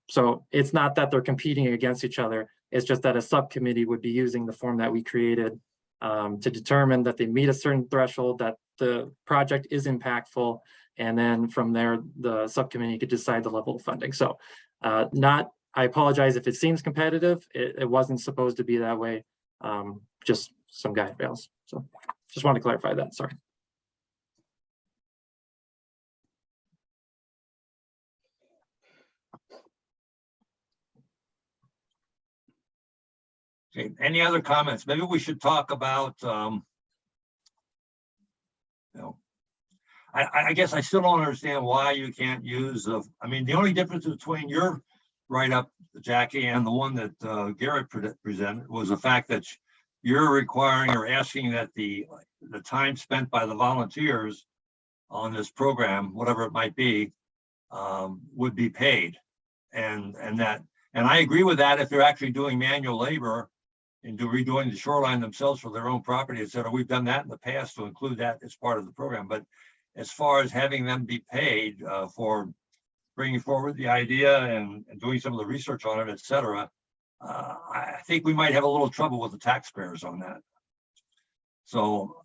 So it's not that they're competing against each other. It's just that a subcommittee would be using the form that we created to determine that they meet a certain threshold, that the project is impactful. And then from there, the subcommittee could decide the level of funding. So I apologize if it seems competitive. It wasn't supposed to be that way. Just some guide rails. So just want to clarify that, sorry. Okay, any other comments? Maybe we should talk about, I guess I still don't understand why you can't use the only difference between your write-up, Jackie, and the one that Garrett presented was the fact that you're requiring or asking that the time spent by the volunteers on this program, whatever it might be, would be paid. And I agree with that if they're actually doing manual labor and redoing the shoreline themselves for their own property, et cetera. We've done that in the past to include that as part of the program. But as far as having them be paid for bringing forward the idea and doing some of the research on it, et cetera, I think we might have a little trouble with the taxpayers on that. So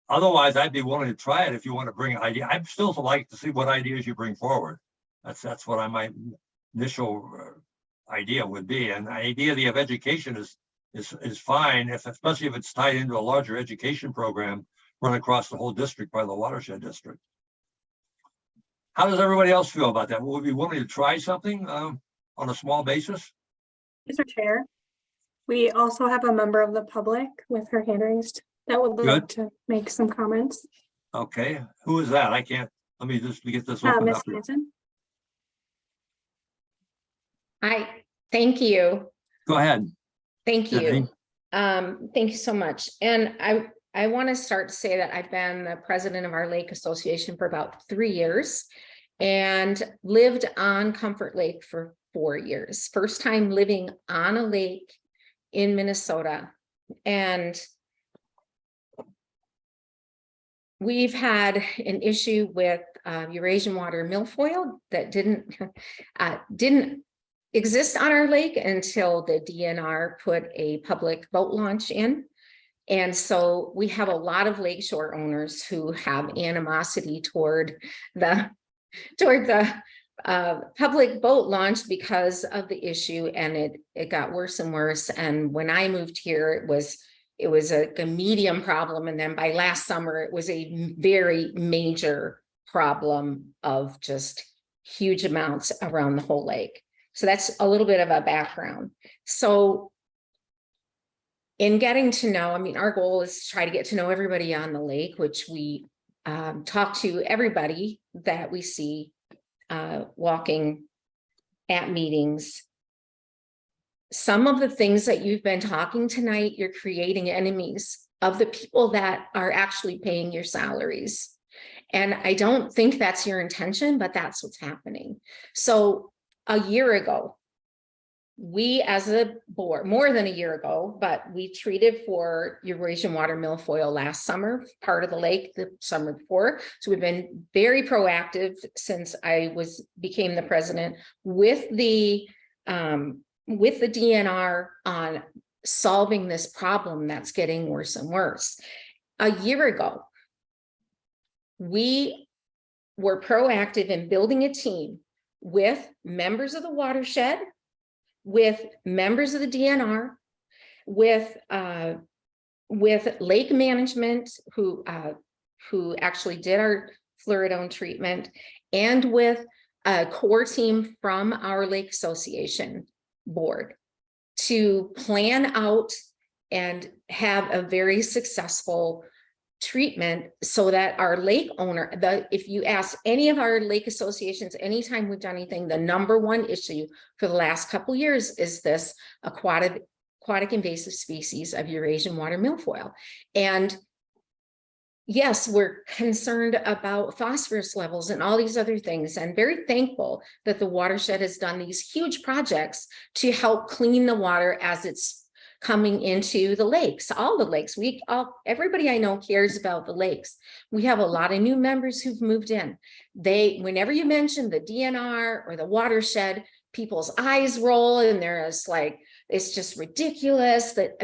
otherwise, I'd be willing to try it if you want to bring an idea. I'd still like to see what ideas you bring forward. That's what my initial idea would be. And the idea of education is fine, especially if it's tied into a larger education program run across the whole district by the Watershed District. How does everybody else feel about that? Would we be willing to try something on a small basis? Mr. Chair, we also have a member of the public with her hand raised that would like to make some comments. Okay, who is that? I can't, let me just get this opened Ms. up here. Hanson. Hi, thank you. Go ahead. Thank you. Jenny. Thank you so much. And I want to start to say that I've been the president of our lake association for about 3 years and lived on Comfort Lake for 4 years. First time living on a lake in Minnesota. And we've had an issue with Eurasian water milfoil that didn't exist on our lake until the DNR put a public boat launch in. And so we have a lot of lakeshore owners who have animosity toward the public boat launch because of the issue, and it got worse and worse. And when I moved here, it was a medium problem, and then by last summer it was a very major problem of just huge amounts around the whole lake. So that's a little bit of a background. So in getting to know, our goal is to try to get to know everybody on the lake, which we talk to everybody that we see walking at meetings. some of the things that you've been talking tonight, you're creating enemies of the people that are actually paying your salaries. And I don't think that's your intention, but that's what's happening. So a year ago, we as a board, more than a year ago, but we treated for Eurasian water milfoil last summer, part of the lake the summer before. So we've been very proactive since I became the president with the DNR on solving this problem that's getting worse and worse. A year ago, we were proactive in building a team with members of the Watershed, with members of the DNR, with lake management who actually did our fluoridone treatment, and with a core team from our lake association board to plan out and have a very successful treatment so that our lake owner, if you ask any of our lake associations, anytime we've done anything, the number one issue for the last couple of years is this aquatic invasive species of Eurasian water milfoil. And yes, we're concerned about phosphorus levels and all these other things, and very thankful that the Watershed has done these huge projects to help clean the water as it's coming into the lakes, all the lakes. Everybody I know cares about the lakes. We have a lot of new members who've moved in. Whenever you mention the DNR or the Watershed, people's eyes roll and they're just like, it's just ridiculous that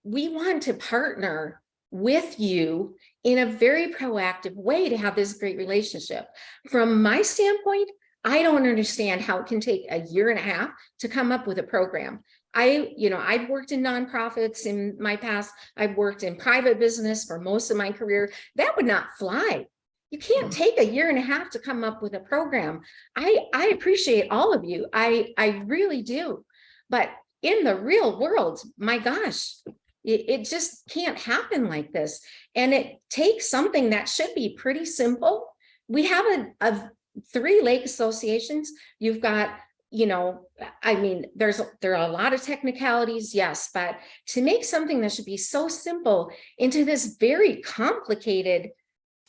we want to partner with you in a very proactive way to have this great relationship. From my standpoint, I don't understand how it can take a year and a half to come up with a program. I've worked in nonprofits in my past. I've worked in private business for most of my career. That would not fly. You can't take a year and a half to come up with a program. I appreciate all of you. I really do. But in the real world, my gosh, it just can't happen like this. And it takes something that should be pretty simple. We have 3 lake associations. You've got, there are a lot of technicalities, yes, but to make something that should be so simple into this very complicated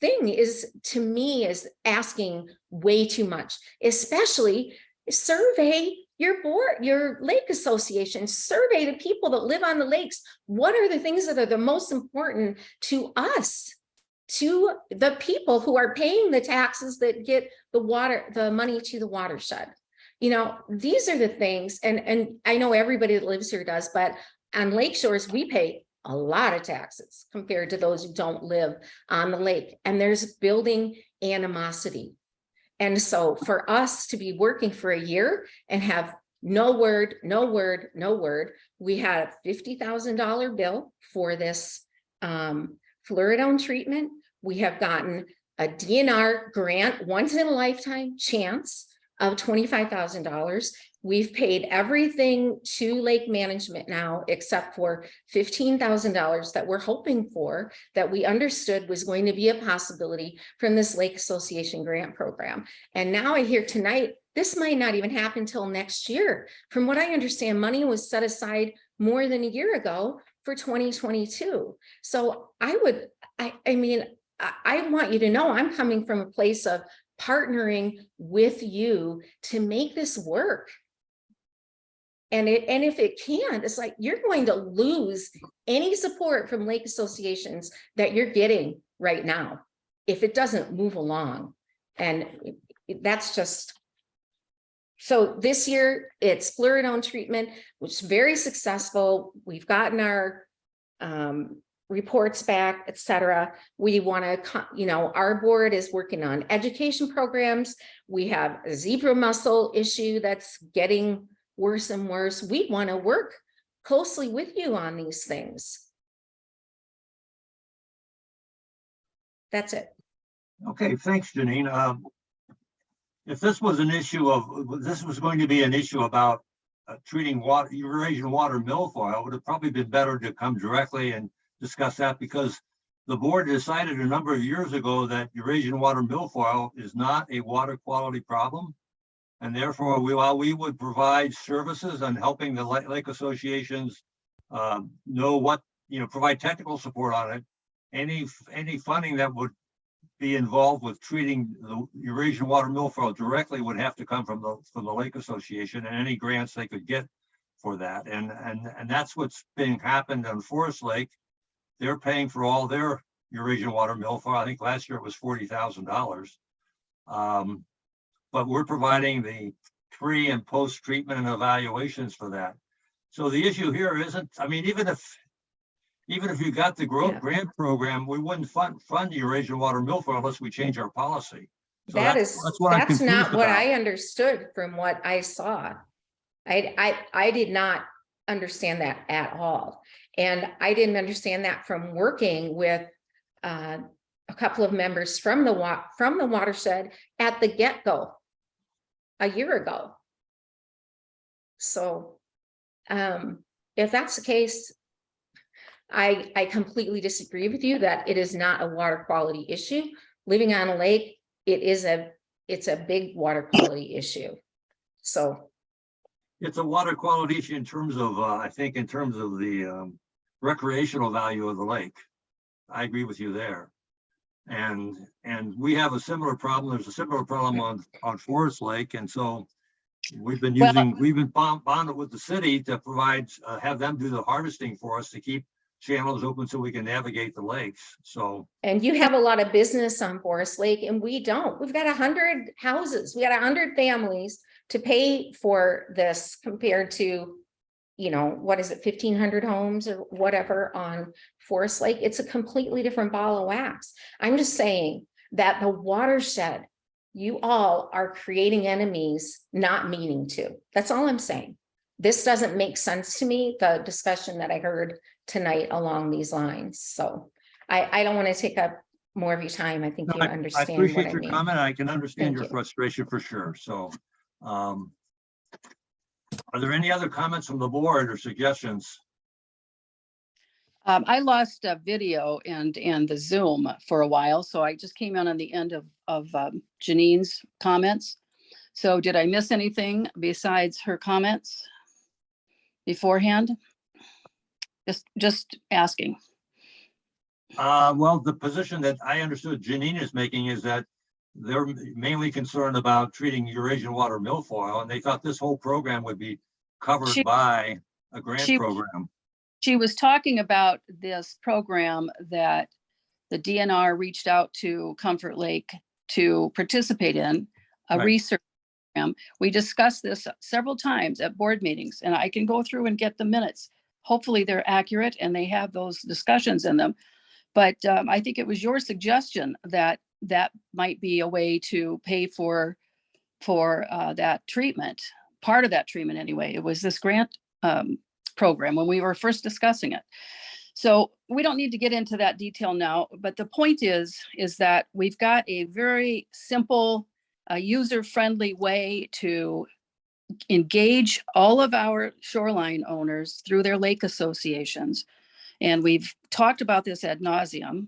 thing to me is asking way too much. Especially survey your board, your lake association, survey the people that live on the lakes. What are the things that are the most important to us, to the people who are paying the taxes that get the money to the Watershed? These are the things, and I know everybody that lives here does, but on lake shores, we pay a lot of taxes compared to those who don't live on the lake, and there's building animosity. And so for us to be working for a year and have no word, we had a $50,000 bill for this fluoridone treatment. We have gotten a DNR grant, once in a lifetime chance of $25,000. We've paid everything to lake management now, except for $15,000 that we're hoping for, that we understood was going to be a possibility from this Lake Association grant program. And now I hear tonight, this might not even happen till next year. From what I understand, money was set aside more than a year ago for 2022. So I want you to know I'm coming from a place of partnering with you to make this work. And if it can't, it's like you're going to lose any support from lake associations that you're getting right now if it doesn't move along. And that's just, so this year it's fluoridone treatment, which is very successful. We've gotten our reports back, etc. We want to, our board is working on education programs. We have a zebra mussel issue that's getting worse and worse. We want to work closely with you on these things. That's it. Okay, thanks, Janine. If this was an issue this was going to be an issue about treating Eurasian water milfoil, it would have probably been better to come directly and discuss that, because the board decided a number of years ago that Eurasian water milfoil is not a water quality problem. And therefore, while we would provide services on helping the lake associations know what, provide technical support on it, any funding that would be involved with treating the Eurasian water milfoil directly would have to come from the Lake Association, and any grants they could get for that. And that's what's been happened on Forest Lake. They're paying for all their Eurasian water milfoil. I think last year it was $40,000. But we're providing the pre and post treatment and evaluations for that. So the issue here isn't, I mean, even if you got the grant program, we wouldn't fund Eurasian water milfoil unless we change our policy. So that's what I'm not confused what about. I understood from what I saw. I did not understand that at all. And I didn't understand that from working with a couple of members from the watershed at the get-go a year ago. So if that's the case, I completely disagree with you that it is not a water quality issue. Living on a lake, it's a big water quality issue. So it's a water quality issue in terms of, I think in terms of the recreational value of the lake. I agree with you there. And we have a similar problem. There's a similar problem on Forest Lake. And so we've been bonded with the city to provide, have them do the harvesting for us to keep channels open so we can navigate the lakes. So. And you have a lot of business on Forest Lake and we don't. We've got 100 houses. We got 100 families to pay for this compared to, what is it, 1,500 homes or whatever on Forest Lake. It's a completely different ball of wax. I'm just saying that the watershed, you all are creating enemies, not meaning to. That's all I'm saying. This doesn't make sense to me, the discussion that I heard tonight along these lines. So I don't want to take up more of your time. I think you understand. I appreciate what your I mean. comment. I can understand Thank your you. frustration for sure. So are there any other comments from the board or suggestions? I lost a video and the Zoom for a while, so I just came in on the end of Janine's comments. So did I miss anything besides her comments beforehand? Just asking. Well, the position that I understood Janine is making is that they're mainly concerned about treating Eurasian water milfoil, and they thought this whole program would be covered by a grant program. She was talking about this program that the DNR reached out to Comfort Lake to participate in, a research program. We discussed this several times at board meetings, and I can go through and get the minutes. Hopefully they're accurate and they have those discussions in them. But I think it was your suggestion that that might be a way to pay for that treatment, part of that treatment anyway. It was this grant program when we were first discussing it. So we don't need to get into that detail now, but the point is that we've got a very simple, user-friendly way to engage all of our shoreline owners through their lake associations. And we've talked about this ad nauseum,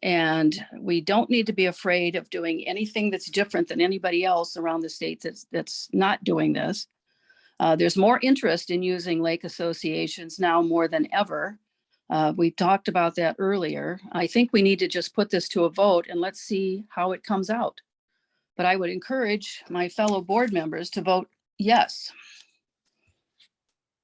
and we don't need to be afraid of doing anything that's different than anybody else around the state that's not doing this. There's more interest in using lake associations now more than ever. We talked about that earlier. I think we need to just put this to a vote and let's see how it comes out. But I would encourage my fellow board members to vote yes.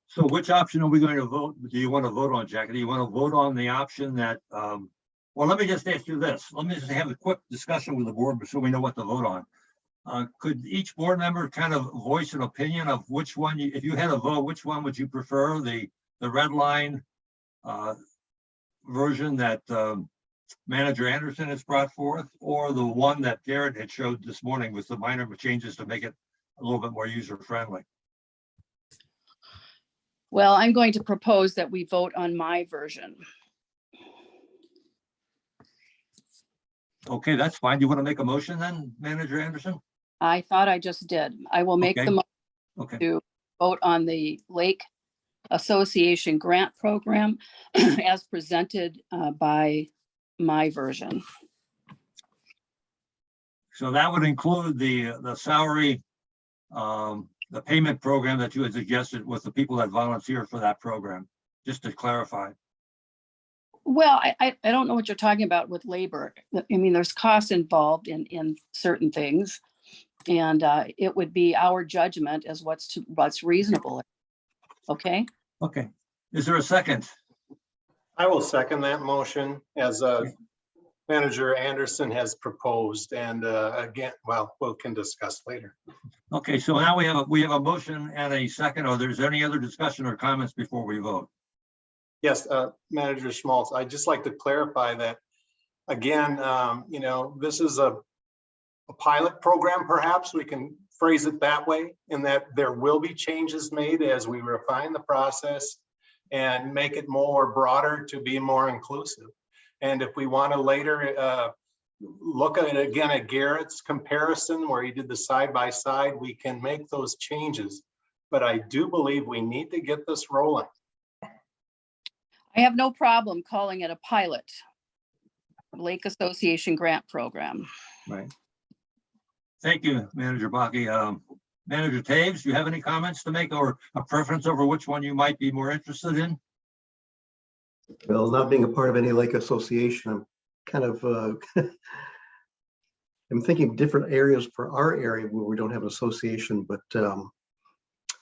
So which option are we going to vote? Do you want to vote on, Jackie? Do you want to vote on the option that, well, let me just ask you this. Let me just have a quick discussion with the board so we know what to vote on. Could each board member kind of voice an opinion of which one, if you had a vote, which one would you prefer? The red line version that Manager Anderson has brought forth, or the one that Garrett had showed this morning with the minor changes to make it a little bit more user-friendly? Well, I'm going to propose that we vote on my version. Okay, that's fine. Do you want to make a motion then, Manager Anderson? I thought I just did. I will make the motion to vote on the Lake Association grant program as presented by my version. So that would include the salary the payment program that you had suggested with the people that volunteer for that program, just to clarify. Well, I don't know what you're talking about with labor. I mean, there's costs involved in certain things. And it would be our judgment as what's reasonable. Okay. Okay. Is there a second? I will second that motion as Manager Anderson has proposed. And again, well, we can discuss later. Okay, so now we have a motion and a second. Or there's any other discussion or comments before we vote? Yes, Manager Schmaltz, I'd just like to clarify that, again, you know, this is a pilot program, perhaps we can phrase it that way, in that there will be changes made as we refine the process and make it more broader to be more inclusive. And if we want to later look at it again at Garrett's comparison where he did the side-by-side, we can make those changes. But I do believe we need to get this rolling. I have no problem calling it a pilot Lake Association grant program. Right. Thank you, Manager Baki. Manager Taves, do you have any comments to make or a preference over which one you might be more interested in? Well, not being a part of any lake association, I'm kind of, I'm thinking different areas for our area where we don't have an association, but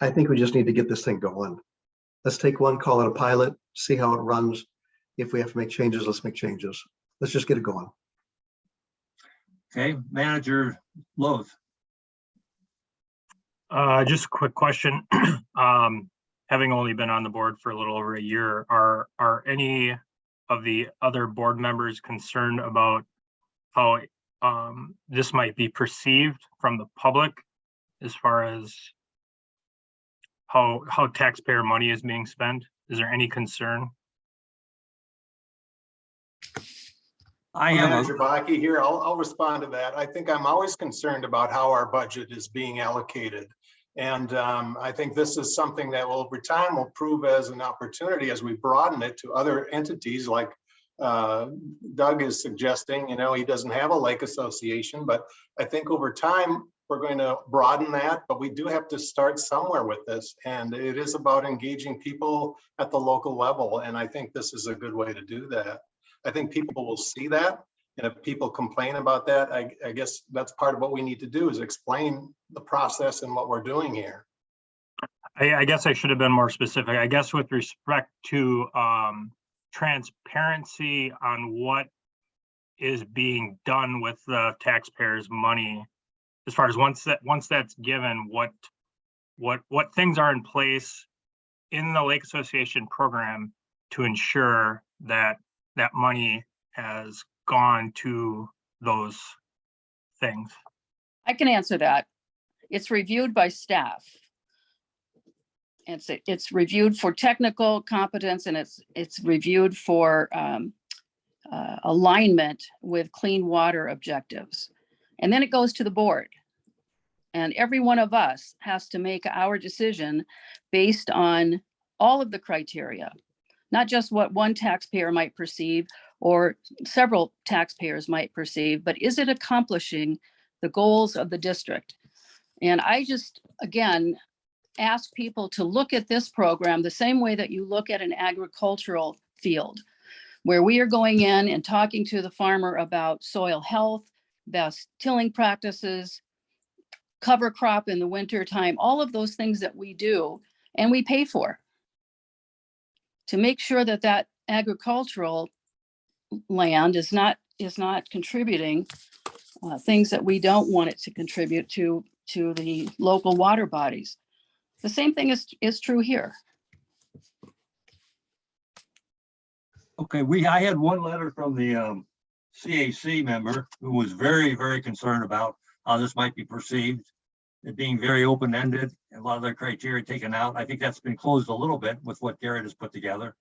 I think we just need to get this thing going. Let's take one, call it a pilot, see how it runs. If we have to make changes, let's make changes. Let's just get it going. Okay, Manager Loth. Just a quick question. Having only been on the board for a little over a year, are any of the other board members concerned about how this might be perceived from the public as far as how taxpayer money is being spent? Is there any concern? I have Manager Baki here. I'll respond to that. I think I'm always concerned about how our budget is being allocated. And I think this is something that will over time will prove as an opportunity as we broaden it to other entities like Doug is suggesting. You know, he doesn't have a lake association, but I think over time we're going to broaden that, but we do have to start somewhere with this. And it is about engaging people at the local level. And I think this is a good way to do that. I think people will see that. And if people complain about that, I guess that's part of what we need to do is explain the process and what we're doing here. I guess I should have been more specific. I guess with respect to transparency on what is being done with the taxpayers' money, as far as once that's given, what things are in place in the Lake Association program to ensure that that money has gone to those things? I can answer that. It's reviewed by staff. It's reviewed for technical competence and it's reviewed for alignment with clean water objectives. And then it goes to the board. And every one of us has to make our decision based on all of the criteria, not just what one taxpayer might perceive or several taxpayers might perceive, but is it accomplishing the goals of the district? And I just, again, ask people to look at this program the same way that you look at an agricultural field, where we are going in and talking to the farmer about soil health, best tilling practices, cover crop in the winter time, all of those things that we do and we pay for to make sure that that agricultural land is not contributing things that we don't want it to contribute to the local water bodies. The same thing is true here. Okay, I had one letter from the CAC member who was very, very concerned about how this might be perceived, it being very open-ended, a lot of their criteria taken out. I think that's been closed a little bit with what Garrett has put together.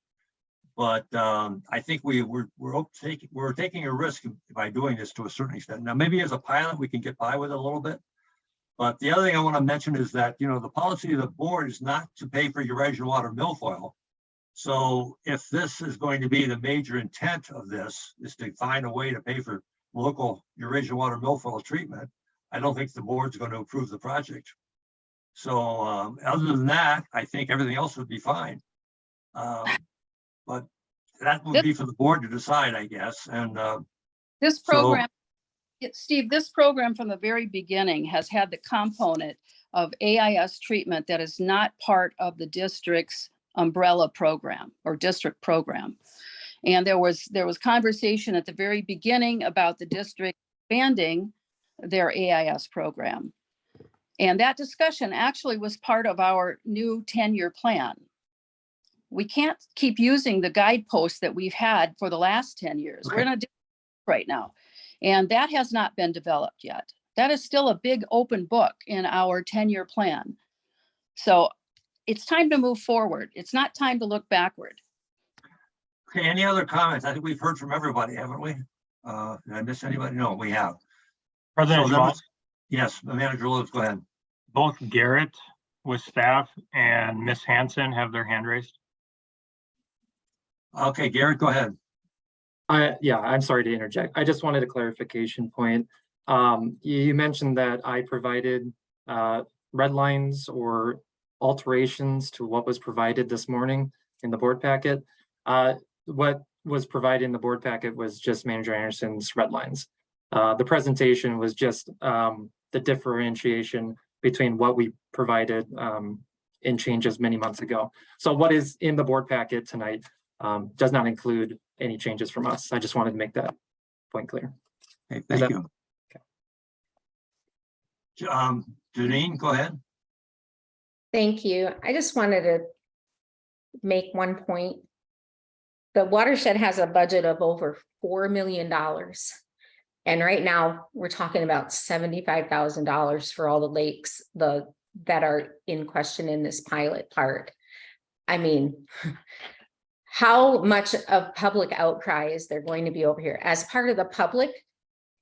But I think we're taking a risk by doing this to a certain extent. Now, maybe as a pilot, we can get by with it a little bit. But the other thing I want to mention is that, you know, the policy of the board is not to pay for Eurasian water milfoil. So if this is going to be the major intent of this, is to find a way to pay for local Eurasian water milfoil treatment, I don't think the board's going to approve the project. So other than that, I think everything else would be fine. But that would be for the board to decide, I guess. And This so- program, Steve, this program from the very beginning has had the component of AIS treatment that is not part of the district's umbrella program or district program. And there was conversation at the very beginning about the district expanding their AIS program. And that discussion actually was part of our new 10-year plan. We can't keep using the guideposts that we've had for the last 10 years. Okay. We're in a different right now. And that has not been developed yet. That is still a big open book in our 10-year plan. So it's time to move forward. It's not time to look backward. Okay, any other comments? I think we've heard from everybody, haven't we? Did I miss anybody? No, we have. President So then Schmaltz, let's- Yes, the manager, let's go ahead. both Garrett with staff and Miss Hanson have their hand raised. Okay, Garrett, go ahead. Yeah, I'm sorry to interject. I just wanted a clarification point. You mentioned that I provided red lines or alterations to what was provided this morning in the board packet. What was provided in the board packet was just Manager Anderson's red lines. The presentation was just the differentiation between what we provided in changes many months ago. So what is in the board packet tonight does not include any changes from us. I just wanted to make that point clear. Okay, thank you. Janine, go ahead. Thank you. I just wanted to make one point. The watershed has a budget of over $4 million. And right now, we're talking about $75,000 for all the lakes that are in question in this pilot part. I mean, how much of public outcry is there going to be over here as part of the public?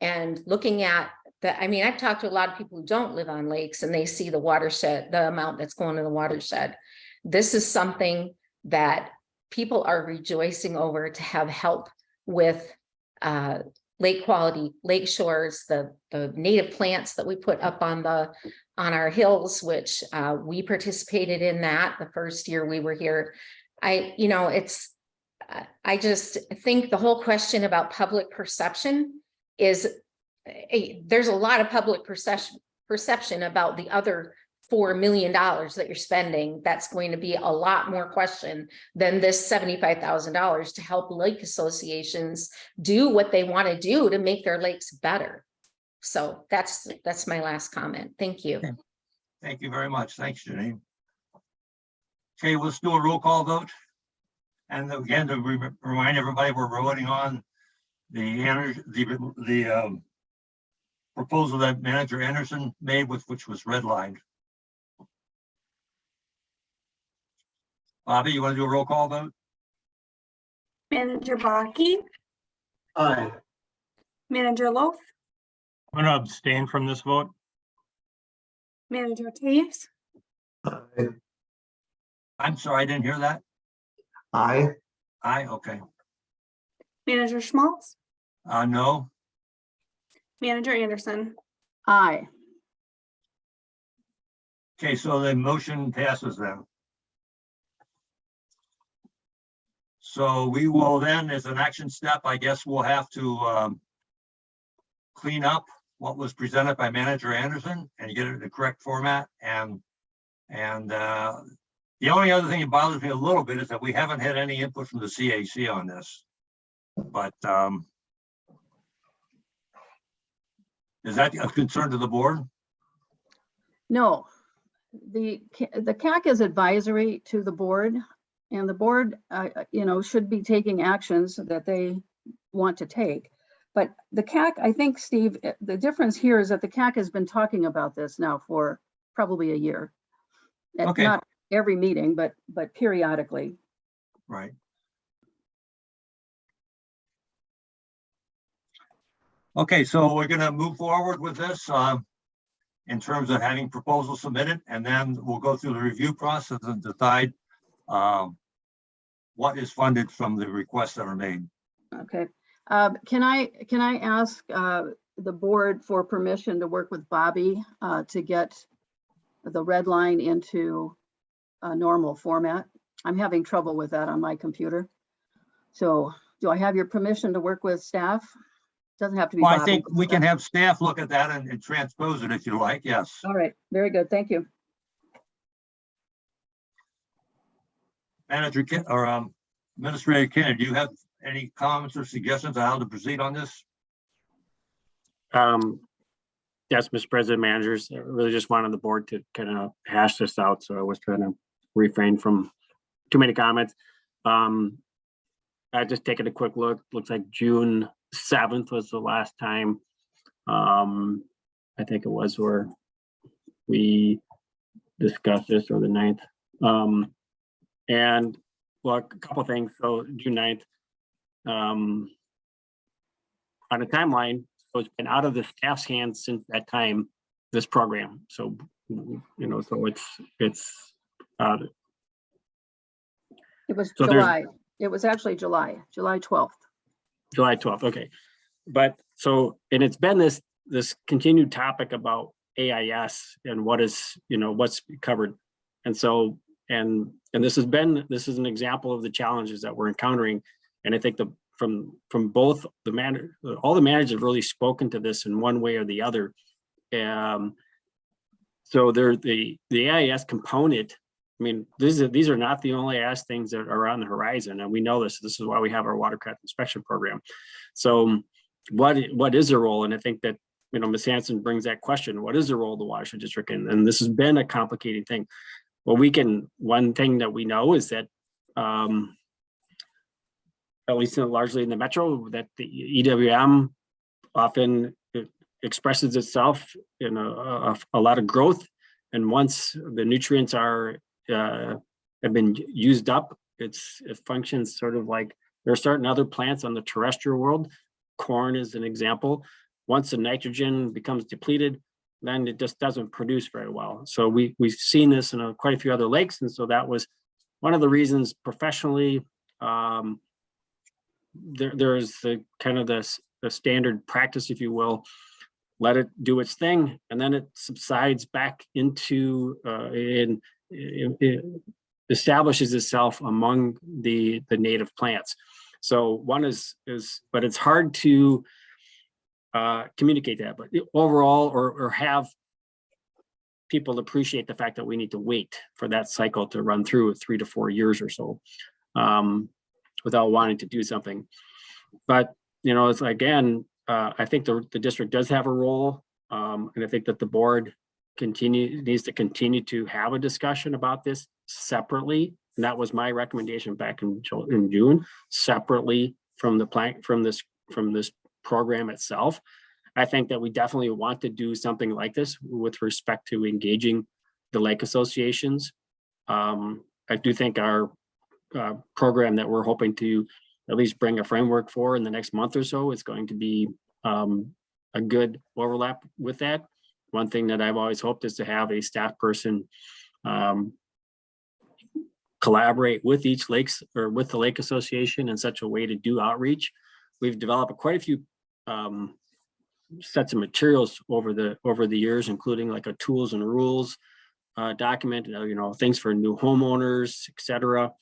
And looking at I mean, I've talked to a lot of people who don't live on lakes and they see the watershed, the amount that's going in the watershed. This is something that people are rejoicing over to have help with lake quality, lake shores, the native plants that we put up on our hills, which we participated in that the first year we were here. I just think the whole question about public perception is there's a lot of public perception about the other $4 million that you're spending. That's going to be a lot more question than this $75,000 to help lake associations do what they want to do to make their lakes better. So that's my last comment. Thank you. Okay. Thank you very much. Thanks, Janine. Okay, let's do a roll call vote. And again, to remind everybody, we're voting on the proposal that Manager Anderson made, which was redlined. Bobby, you want to do a roll call vote? Manager Baki, Aye. Manager Loaf, I'm going to abstain from this vote. Manager Taves, Aye. I'm sorry, I didn't hear that. Aye. Aye, okay. Manager Schmaltz, No. Manager Anderson. Aye. Okay, so the motion passes then. So we will then, as an action step, I guess we'll have to clean up what was presented by Manager Anderson and get it in the correct format. And the only other thing that bothers me a little bit is that we haven't had any input from the CAC on this. But is that a concern to the board? No, the CAC is advisory to the board, and the board, should be taking actions that they want to take. But the CAC, I think, Steve, the difference here is that the CAC has been talking about this now for probably a year. Okay. Not every meeting, but periodically. Right. Okay, so we're going to move forward with this in terms of having proposals submitted, and then we'll go through the review process and decide what is funded from the requests that are made. Okay. Can I ask the board for permission to work with Bobby to get the red line into a normal format. I'm having trouble with that on my computer. So do I have your permission to work with staff? Doesn't have to be. Well, I Bob, think but we can staff. have staff look at that and transpose it if you like, yes. All right, very good, thank you. Manager or Administrator Kennedy, do you have any comments or suggestions on how to proceed on this? Yes, Mr. President, managers, I really just wanted the board to kind of hash this out. So I was trying to refrain from too many comments. I just taken a quick look. Looks like June 7th was the last time. I think it was where we discussed this, or the 9th. And well, a couple of things. So June 9th, on a timeline, so it's been out of the staff's hands since that time, this program. So, you know, so it's It was so July. It was actually July 12th. July 12th. Okay. But so, and it's been this continued topic about AIS and what is, you know, what's covered. And so, and this is an example of the challenges that we're encountering. And I think from both all the managers have really spoken to this in one way or the other. So the AIS component, I mean, these are not the only AIS things that are on the horizon, and we know this. This is why we have our watercraft inspection program. So what is the role? And I think that, you know, Ms. Hanson brings that question, what is the role of the Watershed District? And this has been a complicating thing. Well, one thing that we know is that, at least largely in the metro, that the EWM often expresses itself in a lot of growth. And once the nutrients have been used up, it functions sort of like there are certain other plants on the terrestrial world. Corn is an example. Once the nitrogen becomes depleted, then it just doesn't produce very well. So we've seen this in quite a few other lakes. And so that was one of the reasons professionally, there's the kind of the standard practice, if you will, let it do its thing, and then it subsides back into it establishes itself among the native plants. So one is, but it's hard to communicate that, but overall, or have people appreciate the fact that we need to wait for that cycle to run through 3 to 4 years or so, without wanting to do something. But, you know, it's again, I think the district does have a role, and I think that the board needs to continue to have a discussion about this separately. And that was my recommendation back in June, separately from this program itself. I think that we definitely want to do something like this with respect to engaging the lake associations. I do think our program that we're hoping to at least bring a framework for in the next month or so is going to be a good overlap with that. One thing that I've always hoped is to have a staff person collaborate with each lakes or with the lake association in such a way to do outreach. We've developed quite a few sets of materials over the years, including like a tools and rules document, you know, things for new homeowners, etc.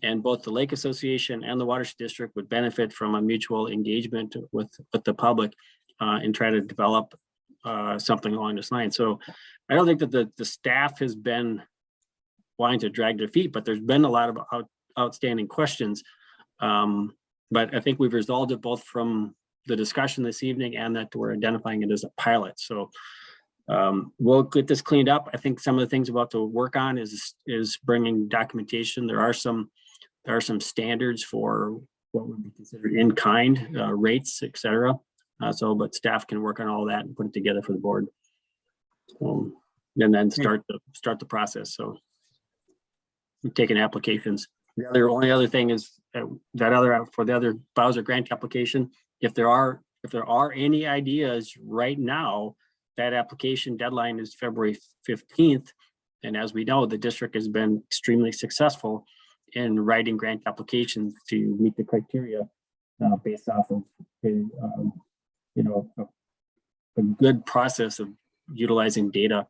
And both the Lake Association and the Watershed District would benefit from a mutual engagement with the public and try to develop something along this line. So I don't think that the staff has been wanting to drag their feet, but there's been a lot of outstanding questions. But I think we've resolved it both from the discussion this evening and that we're identifying it as a pilot. So we'll get this cleaned up. I think some of the things we'll have to work on is bringing documentation. There are some standards for what would be considered in-kind rates, etc. But staff can work on all that and put it together for the board, and then start the process. So we're taking applications. The only other thing is for the other Bowser grant application. If there are any ideas right now, that application deadline is February 15th. And as we know, the district has been extremely successful in writing grant applications to meet the criteria based off of a good process of utilizing data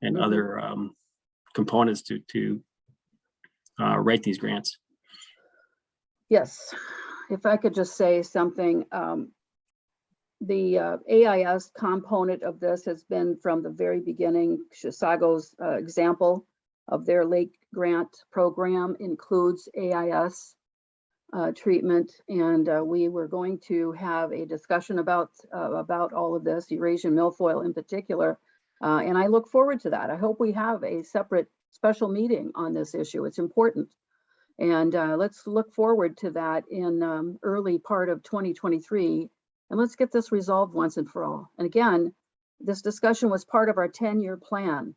Mhm. other components to write these grants. Yes, if I could just say something, the AIS component of this has been from the very beginning. Chisago's example of their lake grant program includes AIS treatment, and we were going to have a discussion about all of this, Eurasian milfoil in particular, and I look forward to that. I hope we have a separate special meeting on this issue. It's important. And let's look forward to that in early part of 2023. And let's get this resolved once and for all. And again, this discussion was part of our 10-year plan,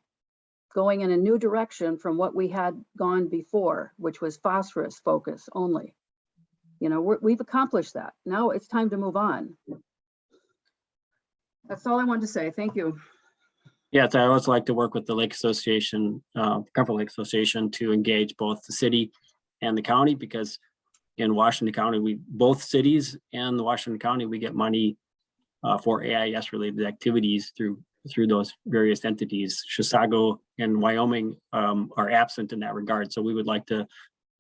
going in a new direction from what we had gone before, which was phosphorus focus only. You know, we've accomplished that. Now it's time to move on. That's all I wanted to say. Thank you. Yes, I always like to work with the Lake Association, Comfort Lake Association, to engage both the city and the county, because in Washington County, both cities and the Washington County, we get money for AIS related activities through those various entities. Chisago and Wyoming are absent in that regard. So we would like to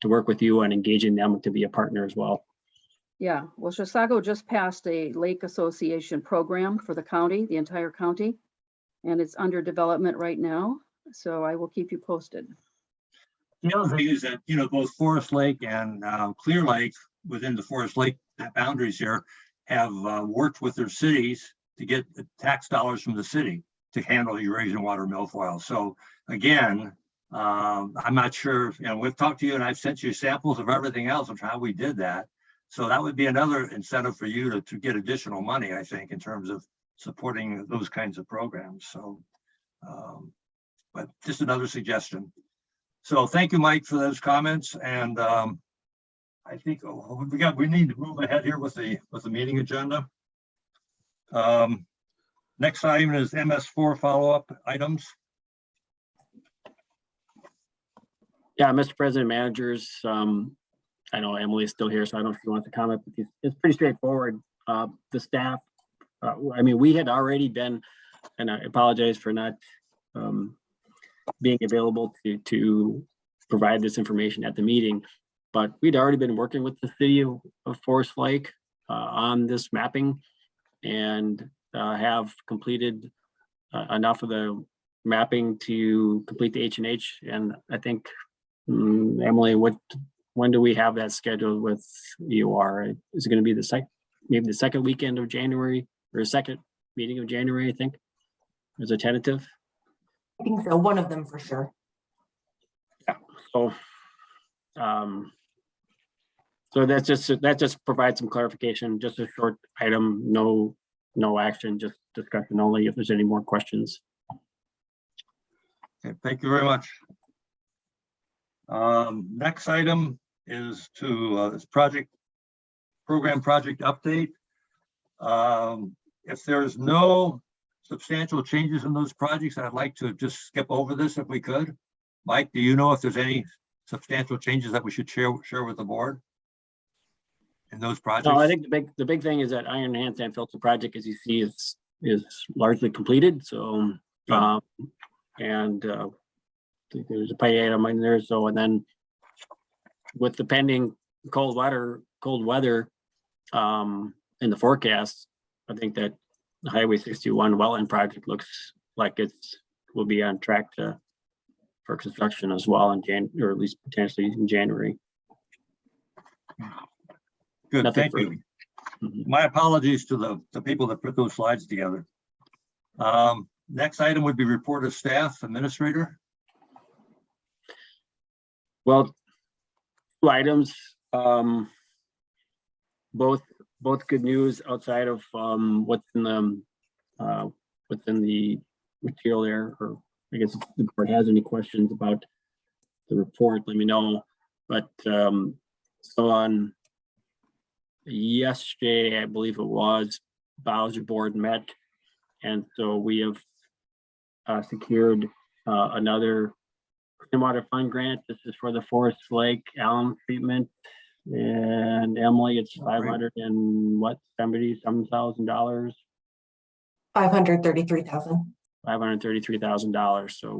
work with you on engaging them to be a partner as well. Yeah, well, Chisago just passed a Lake Association program for the county, the entire county, and it's under development right now. So I will keep you posted. The other thing is that, you know, both Forest Lake and Clear Lake within the Forest Lake boundaries here have worked with their cities to get the tax dollars from the city to handle Eurasian water milfoil. So again, I'm not sure, you know, we've talked to you and I've sent you samples of everything else of how we did that. So that would be another incentive for you to get additional money, I think, in terms of supporting those kinds of programs. So, but just another suggestion. So thank you, Mike, for those comments. And I think we need to move ahead here with the meeting agenda. Next item is MS4 follow-up items. Yeah, Mr. President, managers, I know Emily is still here, so I don't know if you want to comment, but it's pretty straightforward. The staff, I mean, we had already been, and I apologize for not being available to provide this information at the meeting, but we'd already been working with the city of Forest Lake on this mapping, and have completed enough of the mapping to complete the H&H. And I think, Emily, when do we have that scheduled with EOR? Is it going to be maybe the second weekend of January, or second meeting of January, I think, as a tentative? I think so, one of them for sure. Yeah, so so that just provides some clarification, just a short item, no action, just discussion only if there's any more questions. Okay, thank you very much. Next item is this program project update. If there's no substantial changes in those projects, I'd like to just skip over this if we could. Mike, do you know if there's any substantial changes that we should share with the board in those projects? No, I think the big thing is that iron hand sand filter project, as you see, is largely completed. So and I think there's a pay item in there. So, and then with the pending cold weather in the forecast, I think that the Highway 61 wetland project looks like will be on track for construction as well in January, or at least potentially in January. Good, Nothing thank you. My apologies to the people that put those slides together. Next item would be report of staff administrator. Well, 2 items, both good news outside of what's in the material there. Or I guess if the board has any questions about the report, let me know. But so on yesterday, I believe it was, Bowser board met, and so we have secured another Clean Water Fund grant. This is for the Forest Lake alum treatment, and Emily, it's $570,000. $533,000. $533,000. So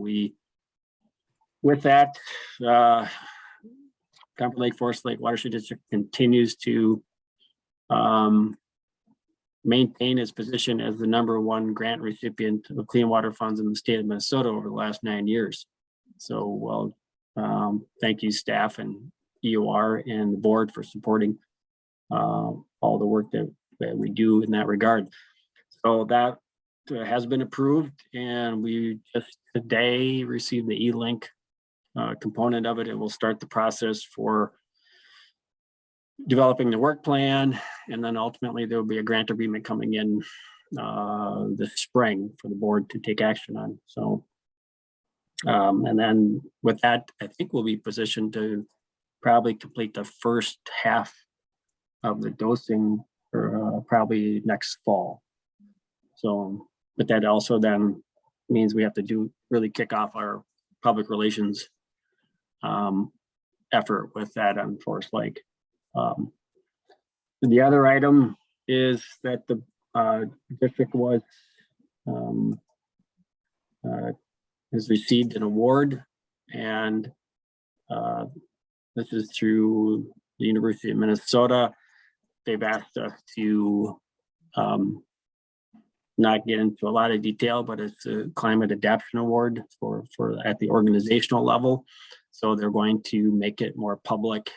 with that, Comfort Lake, Forest Lake Watershed District continues to maintain its position as the #1 grant recipient of clean water funds in the state of Minnesota over the last 9 years. So, well, thank you, staff and EOR and the board for supporting all the work that we do in that regard. So that has been approved, and we just today received the e-link component of it. It will start the process for developing the work plan, and then ultimately there will be a grant agreement coming in this spring for the board to take action on. So, and then with that, I think we'll be positioned to probably complete the first half of the dosing for probably next fall. So, but that also then means we have to really kick off our public relations effort with that on Forest Lake. The other item is that the district has received an award, and this is through the University of Minnesota. They've asked us to not get into a lot of detail, but it's a climate adaptation award for at the organizational level. So they're going to make it more public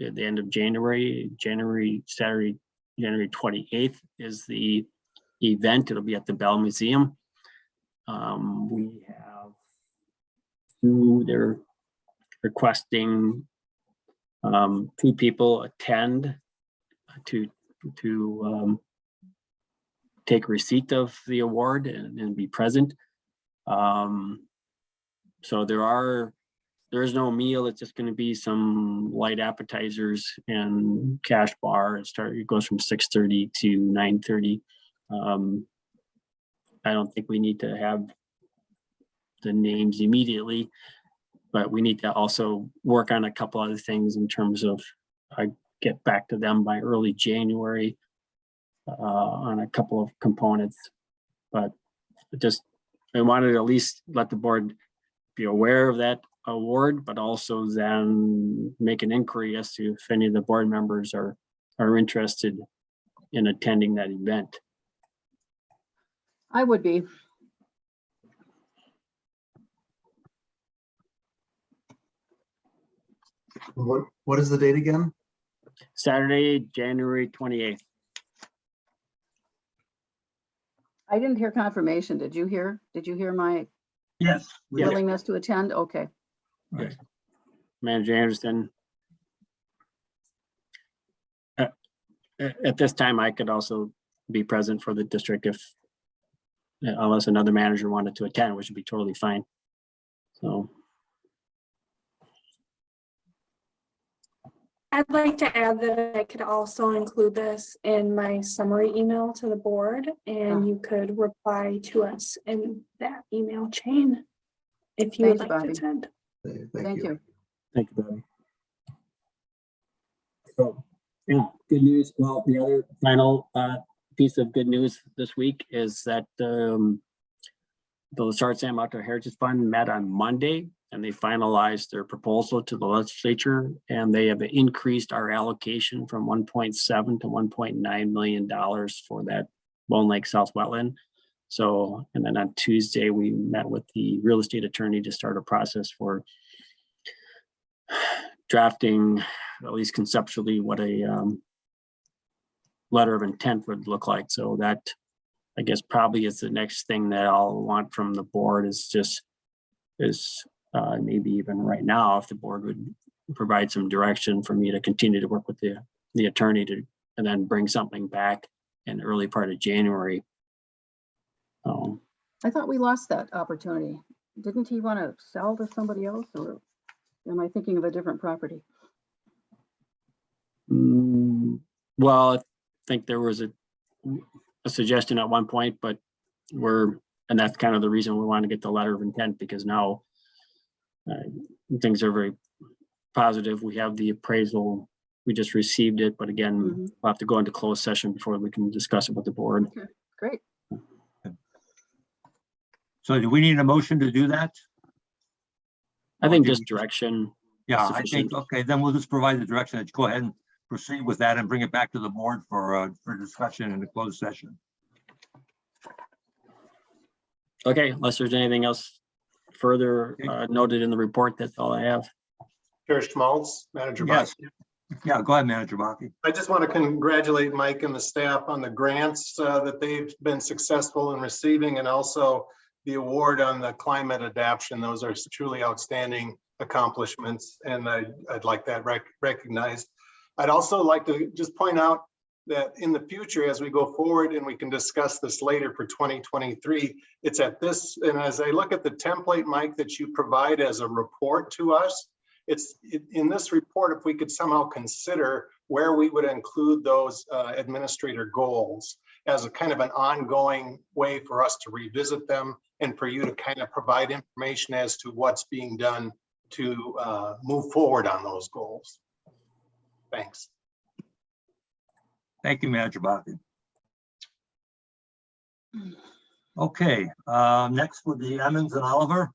at the end of January. Saturday, January 28th is the event. It'll be at the Bell Museum. We have they're requesting 2 people attend to take receipt of the award and be present. So there is no meal. It's just going to be some light appetizers and cash bar. It goes from 6:30 to 9:30. I don't think we need to have the names immediately, but we need to also work on a couple other things in terms of get back to them by early January on a couple of components. But just I wanted to at least let the board be aware of that award, but also then make an inquiry as to if any of the board members are interested in attending that event. I would be. What is the date again? Saturday, January 28th. I didn't hear confirmation. Did you hear my Yes. willingness to attend? Okay. Right. Manager Anderson. At this time, I could also be present for the district unless another manager wanted to attend, which would be totally fine. So. I'd like to add that I could also include this in my summary email to the board, and you could reply to us in that email chain if you would like to attend. Thank you. Thank you, Bobby. So, yeah, good news. Well, the other final piece of good news this week is that the Sartz Sam Outdoor Heritage Fund met on Monday, and they finalized their proposal to the legislature, and they have increased our allocation from 1.7 to $1.9 million for that Bone Lake South Wetland. So, and then on Tuesday, we met with the real estate attorney to start a process for drafting, at least conceptually, what a letter of intent would look like. So that, I guess, probably is the next thing that I'll want from the board is maybe even right now, if the board would provide some direction for me to continue to work with the attorney and then bring something back in the early part of January. I thought we lost that opportunity. Didn't he want to sell to somebody else, or am I thinking of a different property? Well, I think there was a suggestion at one point, but and that's kind of the reason we want to get the letter of intent, because now things are very positive. We have the appraisal, we just received it, but again, we'll have to go into closed session before we can discuss it with the board. Okay, great. So do we need a motion to do that? I Or think do just we- direction. Yeah, I sufficient. think, okay, then we'll just provide the direction that you go ahead and proceed with that and bring it back to the board for discussion in the closed session. Okay, unless there's anything else further noted in the report, that's all I have. Chair Schmaltz, Manager Yes. Bach. Yeah, go ahead, Manager Baki. I just want to congratulate Mike and the staff on the grants that they've been successful in receiving, and also the award on the climate adaptation. Those are truly outstanding accomplishments, and I'd like that recognized. I'd also like to just point out that in the future, as we go forward, and we can discuss this later for 2023, it's at this, and as I look at the template, Mike, that you provide as a report to us, in this report, if we could somehow consider where we would include those administrator goals as a kind of an ongoing way for us to revisit them, and for you to kind of provide information as to what's being done to move forward on those goals. Thanks. Thank you, Manager Baki. Okay, next would be Emmons and Oliver.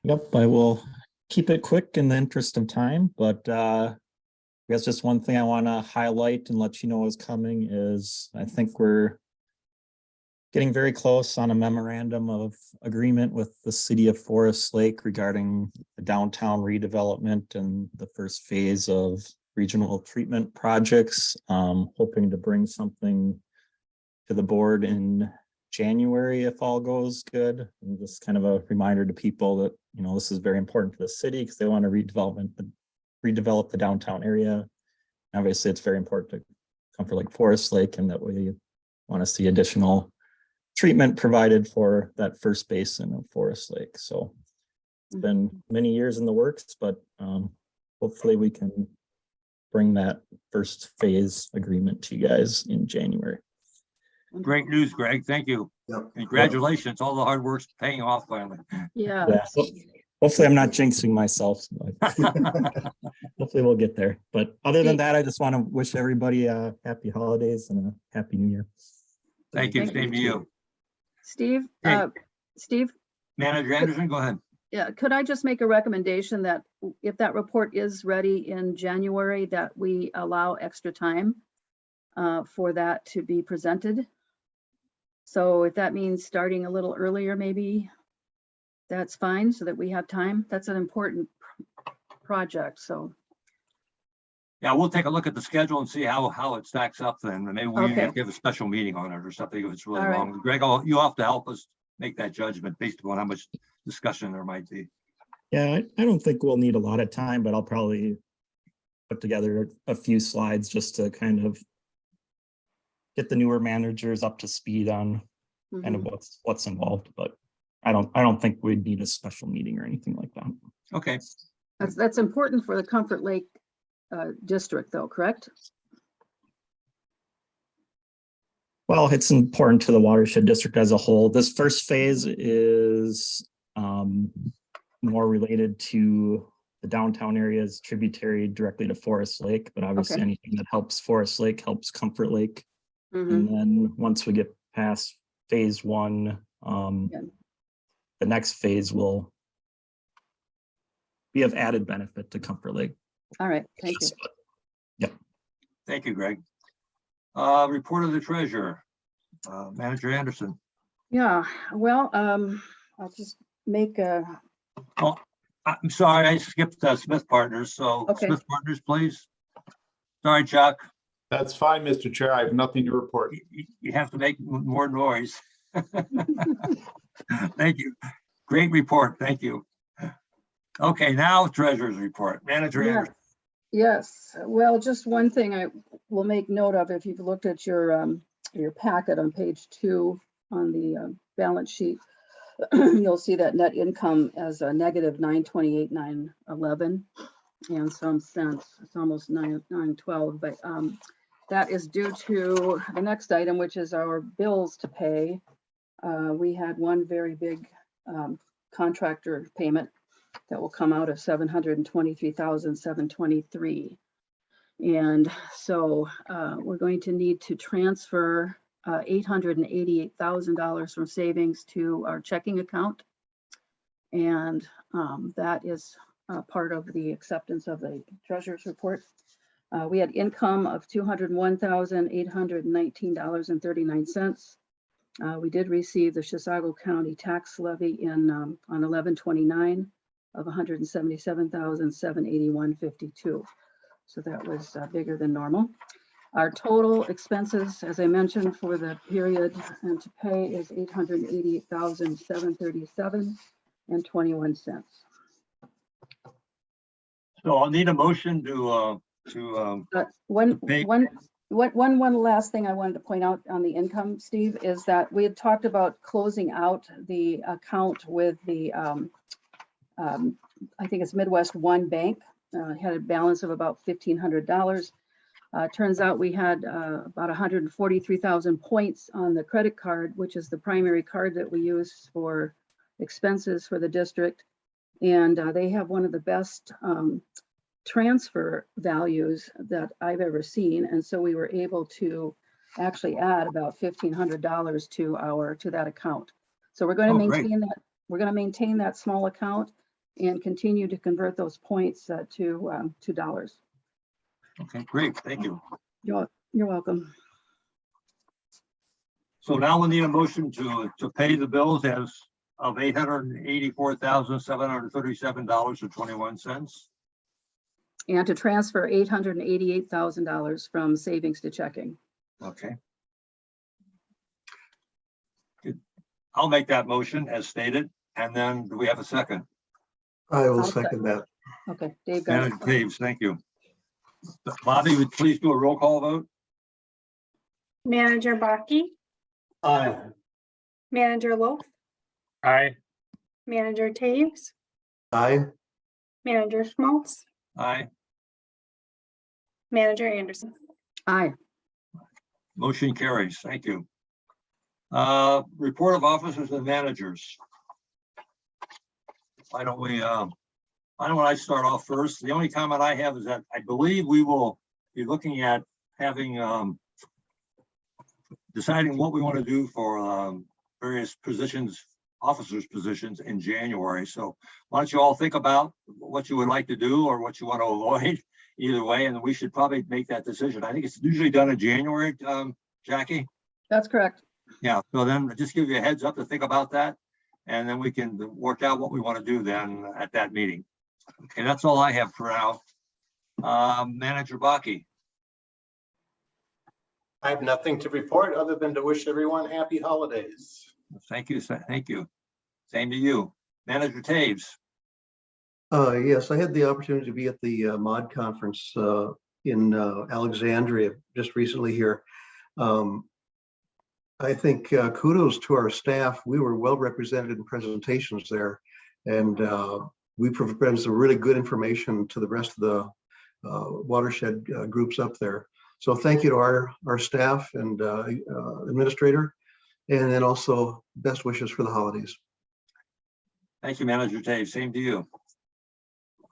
Yep, I will keep it quick in the interest of time, but I guess just one thing I want to highlight and let you know is coming is I think we're getting very close on a memorandum of agreement with the city of Forest Lake regarding the downtown redevelopment and the first phase of regional treatment projects. Hoping to bring something to the board in January if all goes good. And just kind of a reminder to people that, you know, this is very important to the city because they want to redevelop the downtown area. Obviously, it's very important to Comfort Lake Forest Lake, and that we want to see additional treatment provided for that first basin of Forest Lake. So it's been many years in the works, but hopefully we can bring that first phase agreement to you guys in January. Great news, Greg. Thank you. Yep. Congratulations. All the hard work's paying off finally. Yeah. Yeah. Hopefully I'm not jinxing myself, but hopefully we'll get there. But other than that, I just want to wish everybody a happy holidays and a happy new year. Thank you. Thank Same to you. Steve, Hey. Steve, Manager Anderson, go ahead. yeah, could I just make a recommendation that if that report is ready in January, that we allow extra time for that to be presented? So if that means starting a little earlier, maybe that's fine, so that we have time. That's an important project, so. Yeah, we'll take a look at the schedule and see how it stacks up then. And maybe we Okay. have to have a special meeting on it or something if it's really All right. long. Greg, you have to help us make that judgment based upon how much discussion there might be. Yeah, I don't think we'll need a lot of time, but I'll probably put together a few slides just to kind of get the newer managers up to speed on kind of what's involved, but I don't think we'd need a special meeting or anything like that. Okay. That's important for the Comfort Lake district though, correct? Well, it's important to the Watershed District as a whole. This first phase is more related to the downtown areas tributary directly to Forest Lake, but obviously Okay. anything that helps Forest Lake helps Comfort Lake. Mhm. And then once we get past phase one, the next phase will be of added benefit to Comfort Lake. All right, thank you. Yep. Thank you, Greg. Report of the treasurer, Manager Anderson. Yeah, well, I'll just make a, Oh, I'm sorry, I skipped Smith Partners. So Okay. Smith Partners, please. Sorry, Chuck. That's fine, Mr. Chair. I have nothing to report. You have to make more noise. Thank you. Great report. Thank you. Okay, now treasurer's report. Manager yeah, Anderson. yes, well, just one thing I will make note of, if you've looked at your packet on page 2 on the balance sheet, you'll see that net income as a negative 928,911 and some cents. It's almost 912, but that is due to the next item, which is our bills to pay. We had one very big contractor payment that will come out of $723,723. And so we're going to need to transfer $888,000 from savings to our checking account. And that is part of the acceptance of the treasurer's report. We had income of $201,819.39. We did receive the Chisago County tax levy in on 11/29 of $177,781.52. So that was bigger than normal. Our total expenses, as I mentioned, for the period and to pay is $888,737.21. So I'll need a motion to pay- One last thing I wanted to point out on the income, Steve, is that we had talked about closing out the account with the, I think it's Midwest One Bank, had a balance of about $1,500. Turns out we had about 143,000 points on the credit card, which is the primary card that we use for expenses for the district. And they have one of the best transfer values that I've ever seen. And so we were able to actually add about $1,500 to that account. So we're going to maintain that. We're going to maintain that small account and continue to convert those points to dollars. Okay, great. Thank you. You're welcome. So now we need a motion to pay the bills as of $884,737.21. And to transfer $888,000 from savings to checking. Okay. Good. I'll make that motion as stated. And then do we have a second? I will second that. Okay, Dave got it. Manager Taves, thank you. Bobby, would you please do a roll call vote? Manager Baki, Aye. Manager Loaf, Aye. Manager Taves, Aye. Manager Schmaltz, Aye. Manager Anderson. Aye. Motion carries. Thank you. Report of officers and managers. Why don't I start off first? The only comment I have is that I believe we will be looking at having deciding what we want to do for various positions, officers' positions in January. So why don't you all think about what you would like to do or what you want to avoid either way, and we should probably make that decision. I think it's usually done in January, Jackie. That's correct. Yeah, so then just give you a heads up to think about that, and then we can work out what we want to do then at that meeting. Okay, that's all I have for now. Manager Baki. I have nothing to report other than to wish everyone happy holidays. Thank you, thank you. Same to you. Manager Taves. Yes, I had the opportunity to be at the MOD conference in Alexandria just recently here. I think kudos to our staff. We were well represented in presentations there, and we provided some really good information to the rest of the Watershed groups up there. So thank you to our staff and administrator, and then also best wishes for the holidays. Thank you, Manager Taves. Same to you.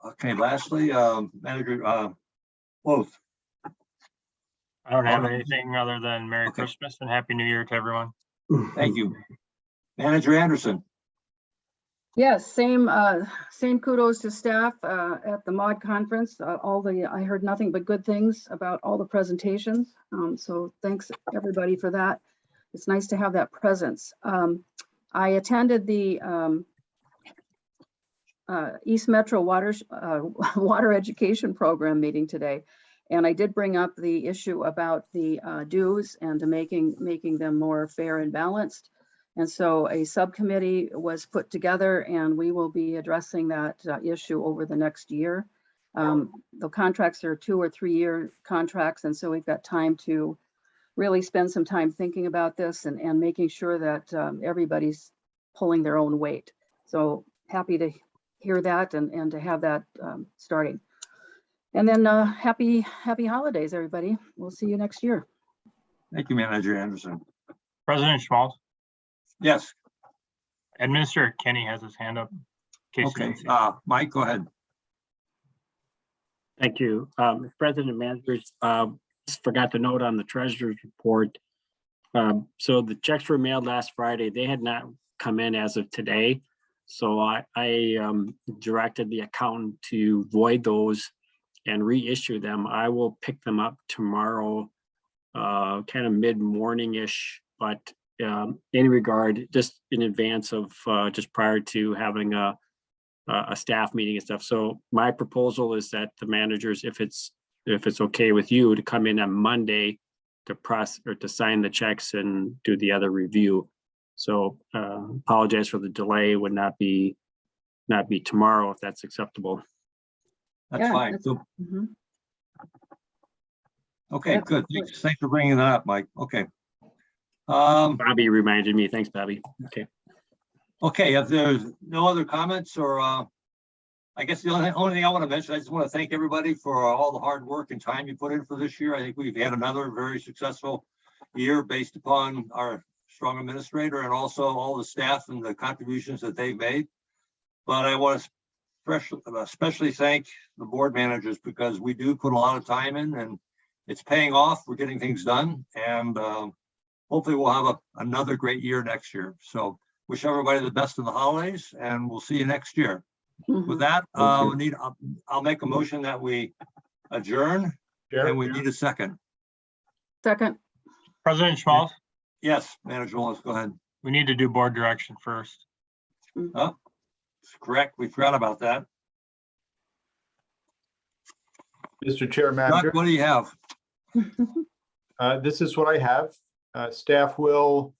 Okay, lastly, Manager Wolf. I don't have anything other than Merry Christmas and Happy New Year to everyone. Thank you. Manager Anderson. Yes, same kudos to staff at the MOD conference. I heard nothing but good things about all the presentations. So thanks everybody for that. It's nice to have that presence. I attended the East Metro Water Education Program meeting today. And I did bring up the issue about the dues and to making them more fair and balanced. And so a subcommittee was put together and we will be addressing that issue over the next year. The contracts are 2 or 3 year contracts. And so we've got time to really spend some time thinking about this and making sure that everybody's pulling their own weight. So happy to hear that and to have that starting. And then happy holidays, everybody. We'll see you next year. Thank you, Manager Anderson. President Schmaltz. Yes. Administrator Kenny has his hand up. Okay, Mike, go ahead. Thank you. President and managers, just forgot to note on the treasurer's report So the checks were mailed last Friday. They had not come in as of today. So I directed the accountant to void those and reissue them. I will pick them up tomorrow, kind of mid-morning-ish, but any regard, just in advance of, just prior to having a staff meeting and stuff. So my proposal is that the managers, if it's okay with you, to come in on Monday to press or to sign the checks and do the other review. So apologize for the delay, would not be tomorrow if that's acceptable. That's Yeah, fine. that's- So, Mhm. okay, That's good. great. Thanks for bringing that up, Mike. Okay. Bobby reminded me. Thanks, Bobby. Okay. Okay, if there's no other comments or, I guess the only thing I want to mention, I just want to thank everybody for all the hard work and time you put in for this year. I think we've had another very successful year based upon our strong administrator and also all the staff and the contributions that they've made. But I want to especially thank the board managers because we do put a lot of time in and it's paying off. We're getting things done and hopefully we'll have another great year next year. So wish everybody the best in the holidays and we'll see you next year. With that, I'll make a motion that we adjourn and we need a second. Second. President Schmaltz, Yes, Manager Wallace, go ahead. we need to do board direction first. Oh, it's correct. We forgot about that. Mr. Chair, Chuck, Manager, what do you have? this is what I have. Staff will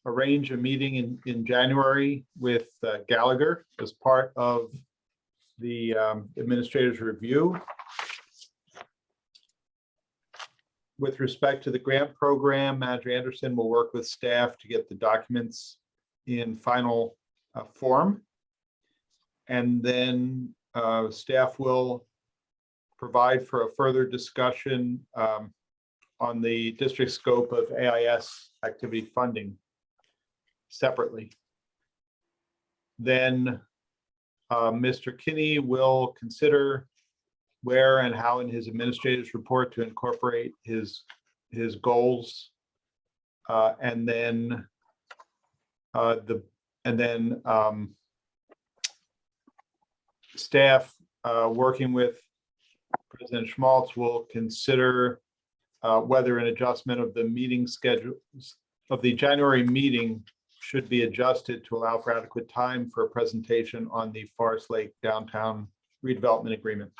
arrange a meeting in January with Gallagher as part of the administrator's review. With respect to the grant program, Manager Anderson will work with staff to get the documents in final form. And then staff will provide for a further discussion on the district scope of AIS activity funding separately. Then Mr. Kinney will consider where and how in his administrator's report to incorporate his goals. And then staff working with President Schmaltz will consider whether an adjustment of the meeting schedule of the January meeting should be adjusted to allow for adequate time for a presentation on the Forest Lake Downtown redevelopment agreement.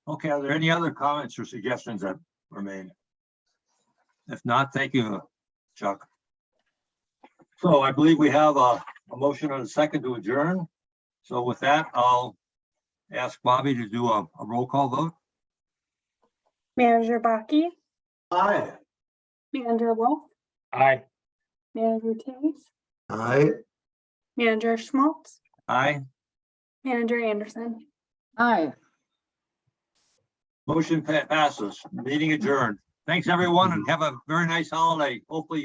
Okay, are there any other comments or suggestions that were made? If not, thank you, Chuck. So I believe we have a motion and a second to adjourn. So with that, I'll ask Bobby to do a roll call vote. Manager Baki, Aye. Manager Wolf, Aye. Manager Taves, Aye. Manager Schmaltz, Aye. Manager Anderson. Aye. Motion passes. Meeting adjourned. Thanks, everyone, and have a very nice holiday. Hopefully